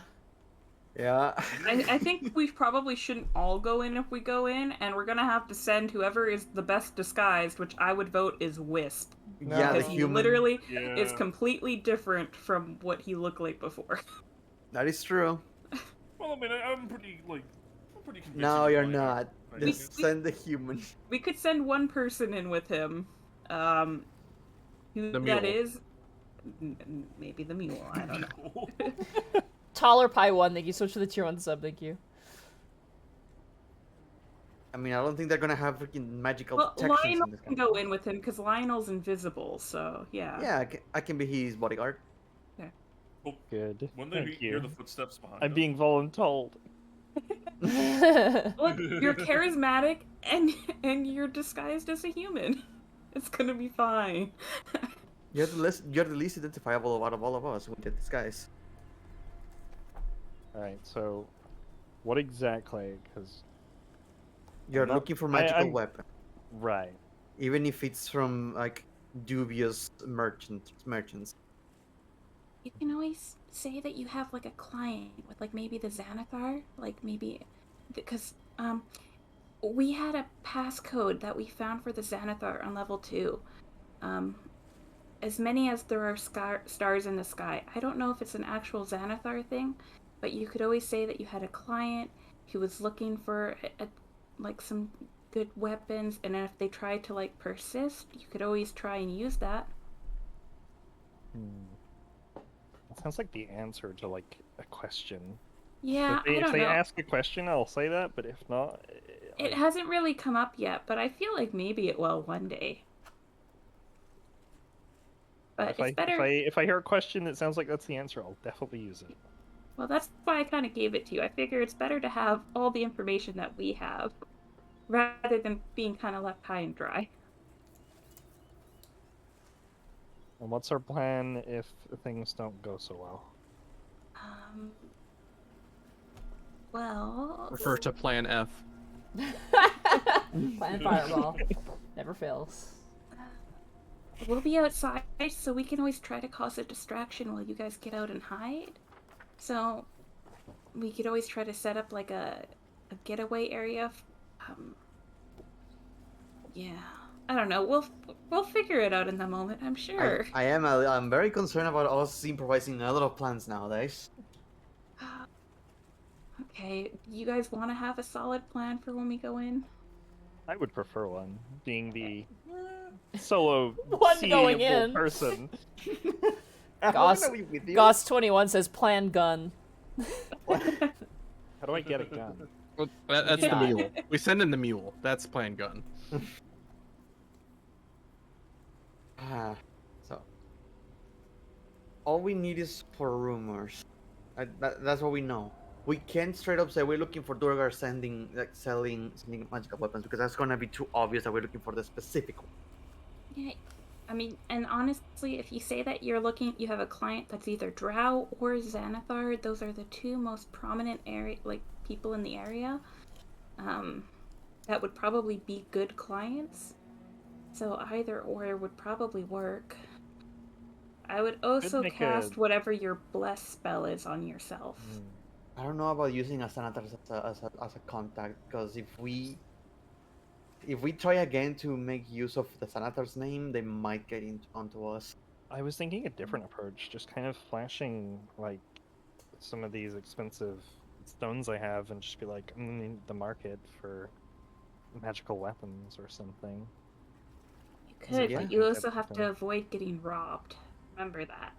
Yeah. I think we probably shouldn't all go in if we go in, and we're gonna have to send whoever is the best disguised, which I would vote is Wisp. Yeah, the Because he human. literally is Yeah. completely different from what he looked like before. That is true. Well, I mean, I'm pretty convincing. No, of you're mine. not. I Just think. send the human. We could send one person in with him. Who The that mule. is? Maybe the mule. I don't know. Taller Pie 1, thank you so much for the tier 1 sub, thank you. I mean, I don't think they're gonna have freaking magical Well, protections in Lionel this can game. go in with him because Lionel's invisible. So yeah. Yeah, I can be his bodyguard. Good. When they Thank hear you. the footsteps behind I'm them, being voluntold. Look, you're charismatic and you're disguised as a human. It's gonna be fine. You're the least identifiable out of all of us with the disguise. Alright, so what exactly? Because You're not- looking for magical I'm- weapon, right, even if it's from like dubious merchants. You can always say that you have like a client with like maybe the Xanathar, like maybe because We had a passcode that we found for the Xanathar on level 2. As many as there are stars in the sky. I don't know if it's an actual Xanathar thing, but you could always say that you had a client who was looking for like some good weapons, and then if they tried to like persist, you could always try and use that. that sounds like the answer to like a question. Yeah, I If don't they know. ask a question, I'll say that, but if not, It hasn't really come up yet, but I feel like maybe it will one day. But if it's better. if I hear a question that sounds like that's the answer, I'll definitely use it. Well, that's why I kind of gave it to you. I figure it's better to have all the information that we have, rather than being kind of left high and dry. And what's our plan if things don't go so well? Well, Refer to Plan F. Plan Fireball. Never fails. we'll be outside, so we can always try to cause a distraction while you guys get out and hide. So, we could always try to set up like a getaway area. Yeah, I don't know. We'll figure it out in the moment, I'm sure. I'm very concerned about us improvising a lot of plans nowadays. Okay, you guys want to have a solid plan for when we go in? I would prefer one, being the solo One going seeable in. person. Goss, Be with you. Goss21 says plan gun. How do I get a gun? Well, that's Yeah. the mule. We send in the mule. That's Plan Gun. So all we need is for rumors. That's what we know. We can't straight up say we're looking for Durgar selling magical weapons because that's gonna be too obvious that we're looking for the specific one. Yeah, I mean, and honestly, if you say that you have a client that's either Drow or Xanathar, those are the two most prominent people in the area. That would probably be good clients. So either or would probably work. I would also make cast a- whatever your bless spell is on yourself. I don't know about using a senator as a contact because if we try again to make use of the senator's name, they might get onto us. I was thinking a different approach, just kind of flashing like some of these expensive stones I have and just be like, I'm in the market for magical weapons or something. You could, Yeah. but you also That's have to fine. avoid getting robbed. Remember that.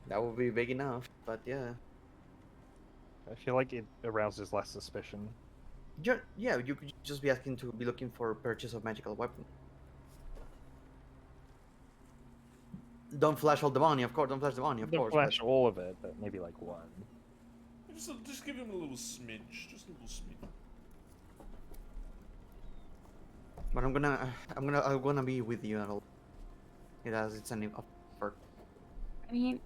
That would be big enough, but yeah. I feel like it arouses less suspicion. You could just be asking to be looking for purchase of magical weapon. Don't flash all the money, of course. Don't flash the money, of Don't course. flash all of it, but maybe like one. Just give him a little smidge. Just a little smidge. But I'm gonna be with you at all. It's an effort. I mean,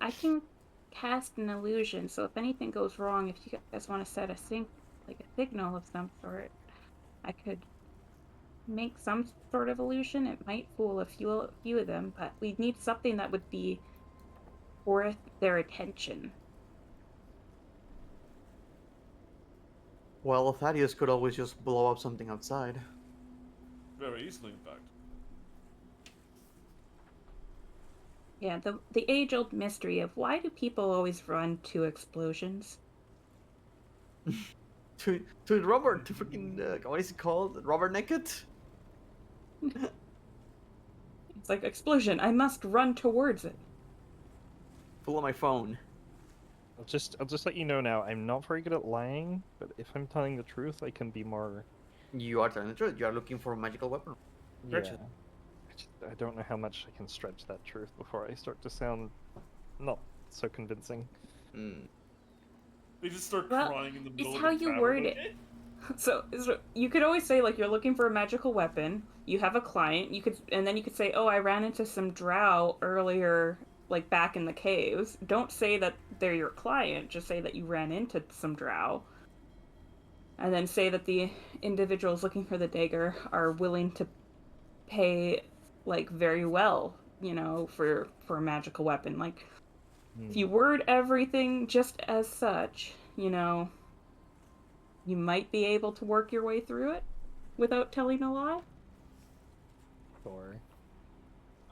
I can cast an illusion, so if anything goes wrong, if you guys want to set a signal of some sort, I could make some sort of illusion. It might fool a few of them, but we need something that would be worth their attention. Well, Thaddeus could always just blow up something outside. Very easily, in fact. Yeah, the age-old mystery of why do people always run to explosions? to Robert, to freaking what is it called? Robert Naked? It's like, explosion, I must run towards it. Pull on my phone. I'll just let you know now. I'm not very good at lying, but if I'm telling the truth, I can be more. You are telling the truth. You are looking for a magical weapon. Yeah. Stretch it. I don't know how much I can stretch that truth before I start to sound not so convincing. They just start Well, crying in the middle it's of how the you tavern, word like, it. So you could always say, like, you're looking for a magical weapon. You have a client. And then you could say, oh, I ran into some drow earlier, like back in the caves. Don't say that they're your client. Just say that you ran into some drow. And then say that the individuals looking for the dagger are willing to pay, like, very well, for a magical weapon. Like, if you word everything just as such, you might be able to work your way through it without telling a lie. Sure.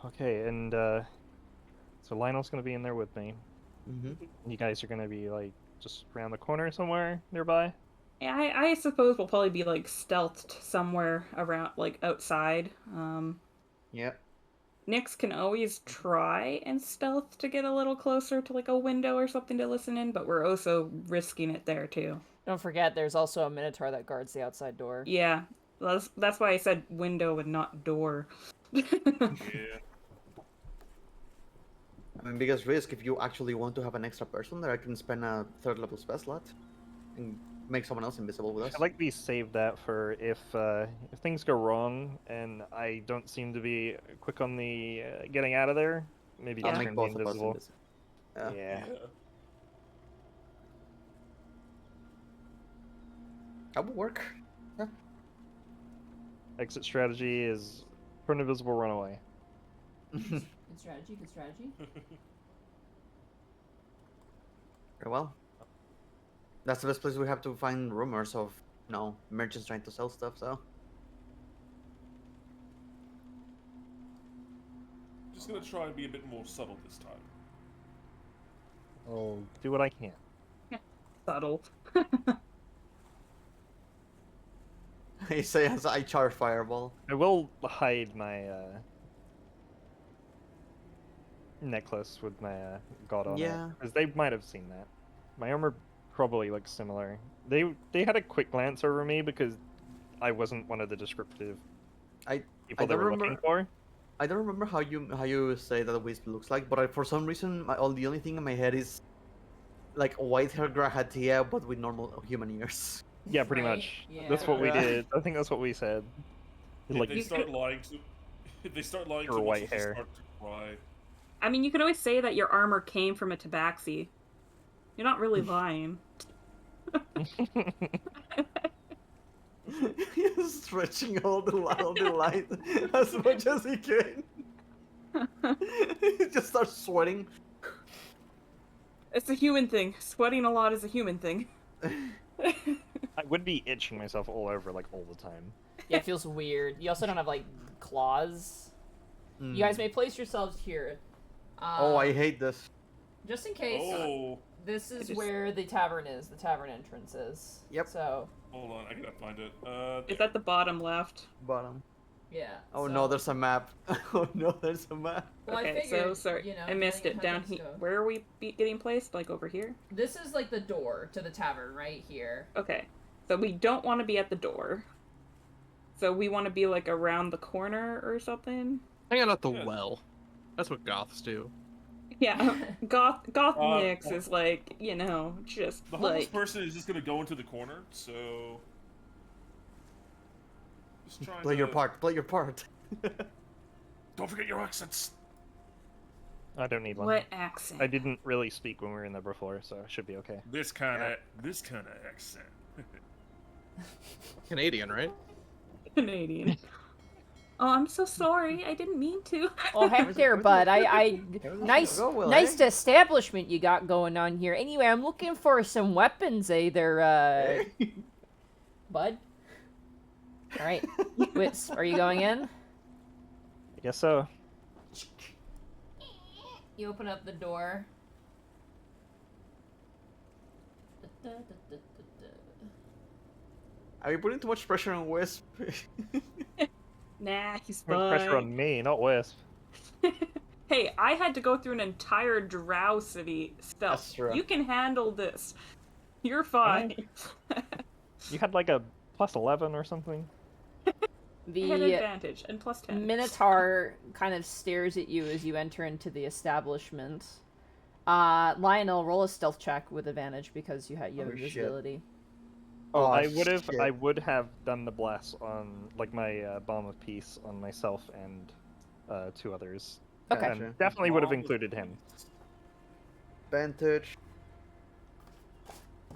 Okay, and so Lionel's gonna be in there with me. You guys are gonna be like just around the corner somewhere nearby. Yeah, I suppose we'll probably be like stealthed somewhere around, like outside. Yep. Nyx can always try and stealth to get a little closer to like a window or something to listen in, but we're also risking it there too. Don't forget, there's also a minotaur that guards the outside door. Yeah, that's why I said window and not door. Yeah. I mean, biggest risk if you actually want to have an extra person there, I can spend a 3rd level spell slot and make someone else invisible with us. I'd like to save that for if things go wrong and I don't seem to be quick on the getting out of there. Maybe I'll just make turn me both of us invisible. invisible. Yeah. That would work. Yeah. Exit strategy is turn invisible, run away. Good strategy, good strategy. Very well. That's the best place we have to find rumors of, merchants trying to sell stuff, so. Just gonna try and be a bit more subtle this time. I'll do what I can. Subtle. I say as I charge fireball. I will hide my necklace with my god on it. Yeah. Because they might have seen that. My armor probably looks similar. They had a quick glance over me because I wasn't one of the descriptive people they don't were looking remember- for. I don't remember how you say that a wisp looks like, but for some reason, the only thing in my head is like white hair Grahatia, but with normal human ears. Yeah, pretty Right, much. yeah. That's what we Yeah. did. I think that's what we said. If Like, they start lying to, if they start lying Your to white us, they hair. start to cry. I mean, you could always say that your armor came from a tabaxi. You're not really lying. He's stretching all the light as much as he can. He just starts sweating. It's a human thing. Sweating a lot is a human thing. I would be itching myself all over like all the time. Yeah, it feels weird. You also don't have like claws. You guys may place yourselves here. Oh, I hate this. Just in case, Oh, this is where the tavern is. The tavern entrance is. Yep. So hold on, I gotta find it. It's at the bottom left. Bottom. yeah. Oh so, no, there's a map. Oh no, there's a map. Well, I Okay, figured, so sorry, you know, I missed depending it. on how Down things here. go. Where are we getting placed? Like over here? This is like the door to the tavern right here. Okay. So we don't want to be at the door. So we want to be like around the corner or something. Hang out at the Yeah. well. That's what goths do. Yeah, goth Nyx well, is like, you know, just the homeless like person is just gonna go into the corner, so just trying Play to your part. Play your part. don't forget your accents. I don't need one. what accent? I didn't really speak when we were in there before, so I should be okay. This kind of accent. Canadian, right? Canadian. Oh, I'm so sorry. I didn't mean to. Oh, heck there, bud. Nice Go, nice establishment you got going on here. Anyway, I'm looking for some weapons, there, bud. All right, Wits, are you going in? I guess so. You open up the door. Are you putting too much pressure on Wisp? Nah, he's Put pressure fine. on me, not Wisp. Hey, I had to go through an entire Drow city stealth. That's true. You can handle this. You're fine. You had like a +11 or something? I had The advantage and plus 10. Minotaur kind of stares at you as you enter into the establishment. Lionel, roll a stealth check with advantage because you have Oh, shit. invisibility. Oh, Oh, I shit. would have done the bless on like my bomb of peace on myself and 2 others. Okay. And definitely would have included him. Advantage.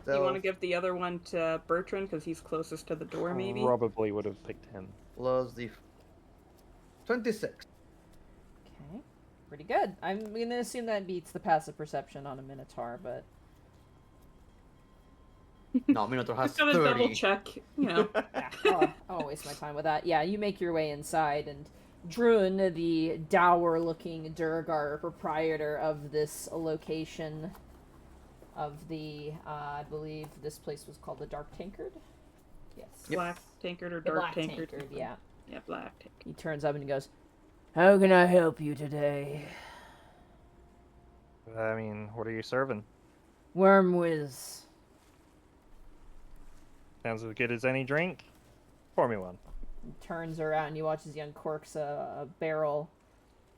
You want to give the other one to Bertrand because he's closest to the door, maybe? Probably would have picked him. Plus the 26. Okay, pretty good. I'm gonna assume that beats the passive perception on a Minotaur, but No, Minotaur has Just gotta double 30. check, you know. I won't waste my time with that. Yeah, you make your way inside, and Druin, the dour-looking Durgar proprietor of this location, of the, I believe this place was called the Dark Tankard? Yes. Black tankard or The dark Black tankard. Tankard, yeah. Yeah, black tankard. He turns up and he goes, "How can I help you today?" I mean, what are you serving? Wormwiz. Sounds as good as any drink. Pour me one. He turns around and he watches he uncorks a barrel,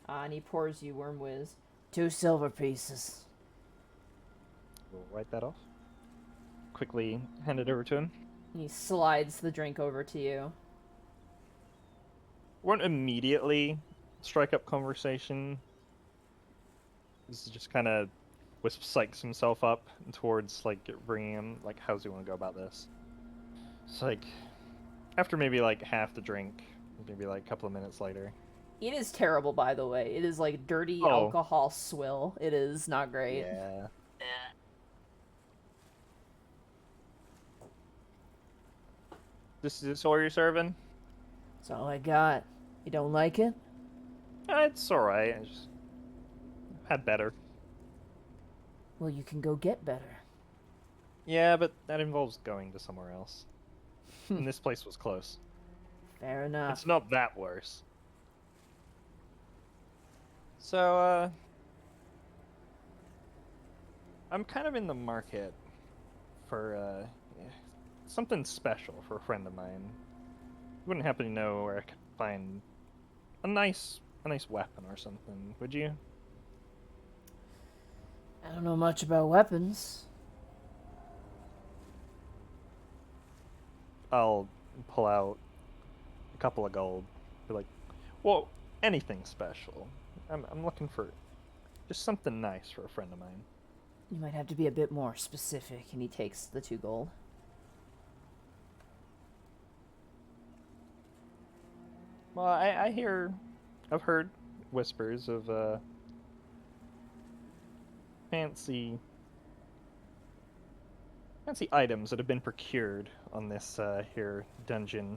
and he pours you Wormwiz. 2 silver pieces. We'll write that off. Quickly hand it over to him. He slides the drink over to you. Won't immediately strike up conversation. This is just kind of Wisp psychs himself up towards like bringing him like, how's he want to go about this? It's like after maybe like half the drink, maybe like a couple of minutes later. It is terrible, by the way. It is like dirty alcohol swill. It is not great. Yeah. This is all you're serving? That's all I got. You don't like it? It's alright. I just had better. Well, you can go get better. Yeah, but that involves going to somewhere else. And this place was close. Fair enough. It's not that worse. So, I'm kind of in the market for, something special for a friend of mine. You wouldn't happen to know where I could find a nice weapon or something, would you? I don't know much about weapons. I'll pull out a couple of gold. Be like, well, anything special. I'm looking for just something nice for a friend of mine. You might have to be a bit more specific, and he takes the 2 gold. Well, I've heard whispers of fancy items that have been procured on this here dungeon.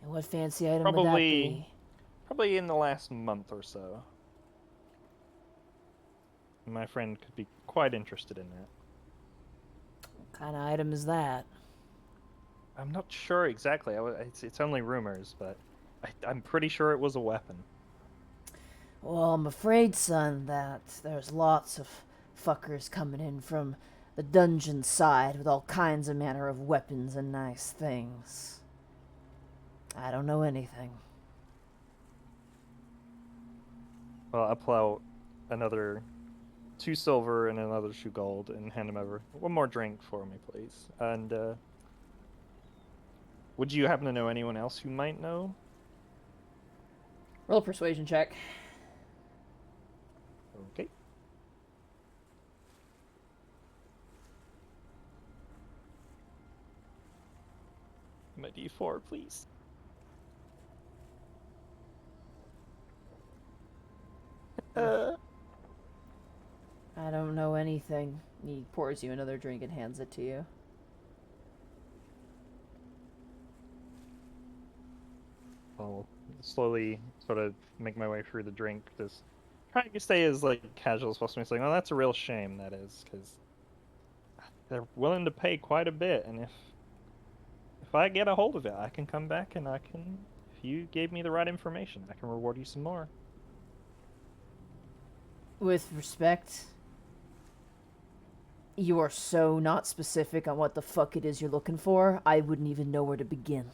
And what fancy item would that be? Probably in the last month or so. My friend could be quite interested in that. What kind of item is that? I'm not sure exactly. It's only rumors, but I'm pretty sure it was a weapon. Well, I'm afraid, son, that there's lots of fuckers coming in from the dungeon side with all kinds of manner of weapons and nice things. I don't know anything. Well, I'll pull out another 2 silver and another 2 gold and hand him over. One more drink for me, please. And would you happen to know anyone else who might know? Roll a persuasion check. Okay. My D4, please. I don't know anything. He pours you another drink and hands it to you. I'll slowly sort of make my way through the drink, just trying to stay as like casual as possible. Saying, "Oh, that's a real shame. That is, because they're willing to pay quite a bit, and if I get a hold of it, I can come back and I can. If you gave me the right information, I can reward you some more." With respect, you are so not specific on what the fuck it is you're looking for, I wouldn't even know where to begin.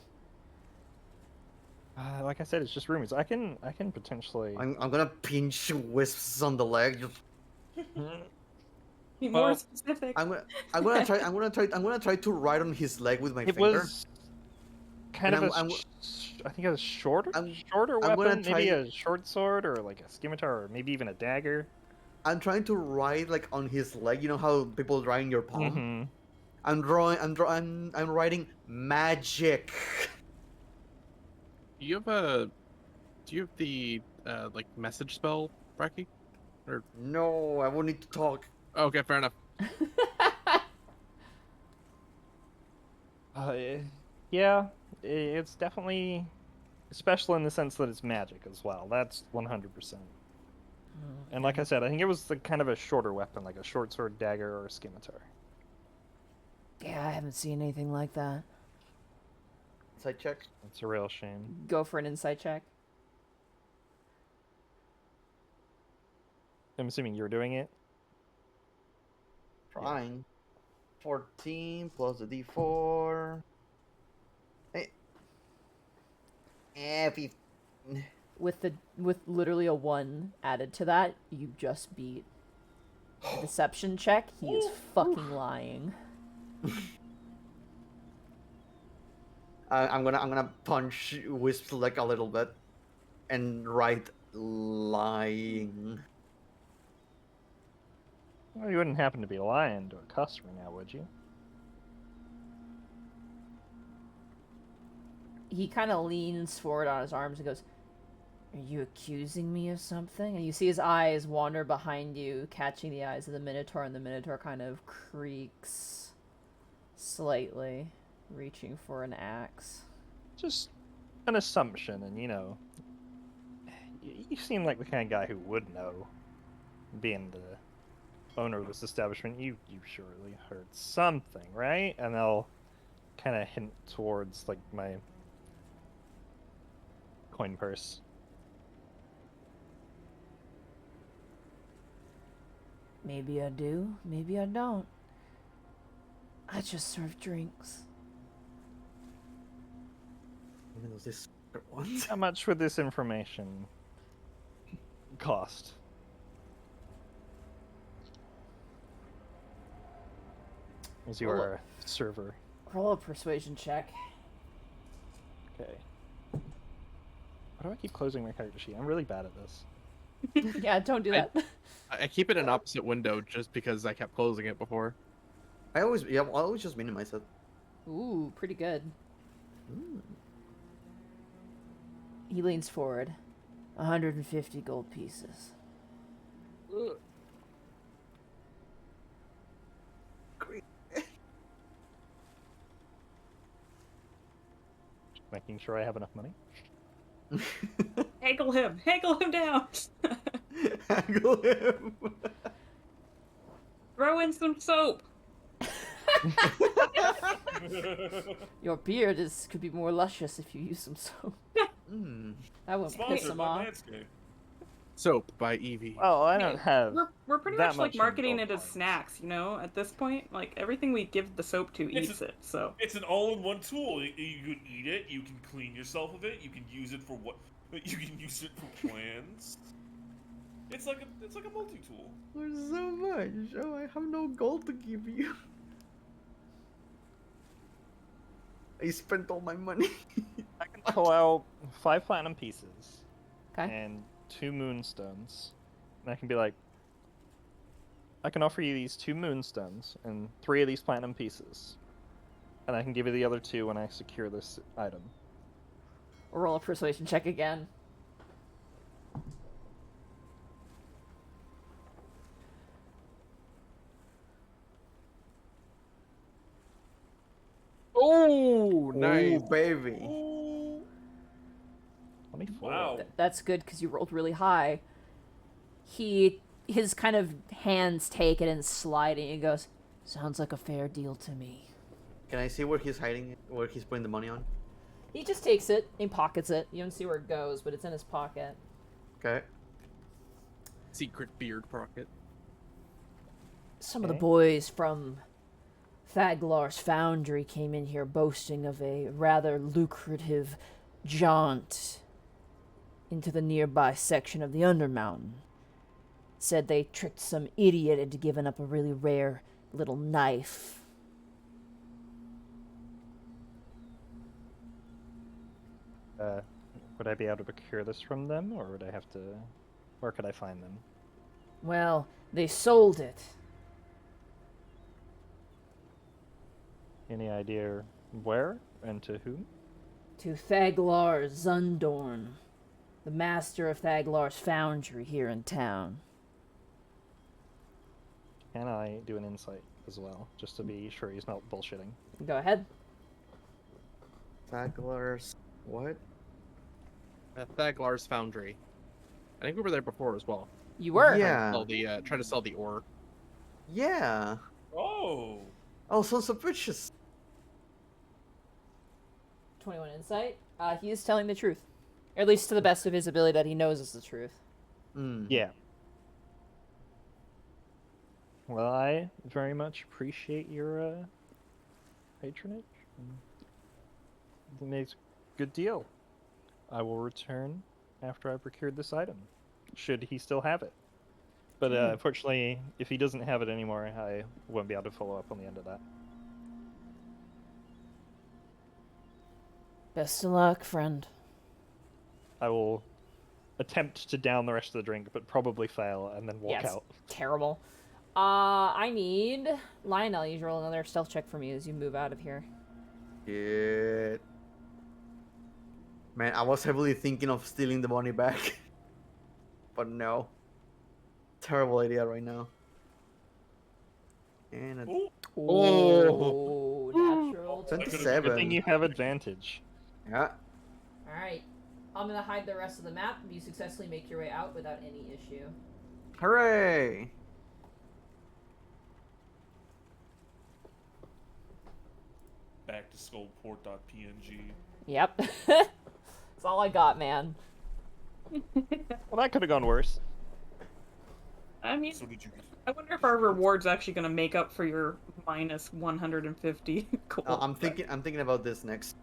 Like I said, it's just rumors. I can potentially. I'm gonna pinch Wisps on the leg. Just, Be more Well, specific. I'm gonna try to write on his leg with my It finger. was kind And of I think it was shorter I'm weapon, gonna maybe try- a short sword or like a scimitar or maybe even a dagger. I'm trying to write like on his leg. You know how people write in your palm. I'm writing magic. Do you have the like message spell, Bracky? No, I won't need to talk. Okay, fair enough. Yeah, it's definitely special in the sense that it's magic as well. That's 100%. And like I said, I think it was the kind of a shorter weapon, like a short sword, dagger, or a scimitar. Yeah, I haven't seen anything like that. Side check. It's a real shame. Go for an insight check. I'm assuming you're doing it. Trying. 14 plus the D4. Hey. 15. With literally a 1 added to that, you just beat a deception check. He is fucking lying. I'm gonna punch Wisp's leg a little bit, and write lying. Well, you wouldn't happen to be lying to a customer now, would you? He kind of leans forward on his arms and goes, "Are you accusing me of something?" And you see his eyes wander behind you, catching the eyes of the Minotaur, and the Minotaur kind of creaks slightly, reaching for an axe. Just an assumption, and you seem like the kind of guy who would know. Being the owner of this establishment, you surely heard something, right? And they'll kind of hint towards like my coin purse. Maybe I do, maybe I don't. I just serve drinks. Even though this ones. How much would this information cost? As you are a server. Roll a persuasion check. Okay. Why do I keep closing my character sheet? I'm really bad at this. Yeah, don't do that. I keep it an opposite window just because I kept closing it before. I always just minimize it. Ooh, pretty good. He leans forward. 150 gold pieces. Great. Just making sure I have enough money. Haggle him down. Haggle him. Throw in some soap. Your beard could be more luscious if you use some soap. That won't piss Sponsored him by off. Manscaped. Soap by Evie. Oh, I don't have. We're pretty that much like much marketing it info as points. snacks, at this point. Like everything we give the soap to It's eats it, so It's an all-in-one tool. You can eat it. You can clean yourself with it. You can use it for what? You can use it for plans. It's like a multi-tool. There's so much. Oh, I have no gold to give you. I spent all my money. I can pull out 5 platinum pieces Okay. and 2 moonstones. And I can be like, I can offer you these 2 moonstones and 3 of these platinum pieces. And I can give you the other 2 when I secure this item. Roll a persuasion check again. Oh, Ooh, baby. 24. Wow. That's good because you rolled really high. His kind of hands take it and sliding and goes, sounds like a fair deal to me. Can I see where he's hiding it? Where he's putting the money on? He just takes it and pockets it. You don't see where it goes, but it's in his pocket. Okay. secret beard pocket. Some of the Okay. boys from Faglar's foundry came in here boasting of a rather lucrative jaunt into the nearby section of the Undermountain. Said they tricked some idiot into giving up a really rare little knife. Would I be able to procure this from them, or would I have to... Where could I find them? Well, they sold it. Any idea where and to whom? To Thaglar Zundorn, the master of Thaglar's foundry here in town. Can I do an insight as well, just to be sure he's not bullshitting? Go ahead. Thaglars. What? Thaglar's foundry. I think we were there before as well. You were. Yeah. Trying to sell the ore. Yeah. Oh. Oh, so suspicious. 21 insight. He is telling the truth. Or at least to the best of his ability that he knows is the truth. Mm. Yeah. Well, I very much appreciate your patronage. I think it's a good deal. I will return after I procured this item, should he still have it. But unfortunately, if he doesn't have it anymore, I won't be able to follow up on the end of that. Best of luck, friend. I will attempt to down the rest of the drink, but probably fail and then walk Yeah, it's out. terrible. I need... Lionel, you roll another stealth check for me as you move out of here. Shit. Man, I was heavily thinking of stealing the money back. But no. Terrible idea right now. And a Oh. Oh, natural. 27. Good thing you have advantage. Yeah. Alright. I'm gonna hide the rest of the map. You successfully make your way out without any issue. Hooray! Back to skullport.png. Yep. That's all I got, man. Well, that could have gone worse. I mean, So did you? I wonder if our reward's actually gonna make up for your minus 150 gold. I'm thinking about this next.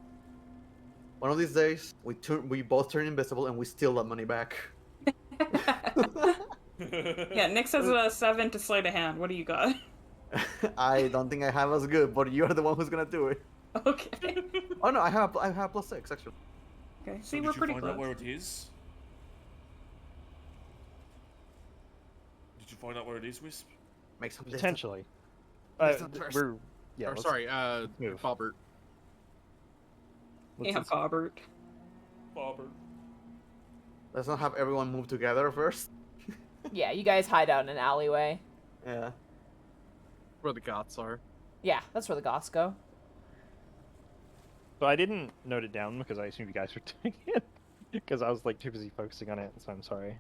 One of these days, we both turn invisible and we steal that money back. Yeah, Nick says a 7 to sleight of hand. What do you got? I don't think I have as good, but you're the one who's gonna do it. Okay. Oh no, I have +6 actually. Okay. So See, did we're you pretty find close. out where it is? Did you find out where it is, Wisp? Make some distance. Potentially. Let's not trust- We're... Yeah, Or let's sorry, move. Bobbert. let's- Yeah, Bobbert. Bobber. Let's not have everyone move together first. Yeah, you guys hide out in an alleyway. Yeah. Where the Goths are. Yeah, that's where the Goths go. So I didn't note it down because I assumed you guys were doing it. Because I was like too busy focusing on it, so I'm sorry.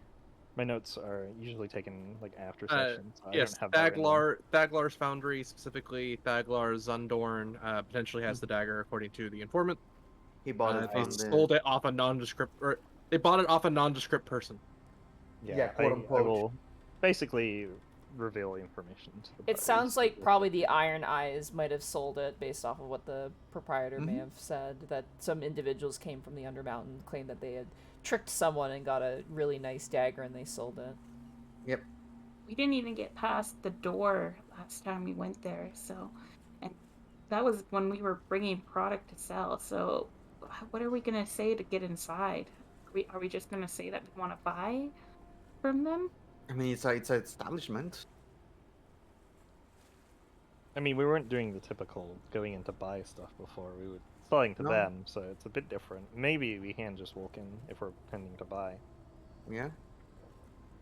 My notes are usually taken like after sessions. So Yes, I don't have that written. Thaglar's foundry, specifically Thaglar Zundorn, potentially has the dagger, according to the informant. He bought it They from the. sold it off a nondescript, or they bought it off a nondescript person. Yeah, I quote-unquote. will basically reveal the information to the It players. sounds like probably the Iron Eyes might have sold it based off of what the proprietor may Mhm. have said. That some individuals came from the Undermountain, claimed that they had tricked someone and got a really nice dagger and they sold it. Yep. We didn't even get past the door last time we went there, so... And that was when we were bringing product to sell, so... What are we gonna say to get inside? Are we just gonna say that we want to buy from them? I mean, it's an establishment. I mean, we weren't doing the typical going in to buy stuff before. We were selling to No. them, so it's a bit different. Maybe we can just walk in if we're intending to buy. Yeah.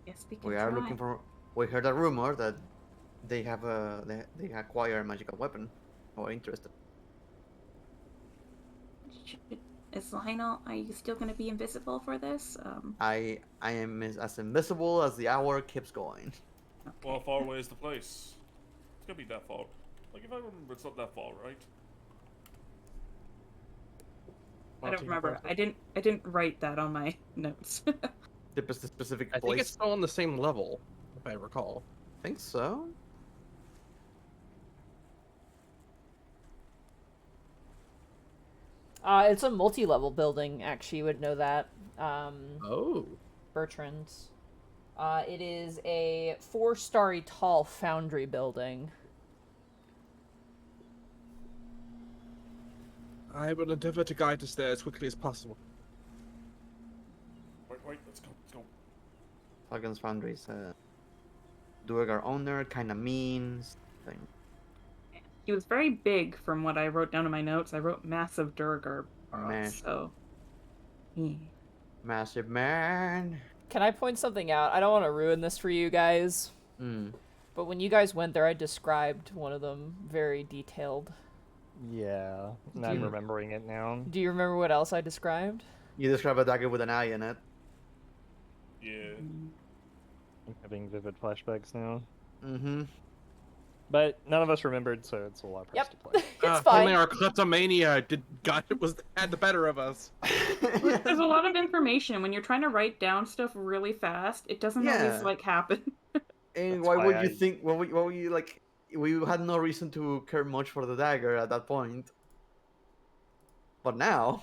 Yes, we can We are try. looking for. We heard a rumor that they have they acquire a magical weapon. Or interested. Is Lionel, are you still gonna be invisible for this? I am as invisible as the hour keeps going. Well, how far away is the place? It's gonna be that far. Like, if I remember, it's not that far, right? I don't remember. I didn't write that on my notes. The specific I place. think it's still on the same level, if I recall. think so. It's a multi-level building, actually, you would know that. Oh. Bertrand's. It is a 4-story tall foundry building. I will endeavor to guide us there as quickly as possible. Wait, let's go, let's go. Falcon's Foundry's Duergar owner, kinda mean thing. He was very big from what I wrote down in my notes. I wrote massive Durgar, Mash. so... Yeah. Massive man. Can I point something out? I don't want to ruin this for you guys, but when you guys went there, I described one of them very detailed. Yeah, and I'm remembering it now. Do you remember what else I described? You describe a dagger with an eye in it. Yeah. I'm having vivid flashbacks now. Mm-hmm. But none of us remembered, so it's a lot for us to play. It's If fine. only our kleptomania had the better of us. There's a lot of information. When you're trying to write down stuff really fast, it doesn't always, Yeah. happen. And That's why why would you I- think? Why would you like? We had no reason to care much for the dagger at that point. But now,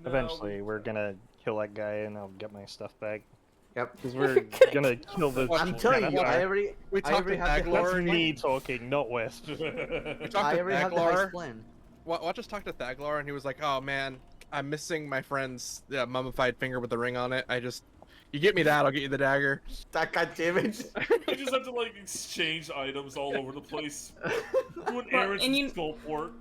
No, Eventually, we're gonna kill that guy, and I'll get my stuff back. yep. Because we're gonna kill this. I'm telling you, I already, We I talked already to had the That's Thaglar. me talking, not West. We talked I to already had the heist Thaglar. plan. Watch us talk to Thaglar, and he was like, "Oh man, I'm missing my friend's mummified finger with the ring on it. You get me that, I'll get you the dagger." God damn it! You just have to exchange items all over the place. Do an Well, errands and and you- skull port.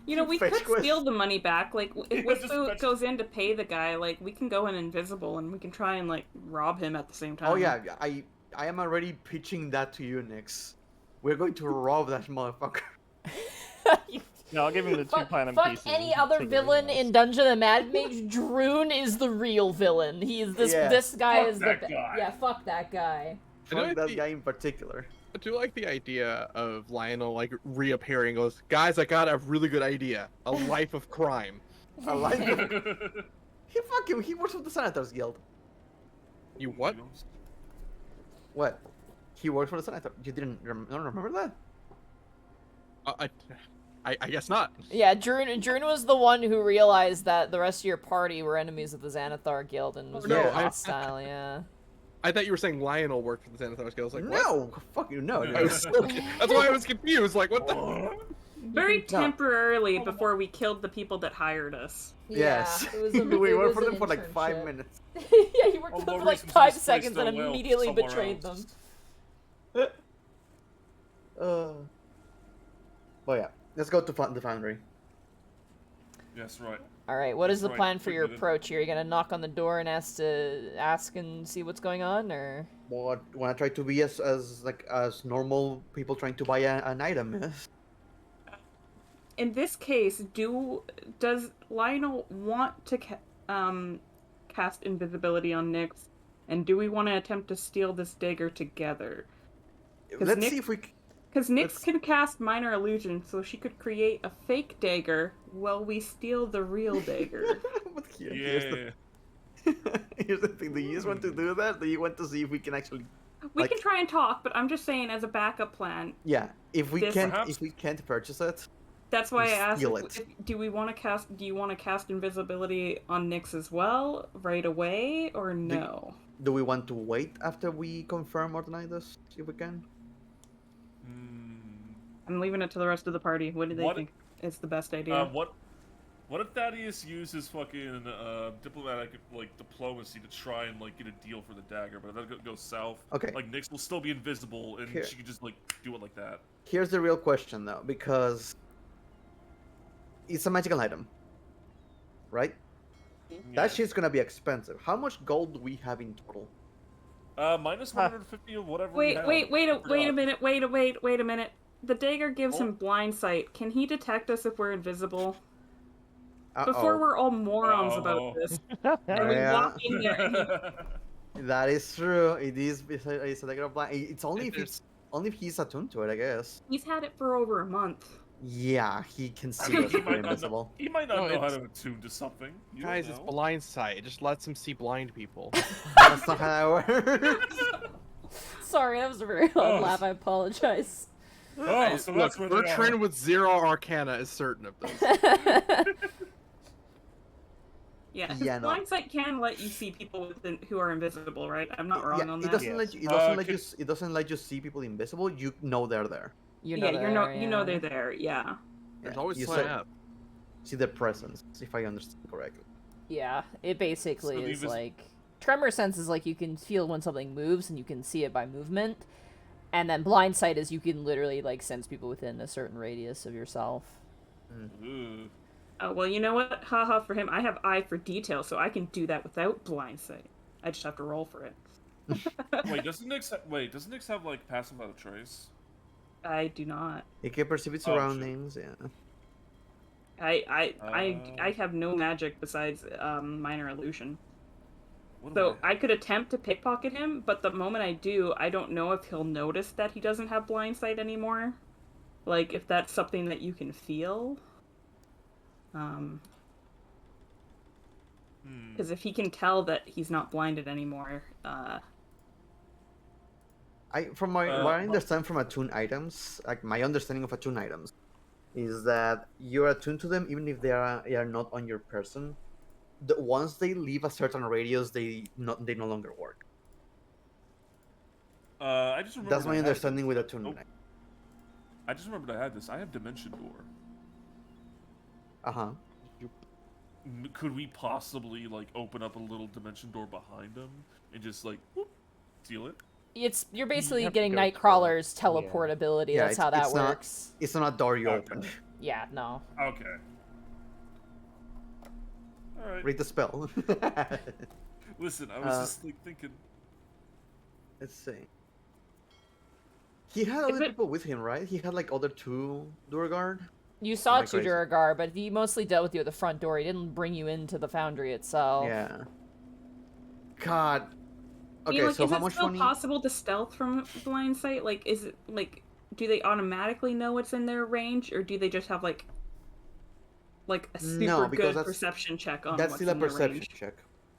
You know, we Fetch could quest. steal the money back. If Yeah, just Whispo fetch- goes in to pay the guy, we can go in invisible and we can try and, rob him at the same time. Oh yeah, I am already pitching that to you, Nix. We're going to rob that motherfucker. No, I'll give him the 2 Fuck, platinum fuck pieces. any and other take everything villain else. in Dungeon of Mad Mage. Droon is the real villain. He's this Yeah. this guy Fuck is that the guy. yeah. Fuck that guy. I Fuck like that the- guy in particular. I do like the idea of Lionel reappearing. Goes, guys, I got a really good idea. A life of crime. I like him. He works with the Senators Guild. You what? What? He works for the Senator. You don't remember that? I guess not. Yeah, Droon was the one who realized that the rest of your party were enemies of the Xanathar Guild and was No, very I- hostile. Yeah. I thought you were saying Lionel worked for the Xanathar Guild. I was like, what? No, fuck you, no. I was so, that's why I was confused. Like, what the? Very No. temporarily before we killed the people that hired us. Yes. Yeah, it was a, we it worked was for an them for like 5 internship. minutes. Yeah, you worked for Although them for like reasons 5 this place seconds and still well immediately somewhere betrayed else. them. But yeah, let's go to the foundry. Yes, right. All right, what is the Right, plan for we your did it. approach here? Are you gonna knock on the door and ask and see what's going on, or? What when I try to be as normal people trying to buy an item is. In this case, does Lionel want to cast invisibility on Nyx, and do we want to attempt to steal this dagger together? Let's Nick- see if we. Because Nyx Let's- can cast minor illusion, so she could create a fake dagger while we steal the real dagger. But here's Yeah. here's the thing. Do you just want to do that? Do you want to see if we can actually? We Like- can try and talk, but I'm just saying as a backup plan. Yeah, if we This- can't, Perhaps- if we can't purchase it, That's why I asked. Steal it. Do you want to cast invisibility on Nyx as well right away, or no? Do we want to wait after we confirm or deny this, if we can? I'm leaving it to the rest of the party. What do they What- think is the best idea? What if Thaddeus uses fucking diplomatic diplomacy to try and get a deal for the dagger, but if that goes south, Okay. Nyx will still be invisible and Here. she could just do it like that. Here's the real question, though, because it's a magical item, right? That shit's gonna be expensive. How much gold do we have in total? Minus 150 of whatever. we Wait have. a Forgot. minute. Wait a minute. The dagger gives him blind sight. Can he detect us if we're invisible? Before we're all morons about this. And we Yeah. walk in there and he That is true. It's a dagger of blind. It's only if he's attuned to it, I guess. he's had it for over a month. Yeah, he can see us He if we're might not know, invisible. he might not No, know how it's- to attune to something. You don't Guys, it's know. blind sight. It just lets him see blind people. That's not how that works. Sorry, that was a very loud Oh. laugh. I apologize. Oh, so that's Look, where they Bertrand are. with 0 Arcana is certain of this. Yeah, Yeah, no. blind sight can let you see people who are invisible, right? I'm not wrong Yeah, on it that. doesn't let you. It Uh, doesn't let can- you. It doesn't let you see people invisible. You know they're there. You yeah, know you know yeah. they're there. Yeah. There's Yeah, always you sign saw- up. See their presence, if I understand correctly. Yeah, it basically So the is invis- like tremor sense is like you can feel when something moves and you can see it by movement, and then blind sight is you can literally sense people within a certain radius of yourself. Ooh. Oh well, you know what? Haha for him. I have eye for detail, so I can do that without blind sight. I just have to roll for it. Wait, doesn't Nyx have passive without a trace? I do not. He can perceive its Oh, shit. surroundings. Yeah. I have no magic besides minor illusion. What do So I I could attempt to pickpocket him, but the moment I do, I don't know if he'll notice that he doesn't have blind sight anymore. Like if that's something that you can feel. Because if he can tell that he's not blinded anymore, From what I understand from attuned items, my understanding of attuned items, is that you're attuned to them even if they are not on your person. Once they leave a certain radius, they no longer work. I just remember. That's my understanding with attuned items. I just remembered I had this. I have Dimension Door. Could we possibly open up a little Dimension Door behind him and just whoop, seal it? You're basically have to getting go through it. Nightcrawler's Yeah. teleportability. Yeah, That's how that it's not- works. It's not a door you Okay. open. Yeah, no. Okay. All right. Read the spell. Listen, I was just thinking. Let's see. He had Is other it- people with him, right? He had other two Durgard. You saw Am I crazy? Tuduragar, but he mostly dealt with you at the front door. He didn't bring you into the foundry itself. Yeah. God. Okay, you know, so is how it much still money? possible to stealth from blind sight? Is it do they automatically know what's in their range, or do they just have a super No, because good perception check on That's what's still a in their perception range? check.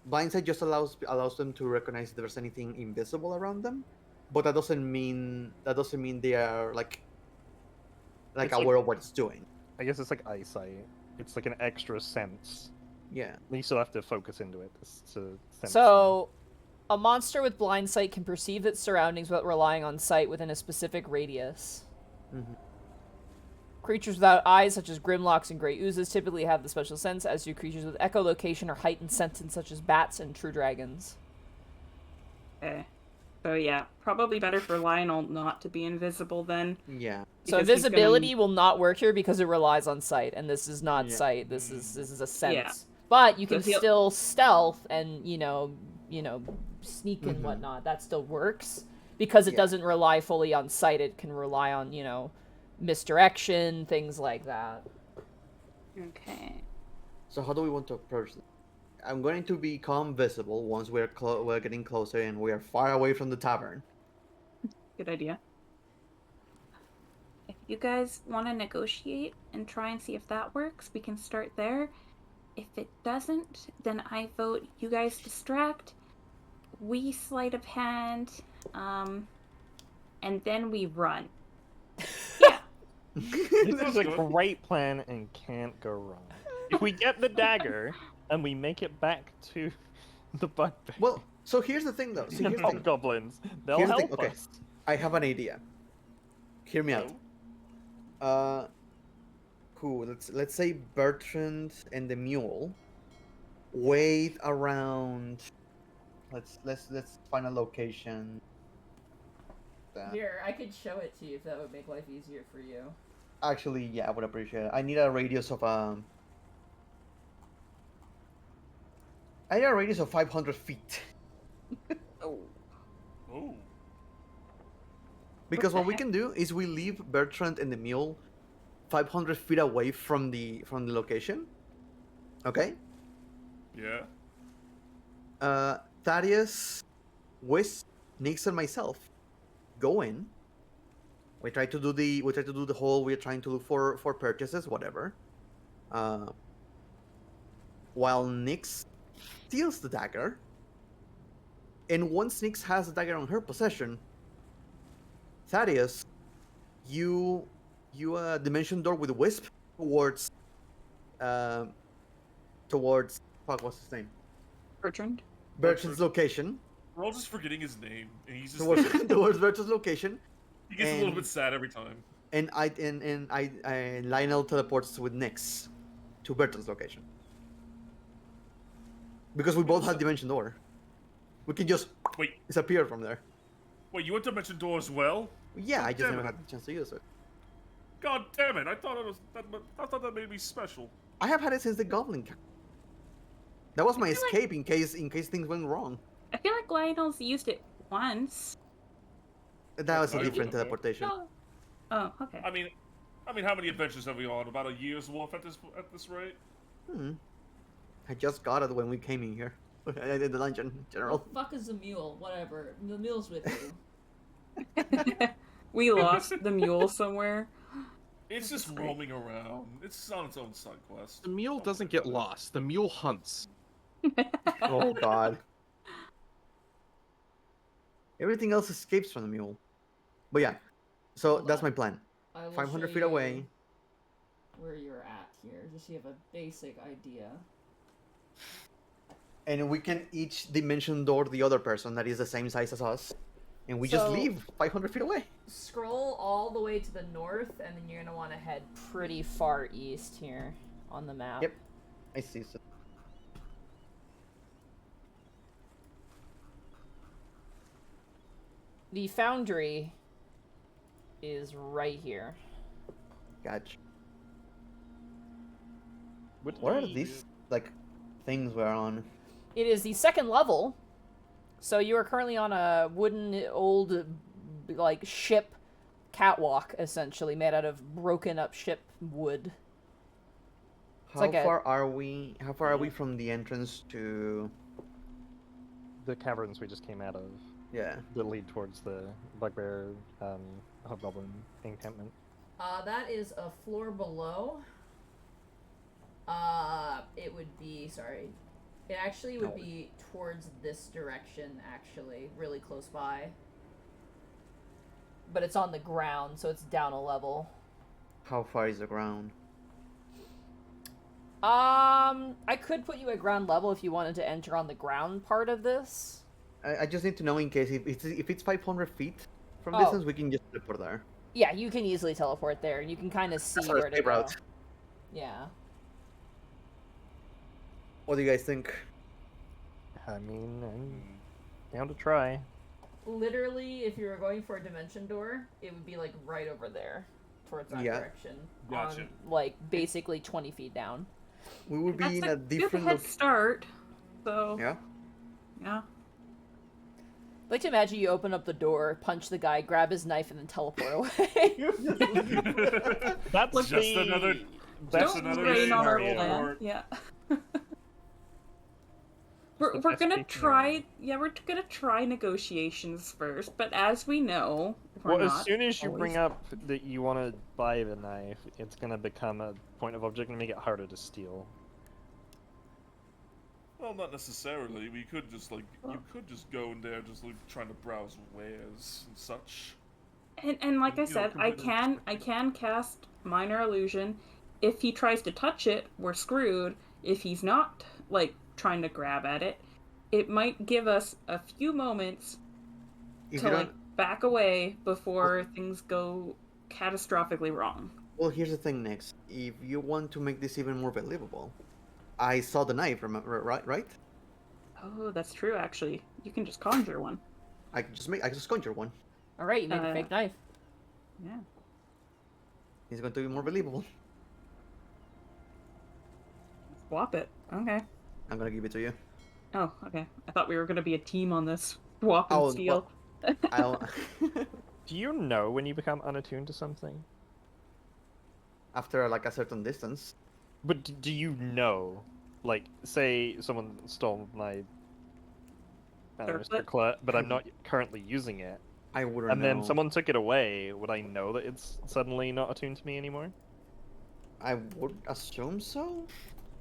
Blindsight just allows them to recognize if there's anything invisible around them, but that doesn't mean they are It's aware of what it's doing. I guess it's like eyesight. It's like an extra sense. Yeah. You still have to focus into it to sense So, a monster with blind sight can perceive its surroundings without relying on sight within a specific radius. Mhm. Creatures without eyes, such as Grimlocks and Grey Oozes, typically have the special sense, as do creatures with echolocation or heightened senses, such as bats and true dragons. Okay. So yeah, probably better for Lionel not to be invisible then. Yeah. So Because he's gonna- invisibility will not work here because it relies on sight, and this is not Yeah. sight. This is a sense. Yeah. But you So can he'll- still stealth and sneak and Mhm. whatnot. That still works because it Yeah. doesn't rely fully on sight. It can rely on misdirection, things like that. Okay. So how do we want to approach this? I'm going to become visible once we're getting closer and we are far away from the tavern. Good idea. If you guys want to negotiate and try and see if that works, we can start there. If it doesn't, then I vote you guys distract, we sleight of hand, and then we run. Yeah. This is a great plan and can't go wrong. If we get the dagger and we make it back to the bugbear, Well, so here's the thing, though. So and here's the thing. hobgoblins, they'll Here's the thing, help okay. us. I have an idea. Hear me out. Cool. Let's say Bertrand and the mule wait around. Let's find a location. Here, I could show it to you if that would make life easier for you. Actually, yeah, I would appreciate it. I need a radius of 500 feet. Oh. Oh. Because the what we heck? can do is we leave Bertrand and the mule 500 feet away from the location. Okay. Yeah. Thaddeus, Wisp, Nix, and myself go in. We try to do the whole. We're trying to look for purchases, whatever. While Nix steals the dagger, and once Nix has the dagger on her possession, Thaddeus, you dimension door with Wisp towards fuck, what's his name? Bertrand? Bertrand's location. We're all just forgetting his name, and he's just Towards Bertrand's location. he gets a little and- bit sad every time. And Lionel teleports with Nyx to Bertrand's location. Because we both have Dimension Door. We can just Wait, disappear from there. you went to Dimension Door as well? Yeah, I just Damn never it. had the chance to use it. God damn it! I thought that made me special. I have had it since the Goblin Camp. That was my feel like- escape in case things went wrong. I feel like Lionel's used it once. That was a I different remember. teleportation. No. Oh, okay. I mean, how many adventures have we on? About a year's worth at this rate. I just got it when we came in here. I did the dungeon, in general. Fuck is a mule? Whatever. The mule's with you. We lost the mule somewhere. It's just roaming around. It's on its own side quest. The mule doesn't get lost. The mule hunts. Oh god. Everything else escapes from the mule. But yeah, so Hold that's on. my plan. I will 500 show feet away. you where you're at here, just so you have a basic idea. And we can each dimension door the other person that is the same size as us. And we just So- leave 500 feet away. Scroll all the way to the north, and then you're gonna want to head pretty far east here on the map. Yep. I see. So. The foundry is right here. Gotcha. What What are do we- these, like, things we're on? It is the second level, so you are currently on a wooden old, like, ship catwalk, essentially, made out of broken up ship wood. How like a- far are we? How far are we from the entrance to? The caverns we just came out of Yeah. that lead towards the bugbear hobgoblin encampment. That is a floor below. It would be, sorry. It actually would No. be towards this direction, actually, really close by. But it's on the ground, so it's down a level. How far is the ground? I could put you at ground level if you wanted to enter on the ground part of this. I just need to know in case if it's 500 feet from Oh. distance, we can just teleport there. Yeah, you can easily teleport there, and you can kind of see That's our where to escape go. route. Yeah. What do you guys think? I mean, I'm down to try. Literally, if you were going for a dimension door, it would be like right over there, towards that Yeah. direction. Gotcha. On, like basically 20 feet down. We would be That's in a a good different. head start. So Yeah. yeah. I'd like to imagine you open up the door, punch the guy, grab his knife, and then teleport away. That's Just the... another- That's Don't another rain on our scenario. plan. Yeah. we're the we're best gonna case try. Yeah, we're gonna try negotiations first. But as we know, we're Well, not as soon as you always- bring up that you want to buy the knife, it's gonna become a point of object and make it harder to steal. Well, not necessarily. We could just you could just go in there just like trying to browse wares and such. And like I You know, said, I completely- can cast minor illusion. If he tries to touch it, we're screwed. If he's not like trying to grab at it, it might give us a few moments If to you like don't, back away before things go catastrophically wrong. well, here's the thing, next. If you want to make this even more believable, I saw the knife. Remember, right? Oh, that's true. Actually, you can just conjure one. I just conjure one. All right, you made a fake knife. Yeah. It's going to be more believable. Swap it. Okay. I'm gonna give it to you. Oh, okay. I thought we were gonna be a team on this. Swap and Oh, steal. I'll Do you know when you become unattuned to something? after like a certain distance. But do you know? Like, say someone stole my Circlet? circlet, but I'm not currently using it, I wouldn't and know. then someone took it away, would I know that it's suddenly not attuned to me anymore? I would assume so.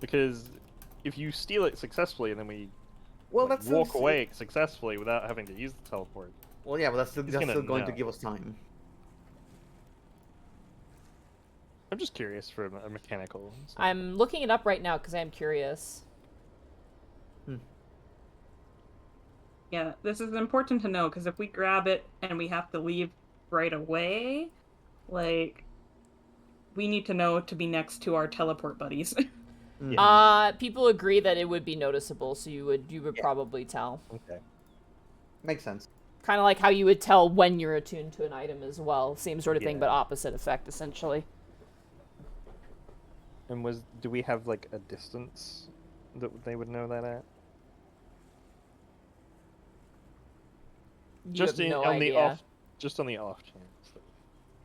Because if you steal it successfully and then we Well, like, that's walk still- away successfully without having to use the teleport, Well, yeah, but that's He's still gonna going to know. give us time. I'm just curious for a mechanical. I'm looking it up right now because I am curious. Yeah, this is important to know because if we grab it and we have to leave right away, like, we need to know to be next to our teleport buddies. People agree that it would be noticeable, so you would Yeah. probably tell. Okay. Makes sense. Kind of like how you would tell when you're attuned to an item as well. Same sort of thing, Yeah. but opposite effect, essentially. And do we have like a distance that they would know that at? You Just have no on the idea. off, just on the off chance.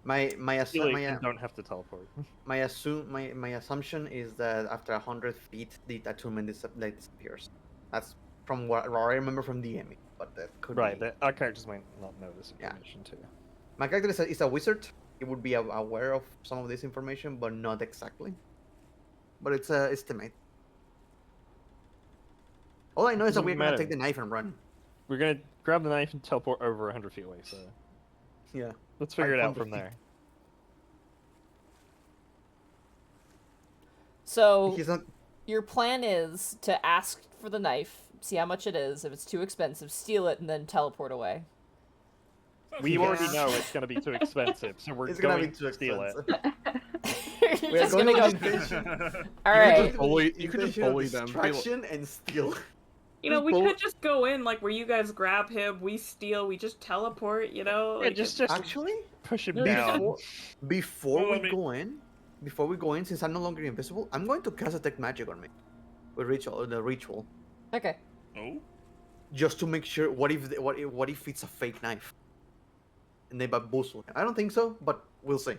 That My Steely don't have to teleport. my assumption is that after 100 feet, the attunement disappears. That's from what I remember from DMing, but that could Right, be. our characters might not know this Yeah. information too. My character is a wizard. He would be aware of some of this information, but not exactly. But it's a estimate. All I know is that Doesn't we're gonna matter. take the knife and run. We're gonna grab the knife and teleport over 100 feet away. So Yeah. let's figure it out 500 from feet. there. So, He's not. your plan is to ask for the knife, see how much it is. If it's too expensive, steal it, and then teleport away. We Yeah. already know it's gonna be too expensive, so we're It's going gonna be too to steal it. expensive. You're We're just going gonna with go. intention. All You right. could just bully them. Be like- Distraction and steal. You know, Just we bullet- could just go in, like, where you guys grab him, we steal, we just teleport, you know? Yeah, Like, just Actually, push him Yeah. down. before Well, I we mean- go in, since I'm no longer invisible, I'm going to cast detect magic on me with the ritual, Okay. Oh? just to make sure. What if it's a fake knife? And they bamboozle him. I don't think so, but we'll see.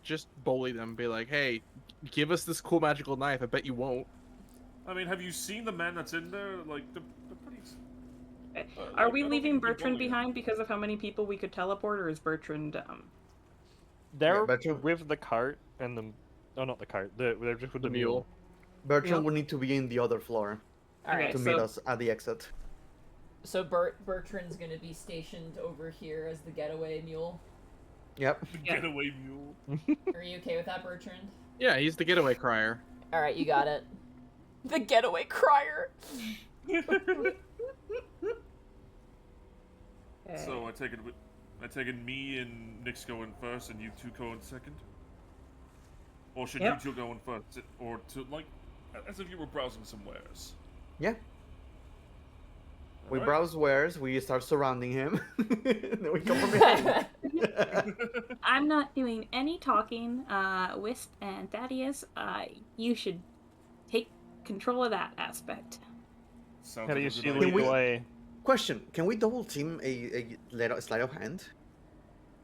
Just bully them. Be like, hey, give us this cool magical knife. I bet you won't. I mean, have you seen the man that's in there? Like, they're pretty... Are like, we I don't leaving think we Bertrand bully him. behind because of how many people we could teleport, or is Bertrand, They're but you- with the cart and the. Oh, not the cart. They're just with the mule. Bertrand Yeah. will need to be in the other floor All right. to meet us at the exit. So Bertrand's gonna be stationed over here as the getaway mule. Yep. The Yeah. getaway mule. Are you okay with that, Bertrand? Yeah, he's the getaway crier. All right, you got it. The getaway crier. So I take it me and Nick's going first, and you two go in second. Or should Yep. you two go in first, or to like, as if you were browsing some wares? Yeah. We Alright. browse wares. We start surrounding him. Then we come from behind. I'm not doing any talking. Wisp and Thaddeus, you should take control of that aspect. Sounds How do like you a see good Can lead we- idea. away? Question: can we double team a sleight of hand?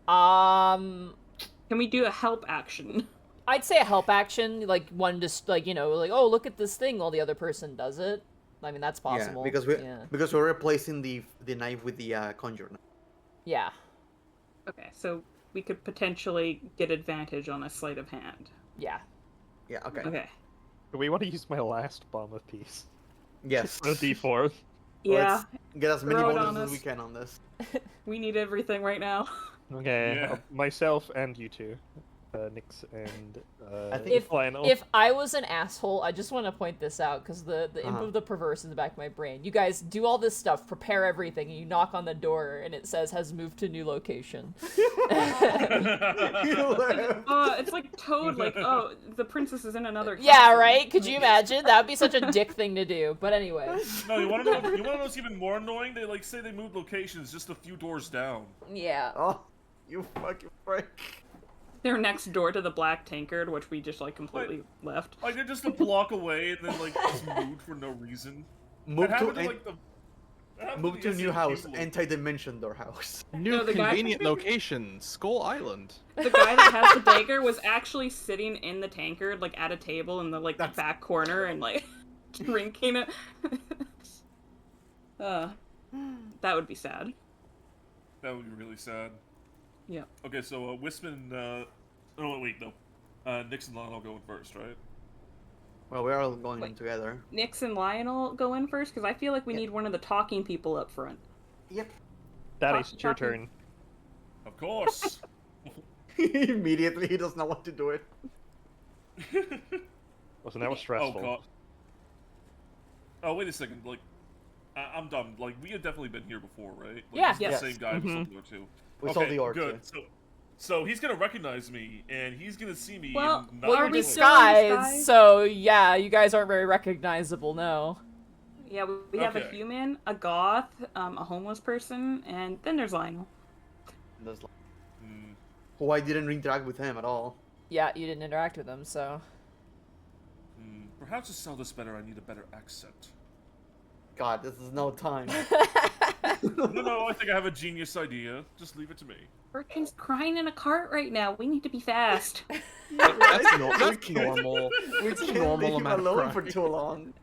can we do a help action? I'd say a help action, like one just like like, oh, look at this thing while the other person does it. I mean, that's possible. Yeah, because we're replacing the knife with the conjure knife. Yeah. Okay, so we could potentially get advantage on a sleight of hand. Yeah. Yeah. Okay. Okay. Do we want to use my last bomber piece? Yes. For D4. Yeah, Let's get as many Throw it on bonuses as we us. can on this. we need everything right now. Okay, Yeah. myself and you two, Nix and I think Lionel. If I was an asshole, I just want to point this out because the imp Uh-huh. of the perverse in the back of my brain. You guys do all this stuff, prepare everything, and you knock on the door, and it says has moved to new location. It's like Toad, like, oh, the princess is in another castle. Yeah, right? Could you imagine? That would be such a dick thing to do. But anyway. No, you want to know? You want to know what's even more annoying? They like say they moved locations just a few doors down. Yeah. Oh, you fucking prick. They're next door to the Black Tankard, which we just, like, completely left. Like they're just a block away and then like just moved for no reason. Move That to happened an- like the. that happened move the to a new SCP house, loop. anti-dimension door house. New No, the guy- convenient location, Skull Island. The guy that has the dagger was actually sitting in the tankard, like, at a table in the, like, That's- back corner and, like, drinking it. That would be sad. That would be really sad. Yeah. Okay, so Wisman. Oh wait, no. Nix and Lionel going first, right? Well, we're all going Wait. in together. Nix and Lionel go in first, because I feel like we need one of the talking people up front. Yep. Thaddeus, it's your talking- turn. Of course. Immediately, he does not want to do it. Wasn't that was Oh stressful? god. Oh wait a second. Like, I'm dumb. Like we had definitely been here before, right? Like, Yeah. this is the Yes. same guy was over there too. We Okay, saw the orc. good. So he's gonna recognize me, and he's gonna see me. Well, and well, not are You're we know. still in disguised, disguise? so yeah, you guys aren't very recognizable, no. Yeah, we have a Okay. human, a goth, a homeless person, and then there's Lionel. There's Hmm. who I didn't interact with him at all. Yeah, you didn't interact with them, so. Perhaps to sell this better, I need a better accent. God, this is no time. No, I think I have a genius idea. Just leave it to me. Urchin's crying in a cart right now. We need to be fast. That's normal. We It's can't normal leave him amount of alone for crying. too long.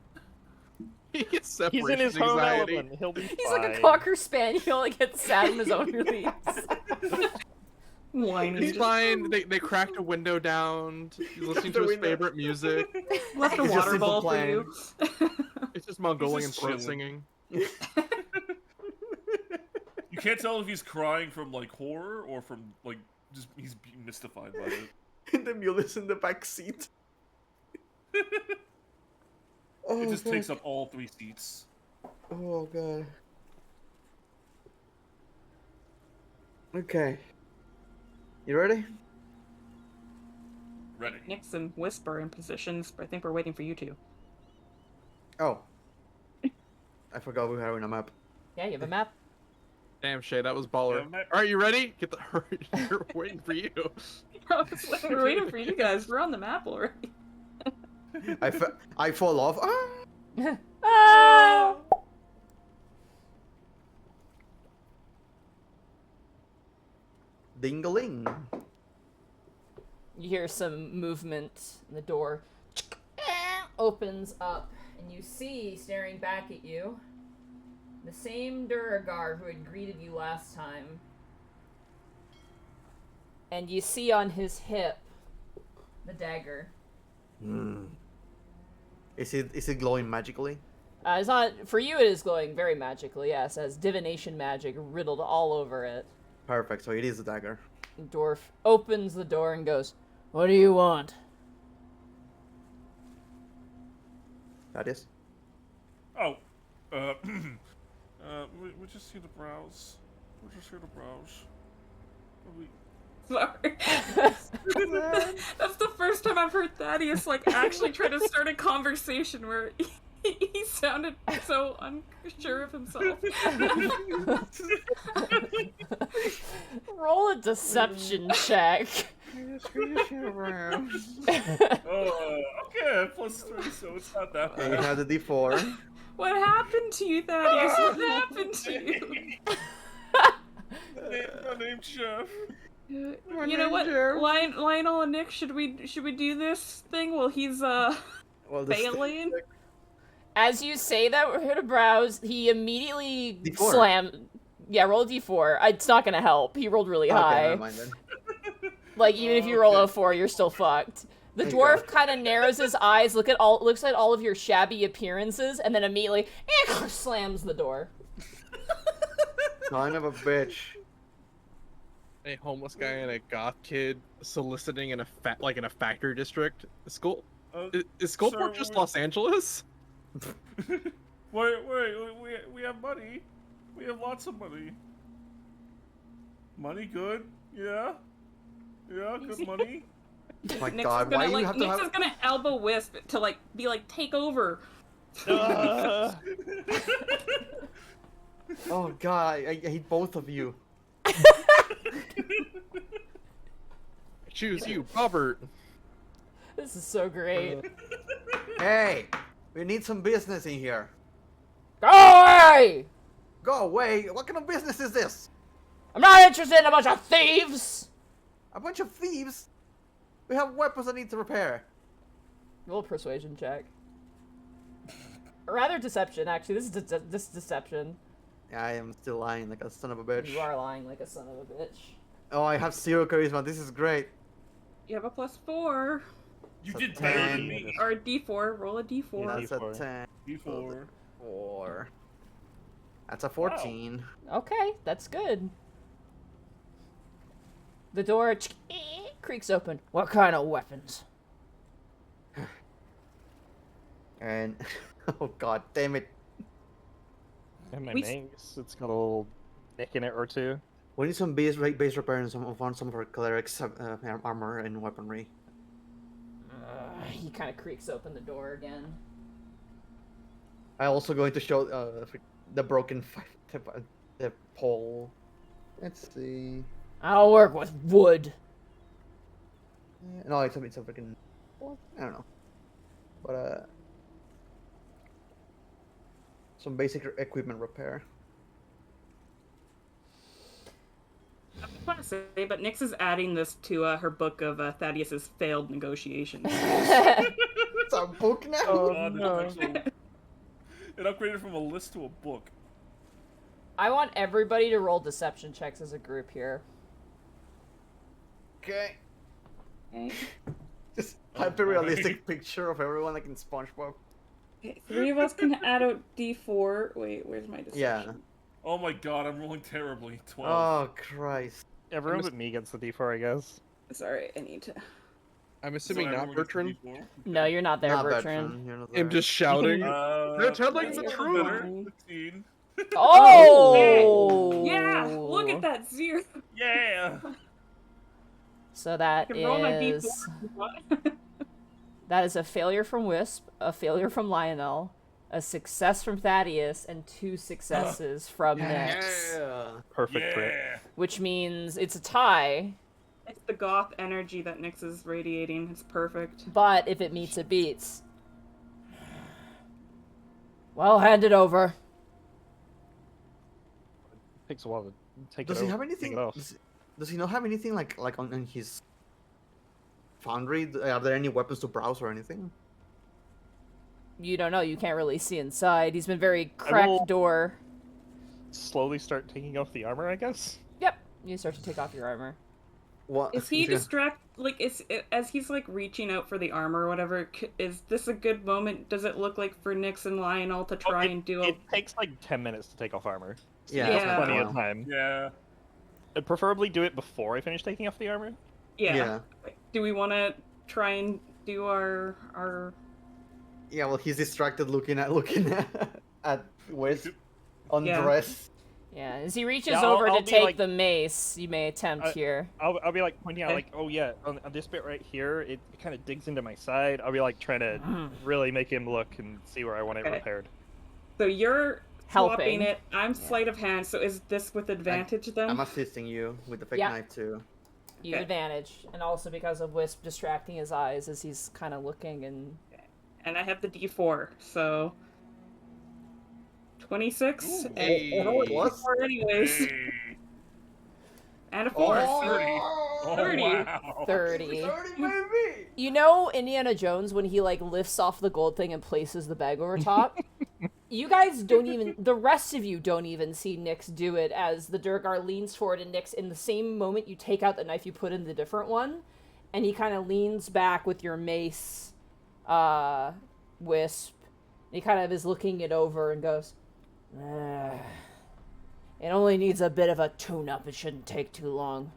He gets He's in separation his home anxiety. element. He'll be He's fine. like a cocker spaniel that gets sad on his own release. Whiny. He's fine. They cracked a window down. He's listening to The his window. favorite music. Left a It's a water simple bowl for plan. you. It's just Mongolian just throat chilling. singing. You can't tell if he's crying from like horror or from like just he's mystified by it. And the mule is in the back seat. Oh, It just fuck. takes up all 3 seats. Oh god. Okay. You ready? Ready. Nix and Whisper in positions, but I think we're waiting for you two. Oh. I forgot we were having a map. Yeah, you have a map. Damn, Shay, that was baller. Yeah, mate. All right, you ready? Get the. We're waiting for you. We're waiting for you guys. We're on the map already. I fall off. Ah! Ah! Ding-a-ling. You hear some movement in the door. Opens up, and you see, staring back at you, the same Duragar who had greeted you last time. And you see on his hip the dagger. Is it glowing magically? It's not for you. It is glowing very magically. Yes, it has divination magic riddled all over it. Perfect. So it is a dagger. The dwarf opens the door and goes, "What do you want?" That is. Oh, we're just here to browse. We're just here to browse. Sorry. That's the first time I've heard Thaddeus like actually try to start a conversation where he sounded so unsure of himself. Roll a deception check. Okay, +3, so it's not that Okay, you bad. have the D4. What happened to you, Thaddeus? What happened to you? My name's Jeff. You know what, Lionel and Nick, should we do this thing while he's Well, this failing? As you say that, we're here to browse. He immediately D4. slammed. Yeah, roll a d4. It's not gonna help. He rolled really Okay, high. never mind then. Like, even if you roll a 4, you're still fucked. The Thank dwarf God. kind of narrows his eyes, looks at all of your shabby appearances, and then immediately slams the door. Son of a bitch. A homeless guy and a goth kid soliciting in a factory district. Is Skullport sir, just we- Los Angeles? Wait, we have money. We have lots of money. Money good? Yeah? Yeah, good money? Oh my Nyx God, is gonna, why you like, have to Nyx have... is gonna elbow Wisp to like be like, take over. Oh God, I hate both of you. Choose you, Robert. This is so great. Hey, we need some business in here. Go away! Go away. What kind of business is this? I'm not interested in a bunch of thieves! A bunch of thieves? We have weapons that need to repair. Roll a persuasion check. Or rather deception, actually. This is deception. Yeah, I am still lying like a son of a bitch. You are lying like a son of a bitch. Oh, I have 0 charisma. This is great. You have a +4 You So did better 10. than me. or a D4. Roll a D4. Yeah. That's a D4. 10. D4. 4. That's a 14. Okay, that's good. The door creaks open. What kind of weapons? And oh God, damn it! And my We- mace, it's got a little nick in it or two. We need some base repair and some of our clerics' armor and weaponry. He kind of creaks open the door again. I also going to show the broken the pole. Let's see. I don't work with wood. No, it's a freaking. I don't know, but some basic equipment repair. I was about to say, but Nyx is adding this to her book of Thaddeus's failed negotiations. It's a book now. God, this is actual- It upgraded from a list to a book. I want everybody to roll deception checks as a group here. Okay. Okay. Just Oh, hyper realistic boy. picture of everyone like in SpongeBob. Okay, 3 of us can add a D4. Wait, where's my deception? Yeah. Oh my god, I'm rolling terribly. 12. Oh Christ. Everyone but me gets the D4, I guess. Sorry, I need to. I'm So assuming not everyone gets a Bertrand. D4? No, you're not there, Not Bertrand. You're not I'm there. just shouting. They're telling that's the a little truth. better. 15. Oh! Yeah, look at that 0. Yeah! So I that can roll my is D4. that is a failure from Wisp, a failure from Lionel, a success from Thaddeus, and 2 successes from Nyx. Yeah. Perfect crit. Yeah! Which means it's a tie, It's the goth energy that Nyx is radiating. It's perfect. but if it meets, it beats. Well, hand it over. Takes a while to take Does it he out, have take anything? it off. Does he not have anything like on his foundry? Are there any weapons to browse or anything? You don't know. You can't really see inside. He's been very cracked will- door. Slowly start taking off the armor, I guess. Yep. You start to take off your armor. What Is he as he's like reaching out for the armor or whatever? Is this a good moment? Does it look like for Nyx and Lionel to try and do a? It takes like 10 minutes to take off armor. So Yeah, you that's have not plenty bad. of time. Yeah. I'd preferably do it before I finish taking off the armor. Yeah. Do we want to try and do our? Yeah, well, he's distracted looking at Wes undressed. Yeah. As he reaches Yeah, over I'll to be take like- the mace, you may attempt here. I'll be like pointing out Okay. like, oh yeah, on this bit right here, it kind of digs into my side. I'll be like trying to really make him look and see where I want it Okay. repaired. So you're Helping. swapping it. I'm sleight of hand. So is this with advantage then? I'm assisting you with the fake Yeah. knife too. You Okay. advantage, and also because of Wisp distracting his eyes as he's kind of looking and. And I have the D4. So 26 Ooh. and Hey. Plus? 4 anyways, Hey. and a 4. Oh, 30. Oh, 30. wow. 30. 30, baby! You know Indiana Jones when he like lifts off the gold thing and places the bag over top? You guys don't even, the rest of you don't even see Nyx do it as the Durgar leans forward and Nyx, in the same moment you take out the knife you put in the different one, and he kind of leans back with your mace, Wisp. He kind of is looking it over and goes, it only needs a bit of a tune-up. It shouldn't take too long.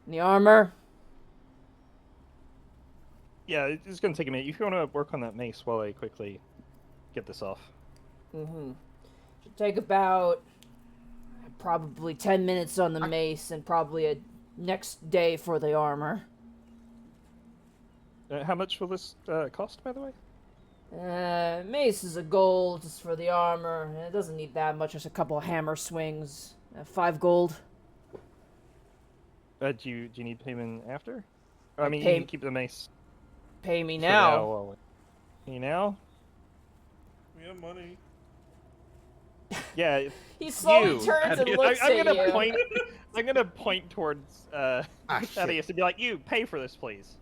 And the armor? Yeah, it's gonna take a minute. If you want to work on that mace while I quickly get this off. Should take about probably 10 minutes on the mace and probably a next day for the armor. How much will this cost, by the way? Mace is a gold just for the armor. It doesn't need that much, just a couple of hammer swings. 5 gold. Do you need payment after? I mean, Pay- you can keep the mace. Pay me for now. while you now? We have money. Yeah. He slowly you, turns and Thaddeus. looks I'm at gonna you. point. I'm gonna point towards shit. Thaddeus and be like, "You pay for this, please."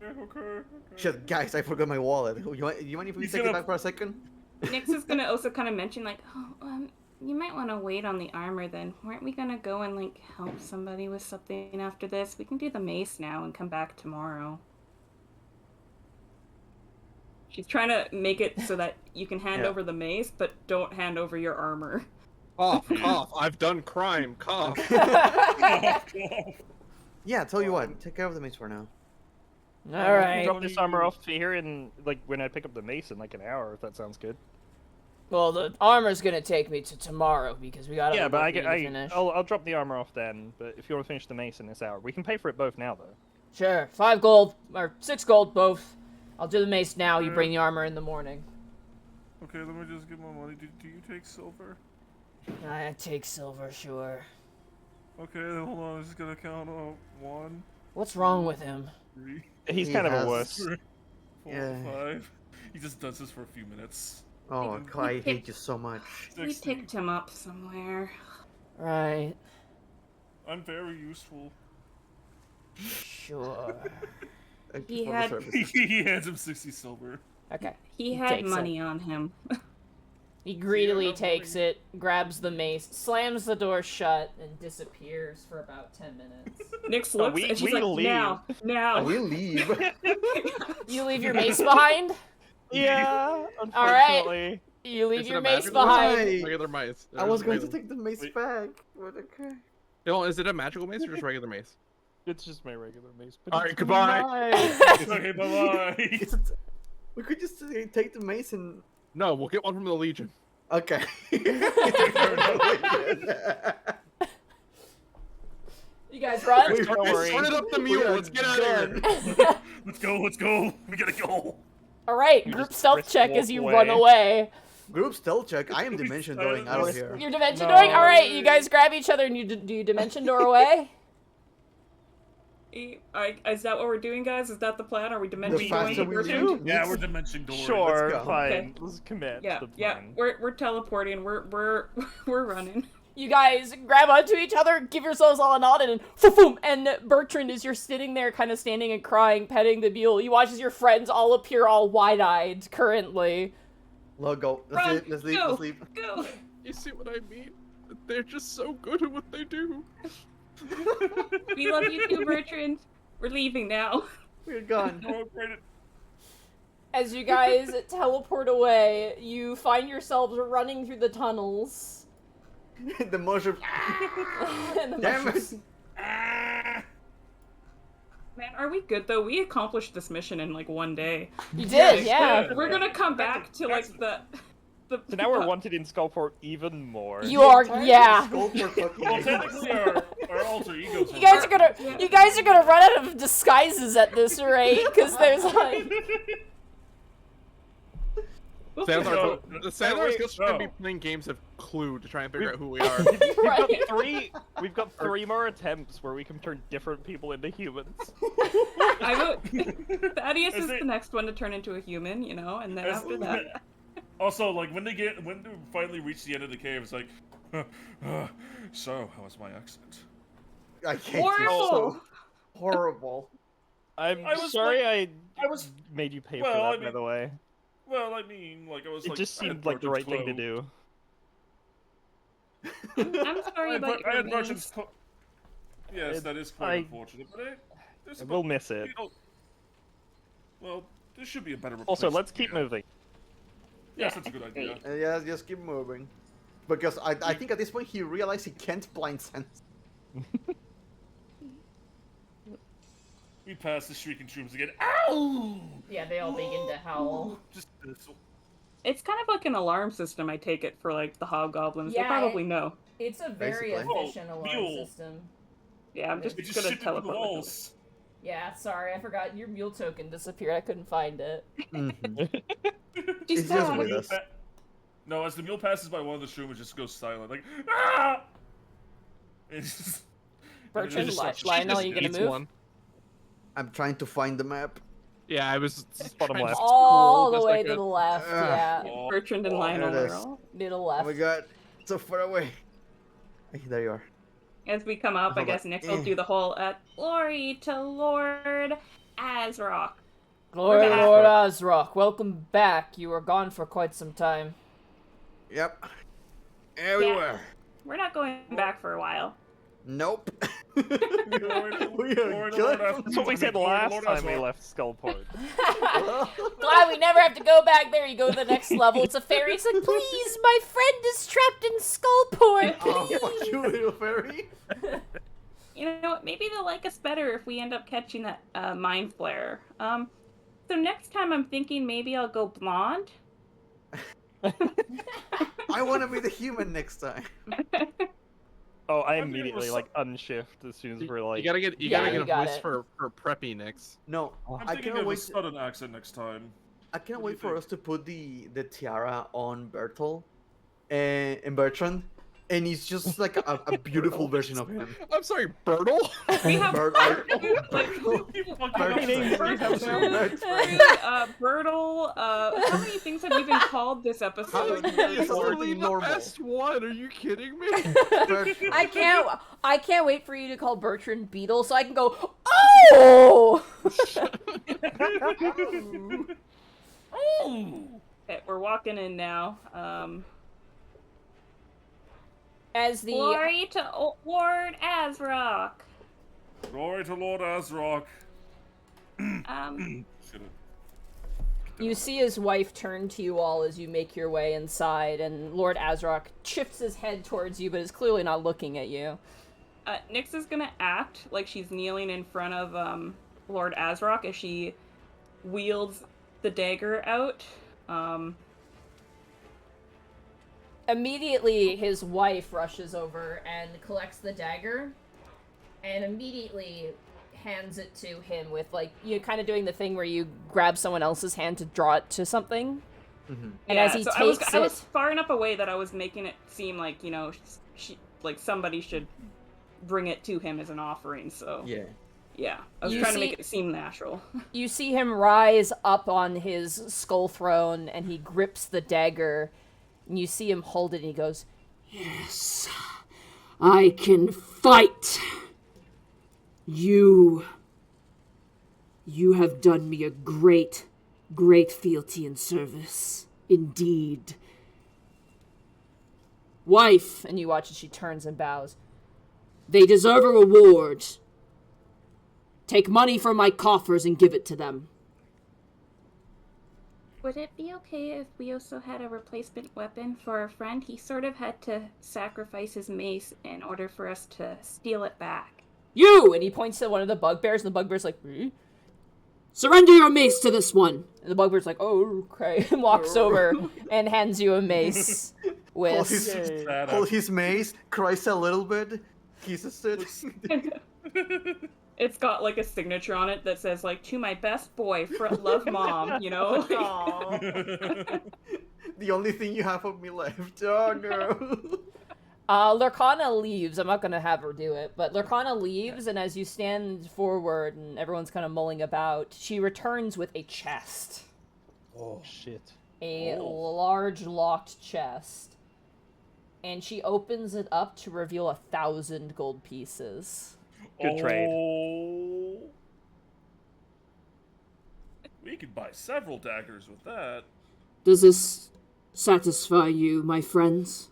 Okay. Shit, guys, I forgot my wallet. You mind if we He's take it gonna- back for a second? Nyx is gonna also kind of mention like, you might want to wait on the armor then. Weren't we gonna go and like help somebody with something after this? We can do the mace now and come back tomorrow. She's trying to make it so that you can hand Yeah. over the mace, but don't hand over your armor. Cough, cough. I've done crime. Cough. Yeah, tell you what, take care of the mace for now. All right. Drop this armor off here and like when I pick up the mace in like an hour, if that sounds good. Well, the armor's gonna take me to tomorrow because we got Yeah, but to finish. I'll drop the armor off then. But if you want to finish the mace in this hour, we can pay for it both now though. Sure, 5 gold or 6 gold both. I'll do the mace now. You bring the armor in the morning. Okay, let me just get my money. Do you take silver? I take silver, sure. Okay, hold on. I'm just gonna count up 1, What's wrong with him? 3, He's He kind of has- a wuss. 4, Yeah. 5. He just does this for a few minutes. Oh, God, I hate you so much. We 16. picked him up somewhere. Right. I'm very useful. Sure. Thank He you for the had- service. He hands him 60 silver. Okay. He had takes money on him. He greedily Yeah, takes it, grabs the mace, slams the door shut, and disappears for about 10 minutes. Nyx looks we- and she's we like, leave. now. We leave. You leave your mace behind? Yeah, All right. unfortunately. You leave Is it your a mace magical behind. Why? Regular mace. I was going to Regular- take the mace Wait. back, but okay. No, is it a magical mace or just regular mace? It's just my regular mace. But All it's right, goodbye. mine. Okay, bye-bye. We could just take the mace and... No, we'll get one from the Legion. Okay. You guys run? We- Don't worry. Started up the mule. We are Let's get out of here. Let's go. We gotta go. All right, You group just stealth brisk check walk as you away. run away. Group stealth check. I am dimension going out of here. You're dimension No. dooring? All right, you guys grab each other and you do you dimension door away? Is that what we're doing, guys? Is that the plan? Are we dimension The going? faster we Or leave, two? Yeah, we're dimension door. Sure, go. fine. Okay. Let's commit Yeah, to the yeah. plan. We're teleporting. We're running. You guys grab onto each other, give yourselves all a nod, and boom. And Bertrand, as you're sitting there, kind of standing and crying, petting the mule, you watch as your friends all appear all wide-eyed. Currently, Look, go. Run, Let's leave. go. Let's leave. Go. You see what I mean? They're just so good at what they do. We love you too, Bertrand. We're leaving now. We're gone. Oh, great. as you guys teleport away, you find yourselves running through the tunnels. The mushroom. And the Damn it. mushrooms- Man, are we good though? We accomplished this mission in like one day. You did, yeah. We're gonna come back to like the. So now we're wanted in Skullport even more. You are, yeah. Go for fucking Well, technically, our alter egos. You guys are gonna run out of disguises at this rate, because there's like. Sandler, the Sandler's wait, just gonna be playing games of Clue to try and figure out who we are. Right. We've got three more attempts where we can turn different people into humans. I vote. Thaddeus is the next one to turn into a human, you know, and then after that. Also, like when they finally reach the end of the cave, it's like, so how was my accent? I hate you so horrible. I'm I was sorry like- I was- made you pay Well, for that, I by mean, the way. Well, I mean, like I was It like, just I had seemed like the right Bertrand's thing to cloak. do. I'm sorry I about had your Bertrand's names. Yes, that is quite I- unfortunate, but there's We'll miss it. Well, there should be a better Also, replacement let's keep here. moving. Yes, that's a good idea. Yeah, just keep moving. Because I think at this point he realized he can't blind sense. We pass the shrieking shrooms again. Ow! Yeah, they all begin to howl. Just It's kind of like an alarm system, I take it, for like the hobgoblins. Yeah, They probably know. It's a very Basically. efficient alarm mule. system. Yeah, I'm just it just gonna shipped into the teleport. with them. walls. Yeah, sorry, I forgot your mule token disappeared. I couldn't find it. It's just back. with us. No, as the mule passes by, one of the shrooms just goes silent, like ah! It's just, Bertrand, just starts- Lionel, you gonna Eats move? one. I'm trying to find the map. Yeah, I was Bottom trying to left. All scroll the just way like to a- the left, yeah. Oh, Bertrand and Lionel there it are is. all. Middle Oh left. my god, so far away. Hey, there you are. As we come up, I Hold guess on. Nick will do the whole glory to Lord Azrok. Glory, back. Lord Azrok, welcome back. You were gone for quite some time. Yep. Everywhere. We're not going back for a while. Nope. Glory we to are Lord good. Azrok. That's what we said Glory to last Lord time we Azrok. left Skullport. Glad we never have to go back there. You go to the next level. It's a fairy. It's like, please, my friend is trapped in Skullport. Oh, fuck you, little fairy. You know what? Maybe they'll like us better if we end up catching that mind flare. So next time I'm thinking maybe I'll go blonde. I want to be the human next time. Oh, I I think it immediately was like unshift as soon as we're like. You gotta get Yeah, a you got voice it. for preppy next. No, I'm I thinking cannot of a wait. southern accent next time. I can't What do wait you for think? us to put the tiara on Bertel and Bertrand, and he's just like a beautiful version of him. I'm sorry, Bertle. We have Bertle. You fucking Bertrand. up- Bertle. How many things have you been called this How episode? is this It's already literally the normal? best one. Are you kidding me? Bertrand. I can't wait for you to call Bertrand Beetle so I can go, oh! Okay, we're walking in now. As the Glory to Lord Azrok. Glory to Lord Azrok. Um, Should've- you see his wife turn to you all as you make your way inside, and Lord Azrok shifts his head towards you, but is clearly not looking at you. Nyx is gonna act like she's kneeling in front of Lord Azrok as she wields the dagger out. Immediately, his wife rushes over and collects the dagger, and immediately hands it to him with, like, you kind of doing the thing where you grab someone else's hand to draw it to something. Mhm. And as he so takes I was it, far enough away that I was making it seem like, you know, like somebody should bring it to him as an offering. So Yeah. I was You trying to see- make it seem natural. you see him rise up on his skull throne, and he grips the dagger, and you see him hold it, and he goes, Yes, I can fight. You have done me a great fealty and service. Indeed. Wife, and you watch as she turns and bows. they deserve a reward. Take money from my coffers and give it to them. Would it be okay if we also had a replacement weapon for our friend? He sort of had to sacrifice his mace in order for us to steal it back. You! And he points to one of the bugbears, and the bugbear's like, "Hmm?" Surrender your mace to this one. And the bugbear's like, oh, okay, and walks over and hands you a mace Hold with... his, Sad hold his mace, cries a little bit, kisses it. It's got like a signature on it that says like, to my best boy, love mom, you know? The only thing you have of me left. Oh no. Lurkana leaves. I'm not going to have her do it, but Lurkana leaves, and as you stand forward and everyone's kind of mulling about, she returns with a chest. Oh shit. A large locked chest. And she opens it up to reveal 1,000 gold pieces. Good trade. Oh. We could buy several daggers with that. Does this satisfy you, my friends?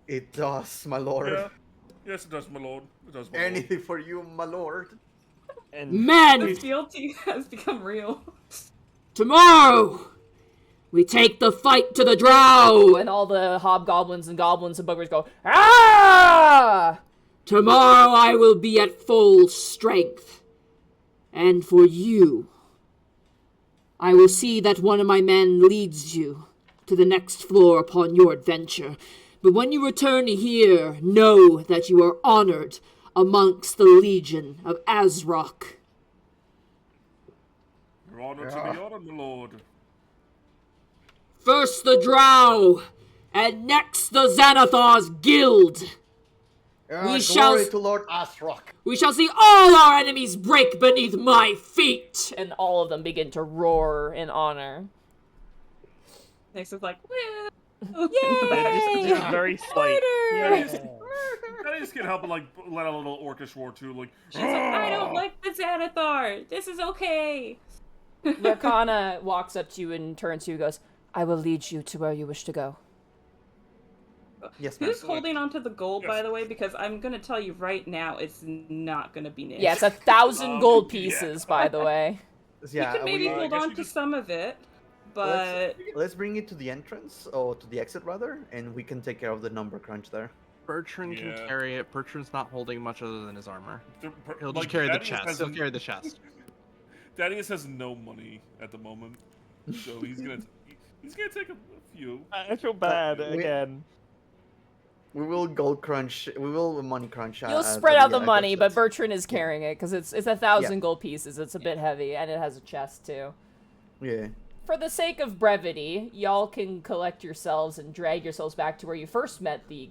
It does, my lord. Yeah. Yes, it does, my lord. It does, my lord. Anything for you, my lord. And Men, The fealty has become real. tomorrow we take the fight to the drow. And all the hobgoblins and goblins and buggers go, ah! Tomorrow I will be at full strength. And for you, I will see that one of my men leads you to the next floor upon your adventure. But when you return here, know that you are honored amongst the Legion of Azrok. Your honor to be honored, my lord. First the Drow, and next the Xanathar's Guild. Glory shall- to Lord Azrok. We shall see all our enemies break beneath my feet. And all of them begin to roar in honor. Nyx is like, woo! just very slight. I just can't help but like let out a little orcish roar too, like. She's like, I don't like the Xanathar. This is okay. Lorcana walks up to you and turns to you and goes, I will lead you to where you wish to go. Yes, ma'am. Who's holding on to the gold, by the way? Because I'm gonna tell you right now, it's not gonna be Nyx. Yeah, it's 1,000 gold pieces, by the way. Yeah, You can maybe I hold guess on we to just- some of it, but let's bring it to the entrance, or to the exit rather, and we can take care of the number crunch there. Bertrand can Yeah. carry it. Bertrand's not holding much other than his armor. He'll just Like, carry the Thaddeus chest. has He'll n- carry the chest. Thaddeus has no money at the moment, so he's gonna take a few. I feel bad again. We will gold crunch. We will money crunch. You'll spread out the exit. money, but Bertrand is carrying it because it's 1,000 gold pieces. It's a bit heavy, and it has a chest too. Yeah. For the sake of brevity, y'all can collect yourselves and drag yourselves back to where you first met the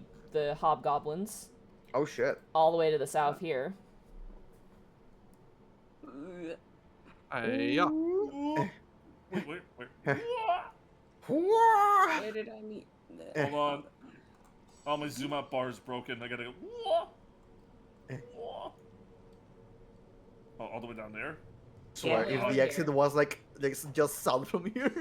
hobgoblins, Oh shit. all the way to the south here. Yeah. Wait. where did I meet? Hold on. Oh, my zoom out bar is broken. I gotta go. Oh, all the way down there? Swear, Yeah, if over the exit here. was like just south from here,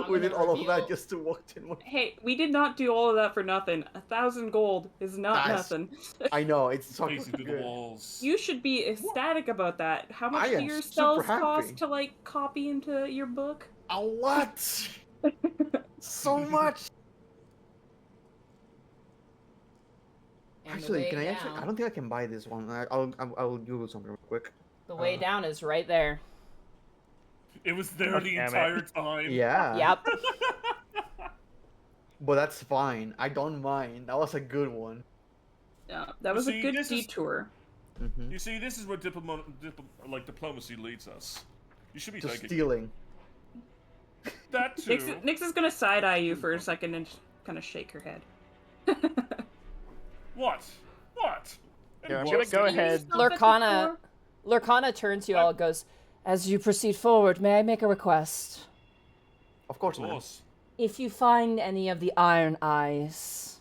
we did all of that just to walk in. Hey, we did not do all of that for nothing. 1,000 gold is not Nice. nothing. I know it's so Facing through the good. walls. You should be ecstatic about that. How much I do am your super spells happy. cost to like copy into your book? A lot. So much. And the Actually, way can I actually? down- I don't think I can buy this one. I'll Google something real quick. The way down is right there. It was there God the damn it. entire time. Yeah. Yep. But that's fine. I don't mind. That was a good one. Yeah, that was See, a good this is- detour. Mm-hmm. You see, this is where diplomacy leads us. You should be Just thanking stealing. that too. Nyx is gonna side eye you for a second and kind of shake her head. What? Yeah, I'm What? gonna go ahead. Lorcana turns to you all and goes, as you proceed forward, may I make a request? Of course, Of man. course. If you find any of the Iron Eyes,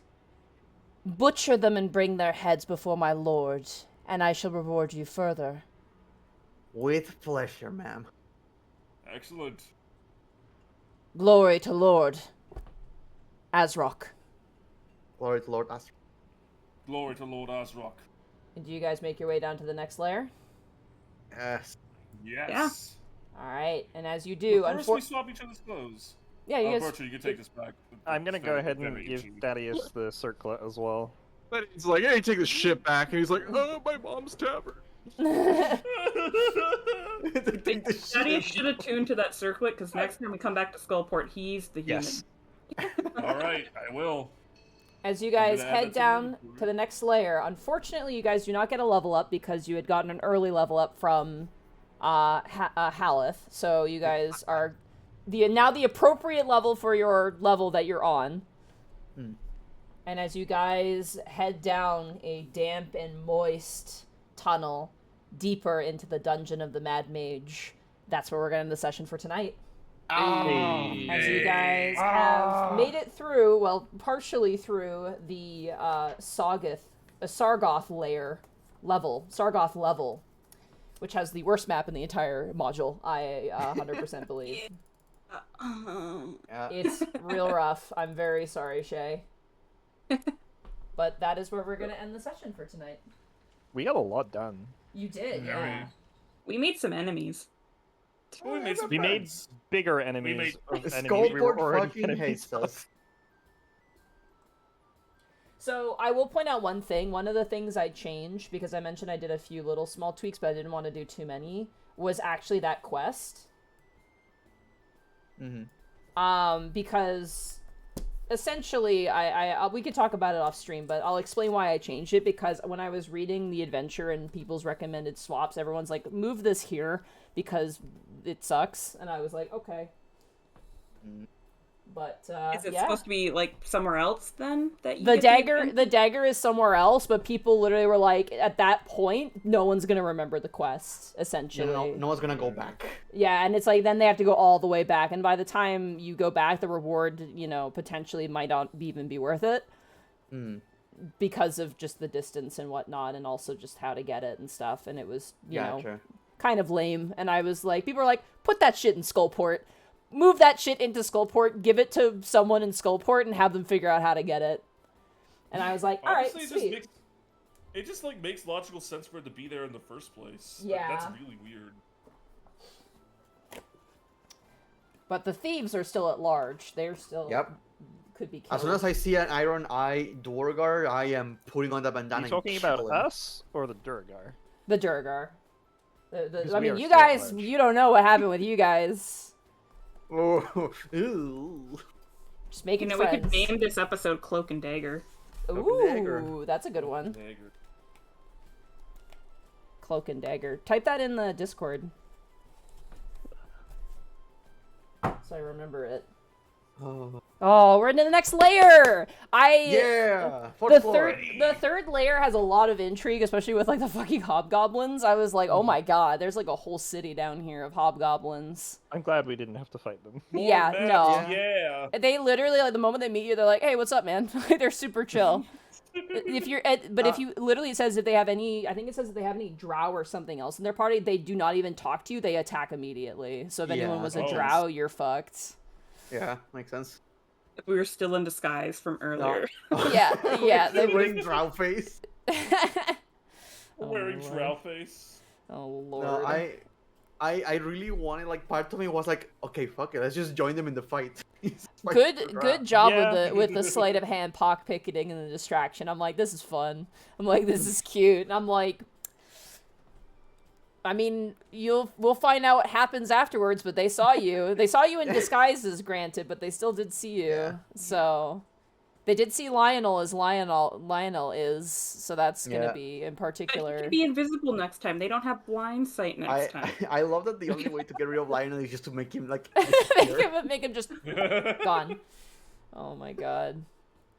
butcher them and bring their heads before my lord, and I shall reward you further. With pleasure, ma'am. Excellent. Glory to Lord Azrok. Glory to Lord Azrok. Glory to Lord Azrok. And do you guys make your way down to the next layer? Yes. Yes. Alright, and as you do, But first we swap each other's clothes. yeah, you guys... Bertrand, you can take this back. I'm gonna go Very- ahead and very give cheap. Thaddeus the circlet as well. But he's like, hey, take this shit back. And he's like, oh, my mom's tavern. Take the Thaddeus shit. should have tuned to that circlet because next time we come back to Skullport, he's the human. Yes. All right, I will. As you guys gonna add head that to down the inventory. to the next layer, unfortunately, you guys do not get a level up because you had gotten an early level up from Haleth. So you guys are now the appropriate level for your level that you're on. Hmm. And as you guys head down a damp and moist tunnel deeper into the dungeon of the Mad Mage, that's where we're going to end the session for tonight. As you guys have made it through, well, partially through the Sargoth level, which has the worst map in the entire module, I 100% believe. Yeah. It's real rough. I'm very sorry, Shay. But that is where we're going to end the session for tonight. We got a lot done. You did, yeah. We made some enemies. We made some We made friends. bigger enemies made- of enemies we were Skullport already fucking enemies hates of. us. So I will point out one thing. One of the things I changed, because I mentioned I did a few little small tweaks, but I didn't want to do too many, was actually that quest. Because essentially, we could talk about it off stream, but I'll explain why I changed it. Because when I was reading the adventure and people's recommended swaps, everyone's like, move this here because it sucks, and I was like, okay. But Is it yeah. supposed to be like somewhere else then? That you The get dagger, the dagger is somewhere else, but people literally were like, at that point, no one's gonna remember the quest. Essentially, No one's gonna go back. yeah, and it's like then they have to go all the way back, and by the time you go back, the reward, potentially might not even be worth it, because of just the distance and whatnot, and also just how to get it and stuff. And it was, you know, kind of lame. And I was like, people were like, put that shit in Skullport. Move that shit into Skullport, give it to someone in Skullport, and have them figure out how to get it. And I was like, all right, Honestly, sweet. It just like makes logical sense for it to be there in the first place. Yeah. That's really weird. But the thieves are still at large. They're still could be killed. As soon as I see an Iron Eye Duergar, I am putting on the bandana. Are you talking and about killing. us or the Durgar? The Durgar. Because I we mean, are you still guys, large. you don't know what happened with you guys. Oh, ew. Just making we friends. could name this episode Cloak and Dagger. Ooh, Dagger. that's a good one. Dagger. Cloak and Dagger. Type that in the Discord. So I remember it. Oh, we're into the next layer! Yeah! The third layer has a lot of intrigue, especially with like the fucking hobgoblins. I was like, oh my god, there's like a whole city down here of hobgoblins. I'm glad we didn't have to fight them. Yeah, Maps, no. Yeah. They literally, like, the moment they meet you, they're like, hey, what's up, man? They're super chill. If you literally, it says if they have any, I think it says if they have any drow or something else in their party, they do not even talk to you, they attack immediately. So if anyone was a drow, you're fucked. Yeah, makes sense. If we were still in disguise from earlier. Yeah, They're wearing drow face. Wearing drow face. Oh lord. No, I really wanted, like, part of me was like, okay, fuck it, let's just join them in the fight. Good job Yeah. with the sleight of hand pock picketing and the distraction. I'm like, this is fun. I'm like, this is cute. And I'm like, I mean, we'll find out what happens afterwards, but they saw you. They saw you in disguises, granted, but they still did see you. Yeah. So they did see Lionel as Lionel is, so that's gonna be in But particular. he could be invisible next time. They don't have blind sight next time. I love that the only way to get rid of Lionel is just to make him, like, make him just gone. Oh my god.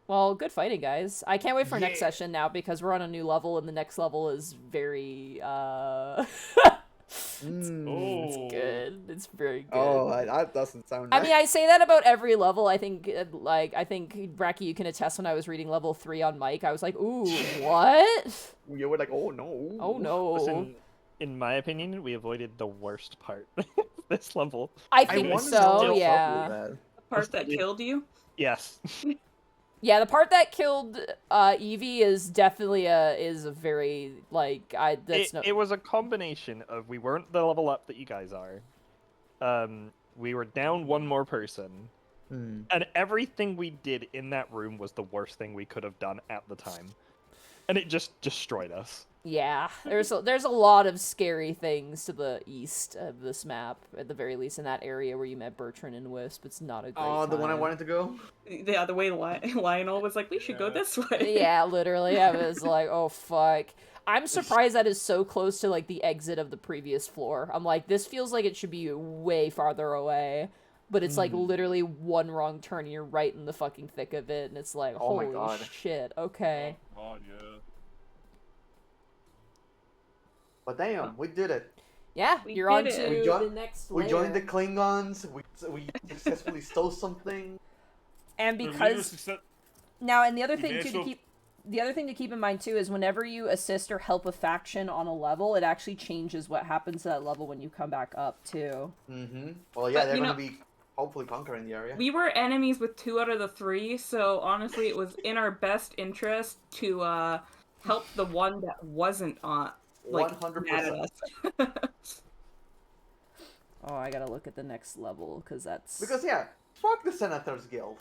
Well, good fighting, guys. I can't wait for next session now because we're on a new level and the next level is very It's good. It's very good. Oh, that doesn't sound I mean, I say that about every level. I think, Bracky, you can attest when I was reading level 3 on Mike, I was like, ooh, what? You were like, oh no. Oh no. Listen, in my opinion, we avoided the worst part of this level. I think wanna know so, what's up yeah. with that. The part that killed you? Yes. Yeah, the part that killed Evie is definitely is a very, like, It was a combination of we weren't the level up that you guys are. We were down one more person. And everything we did in that room was the worst thing we could have done at the time. And it just destroyed us. Yeah, there's a lot of scary things to the east of this map, at the very least in that area where you met Bertrand and Wisp. It's not a great Oh, the one I time. wanted to go? Yeah, the way Lionel was like, we should go this way. Yeah, literally, I was like, oh fuck. I'm surprised that is so close to, like, the exit of the previous floor. I'm like, this feels like it should be way farther away. But it's, like, literally one wrong turn and you're right in the fucking thick of it, and it's like, Oh my holy God. shit, okay. Oh, yeah. But damn, we did it. Yeah, We you're on did to it. the next We joined the layer. Klingons. We successfully stole something. And The leader because... success- Now, and the other You thing may too as well- to keep in mind too is whenever you assist or help a faction on a level, it actually changes what happens to that level when you come back up too. Well, yeah, But, they're you gonna know- be hopefully conquering the area. We were enemies with 2 out of the 3, so honestly, it was in our best interest to help the one that wasn't like 100%. mad at us. Oh, I gotta look at the next level because that's Because yeah, fuck the Senators Guild.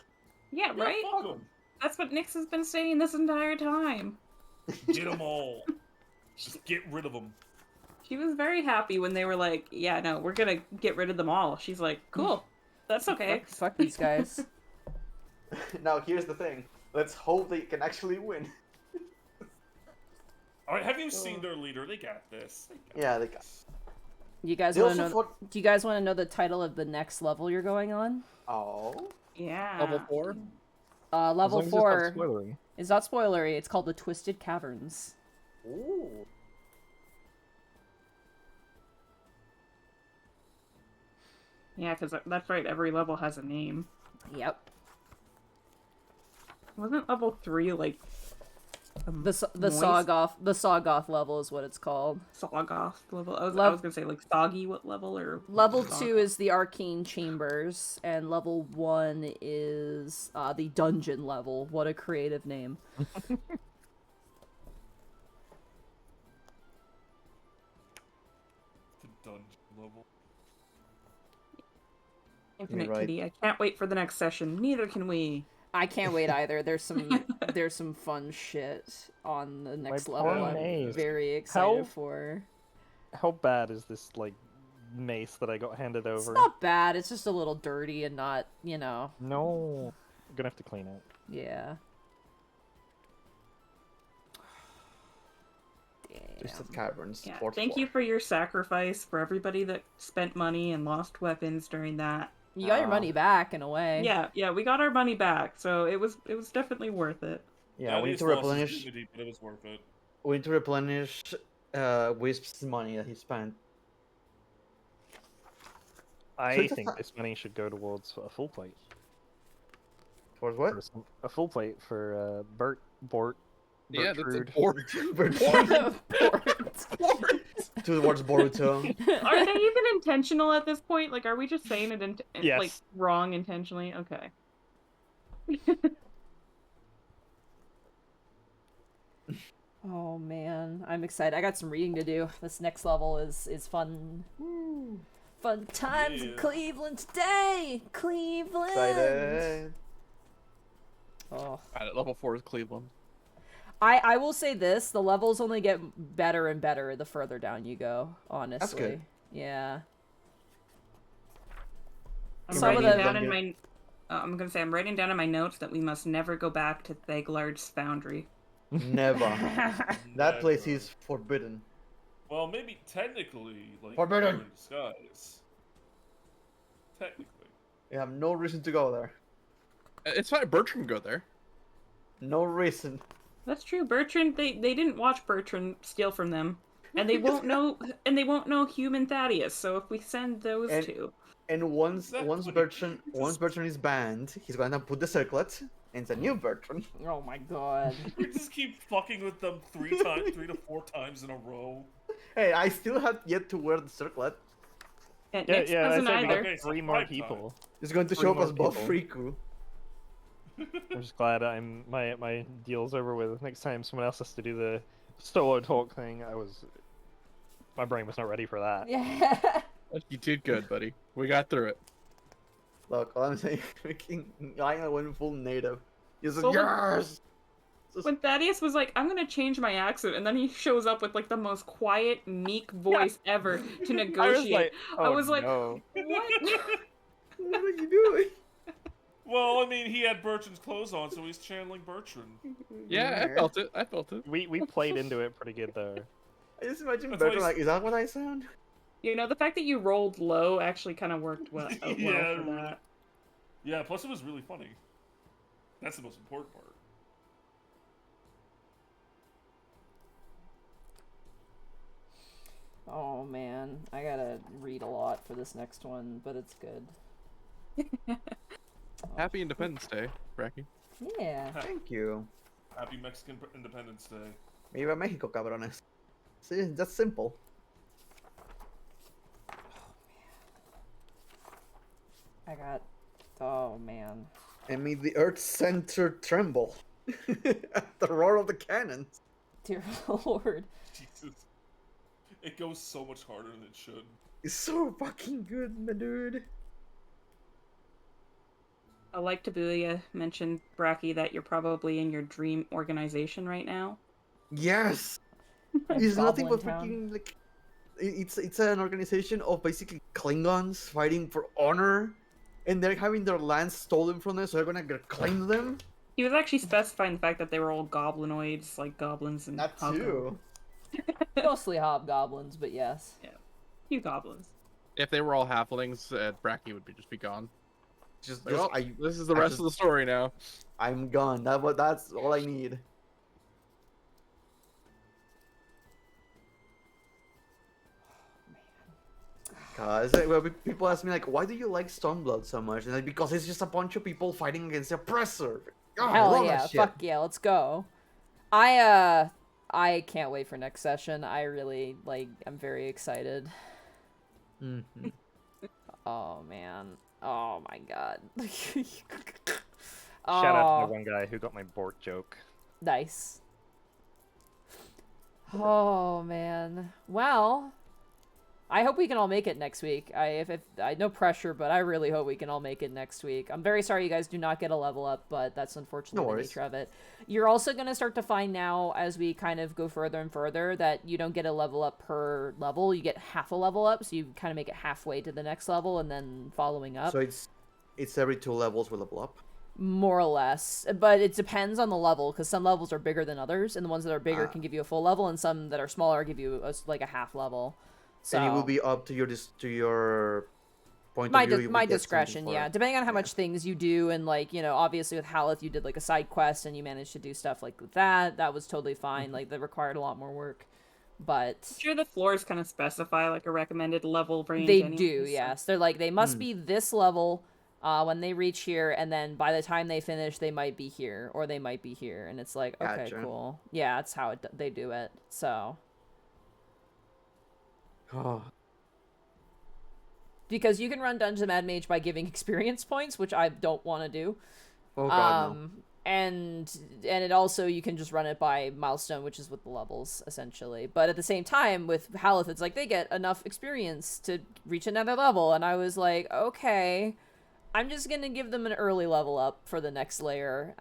Yeah, Yeah, right? fuck 'em. That's what Nyx has been saying this entire time. Get them all. Just get rid of them. She was very happy when they were like, yeah, no, we're gonna get rid of them all. She's like, cool, that's okay. fuck these guys. Now here's the thing. Let's hope they can actually win. All right, have you seen their leader? They got this. Yeah, they got. You guys They want to also know? fought- Do you guys want to know the title of the next level you're going on? Oh. Yeah. Level 4? Level As long as it's 4 not spoilery. is not spoilery. It's called the Twisted Caverns. Ooh. Yeah, because that's right, every level has a name. Yep. Wasn't level 3 like The moist Soggoth level is what it's called. Soggoth level? I was Lev- gonna say like Soggy what level or Level Soggoth? 2 is the Arcane Chambers, and level 1 is the Dungeon level. What a creative name. The dungeon level. Infinite You're right. Kitty. I can't wait for the next session. Neither can we. I can't wait either. There's some fun shit on the next poor level. I'm Maze. very excited How- for. How bad is this, like, mace that I got handed It's over? not bad. It's just a little dirty and not, you know. No. I'm gonna have to clean it. Yeah. Just Damn. the caverns. Yeah. fourth Thank floor. you for your sacrifice for everybody that spent money and lost weapons during that. You got your money back in a way. Yeah, we got our money back, so it was definitely worth it. Yeah, we need he's to lost his replenish. dignity, but it was worth it. We need to replenish Wisp's money that he spent. I it's a think fa- this money should go towards a full plate. Towards what? A full plate for Bort. Yeah, that's a Bertrude. board. Towards Boruto. Are they even intentional at this point? Like, are we just saying it like Yes. wrong intentionally? Okay. Oh man, I'm excited. I got some reading to do. This next level is fun. Woo. Fun times in Yeah. Cleveland today. Cleveland. Excited. Oh. At level 4 is Cleveland. I will say this: the levels only get better and better the further down you go. Honestly. good. Yeah. I'm Some of writing the- down in my. I'm gonna say I'm writing down in my notes that we must never go back to Thaglard's foundry. Never. That place is forbidden. Well, maybe technically, like Forbidden. we're in disguise. Technically. We have no reason to go there. It's fine. Bertram can go there. No reason. That's true. Bertrand, they didn't watch Bertrand steal from them, and they won't know human Thaddeus. So if we send those And- two, And once Exactly. Bertrand is banned, he's gonna put the circlet, and it's a new Bertrand. Oh my god. We just keep fucking with them 3 to 4 times in a row. Hey, I still have yet to wear the circlet. and Yeah, Nyx yeah. I doesn't said we either. got Okay, so 3 more 5 people. It's going to Three show up more as both people. Riku. I'm just glad my deal's over with. Next time someone else has to do the solo talk thing, my brain was not ready for that. Yeah. You did good, buddy. We got through it. Look, all I'm saying, freaking Lionel went full native. He's like, So when- yes! When Thaddeus was like, "I'm gonna change my accent," and then he shows up with like the most quiet, meek voice ever to negotiate. I was like, no. What? What are you doing? Well, I mean, he had Bertrand's clothes on, so he's channeling Bertrand. Yeah, I felt it. I felt it. We played into it pretty good though. I just imagine That's Bertrand why like, is that what I sound? You know, the fact that you rolled low actually kind of worked well, out well Yeah, for really. that. Yeah, plus it was really funny. That's the most important part. Oh man, I gotta read a lot for this next one, but it's good. Happy Independence Day, Bracky. Yeah. Thank you. Happy Mexican Independence Day. Viva Mexico, cabrones. See, that's simple. I got. Oh man. And made the Earth's center tremble at the roar of the cannons. Dear Lord. Jesus. It goes so much harder than it should. It's so fucking good, my dude. I like Tabuya mentioned, Bracky, that you're probably in your dream organization right now. Yes. And It's nothing but Goblin Town. freaking like. It's an organization of basically Klingons fighting for honor, and they're having their lands stolen from them, so they're gonna claim them. He was actually specifying the fact that they were all goblinoids, like goblins and That hobgoblins. too. Mostly hobgoblins, but yes. Few goblins. If they were all halflings, Bracky would just be gone. Just, Like, well, I, this is the rest of the story now. I'm gone. That's all I need. Cause well, people ask me like, why do you like Stormblood so much? And like, because it's just a bunch of people fighting against the oppressor. God, I Hell love yeah, that shit. fuck yeah, let's go. I can't wait for next session. I really I'm very excited. Mm-hmm. Oh man. Oh my god. Shout out to Oh, the one guy who got my Bork joke. nice. Oh man. Well, I hope we can all make it next week. I no pressure, but I really hope we can all make it next week. I'm very sorry you guys do not get a level up, but that's unfortunately No the worries. nature of it. You're also going to start to find now, as we kind of go further and further, that you don't get a level up per level. You get half a level up, so you kind of make it halfway to the next level and then following up. So it's every 2 levels we level up. More or less, but it depends on the level, because some levels are bigger than others, and the ones that are bigger can give you a full level, and some that are smaller give you a half level. So And it will be up to your point of view. You will my get something discretion, for yeah, it. depending on how much things you do, and obviously with Haleth you did a side quest and you managed to do stuff with that was totally fine. That required a lot more work, but I'm sure the floors kind of specify like a recommended level range. they anyway, do, so- yes, they're they must be this level when they reach here, and then by the time they finish they might be here or they might be here, and it's okay, Gotcha. cool, yeah, that's how they do it. So Oh, because you can run Dungeon Mad Mage by giving experience points, which I don't want to do. oh god, no. And it also, you can just run it by milestone, which is with the levels essentially. But at the same time with Haleth, it's they get enough experience to reach another level, and I was like, okay, I'm just gonna give them an early level up for the next layer,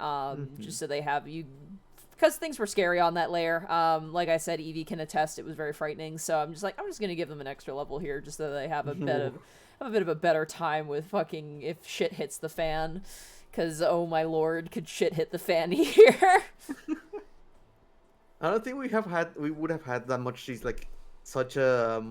just so they have because things were scary on that layer. Like I said, Evie can attest, it was very frightening. So I'm just gonna give them an extra level here, just so they have a bit of a better time with fucking if shit hits the fan. Because oh my lord, could shit hit the fan here? I don't think we would have had that much. Such a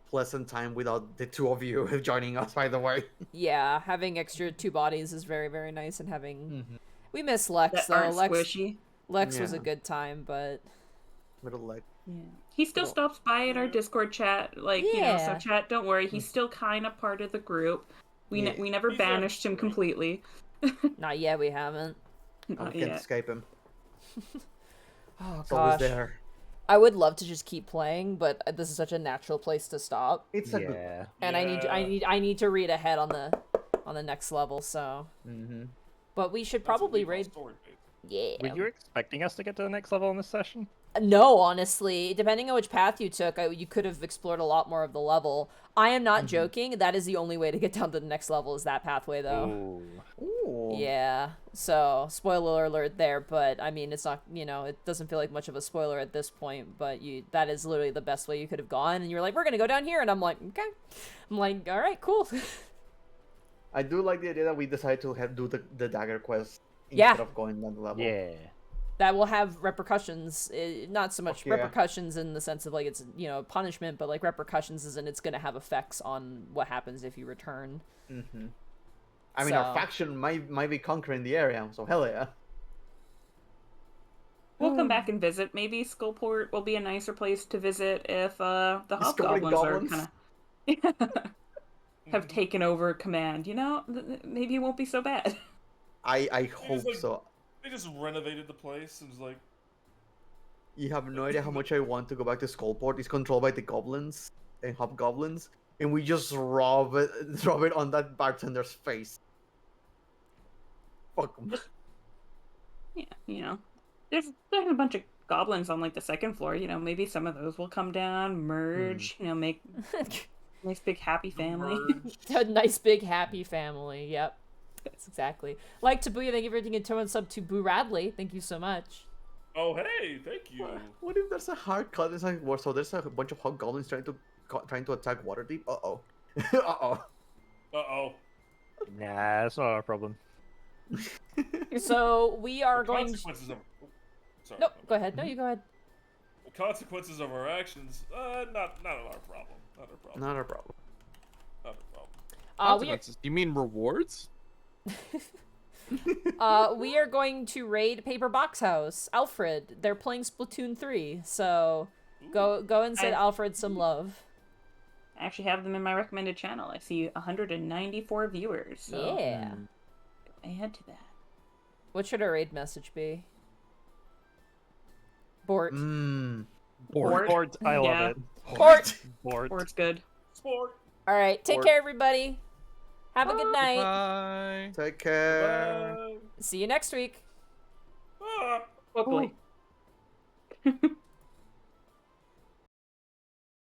pleasant time without the 2 of you joining us. By the way. Yeah, having extra 2 bodies is very, very nice, and having we miss Lex that though. aren't Lex squishy. was a Yeah. good time, but Little leg. Yeah. He still Cool. stops by at our Discord chat, so Yeah. chat, don't worry, he's still kind of part of the group. We Yeah. we never He's there banished him for free. completely. not yet. We haven't. I Not can't yet. escape him. Oh It's always gosh, there. I would love to just keep playing, but this is such a natural place to stop. It's a good. Yeah. And I need to read ahead on the next level. So, Mm-hmm. but we should That's what probably we call raid. story bait. Yeah. Were you expecting us to get to the next level in this session? No, honestly, depending on which path you took, you could have explored a lot more of the level. I am not joking. That is the only way to get down to the next level is that pathway, though. Ooh. Ooh. Yeah. So, spoiler alert there, but I mean, it's not, it doesn't feel like much of a spoiler at this point, but that is literally the best way you could have gone, and you're like, we're gonna go down here, and I'm like, okay. I'm like, all right, cool. I do like the idea that we decided to do the dagger quest Yeah. instead of going down the level. Yeah. That will have repercussions, not so much Fuck yeah. repercussions in the sense of it's punishment, but repercussions as in it's going to have effects on what happens if you return. Mm-hmm. I mean, our So- faction might be conquering the area, so hell yeah. We'll come back and visit. Maybe Skullport will be a nicer place to visit if the Discovering hobgoblins are goblins. kind of have taken over command. Maybe it won't be so bad. I hope like- so. They just renovated the place and was like, You have no idea how much I want to go back to Skullport. It's controlled by the goblins and hobgoblins, and we just rub it on that bartender's face. Fuck 'em. Yeah, there's a bunch of goblins on like the second floor. You know, maybe some of those will come down, merge. You know, make nice big happy family. A nice big happy family. Yep. That's exactly. Like Tabuya, thank you for everything. And turn sub to Boo Radley. Thank you so much. Oh, hey, thank you. What if there's a hard cut? It's like, so there's a bunch of hobgoblins trying to attack Waterdeep. Uh-oh. Uh-oh. Uh-oh. Nah, it's not our problem. So we are going to... Consequences of... Sorry. No, go ahead. No, you go ahead. The consequences of our actions, not our problem. Not our problem. Not a problem. Not our problem. Consequences? You mean rewards? We are going to raid Paper Box House. Alfred, they're playing Splatoon 3, so go and send Alfred some love. I actually have them in my recommended channel. I see 194 viewers. So Yeah. add to that. What should our raid message be? Bort. Board. I love Yeah. it. Bort. Board. Or it's good. Sport. All right, take Bort. care, everybody. Have a good night. Bye. Take care. Bye. See you next week. Ah. Hopefully.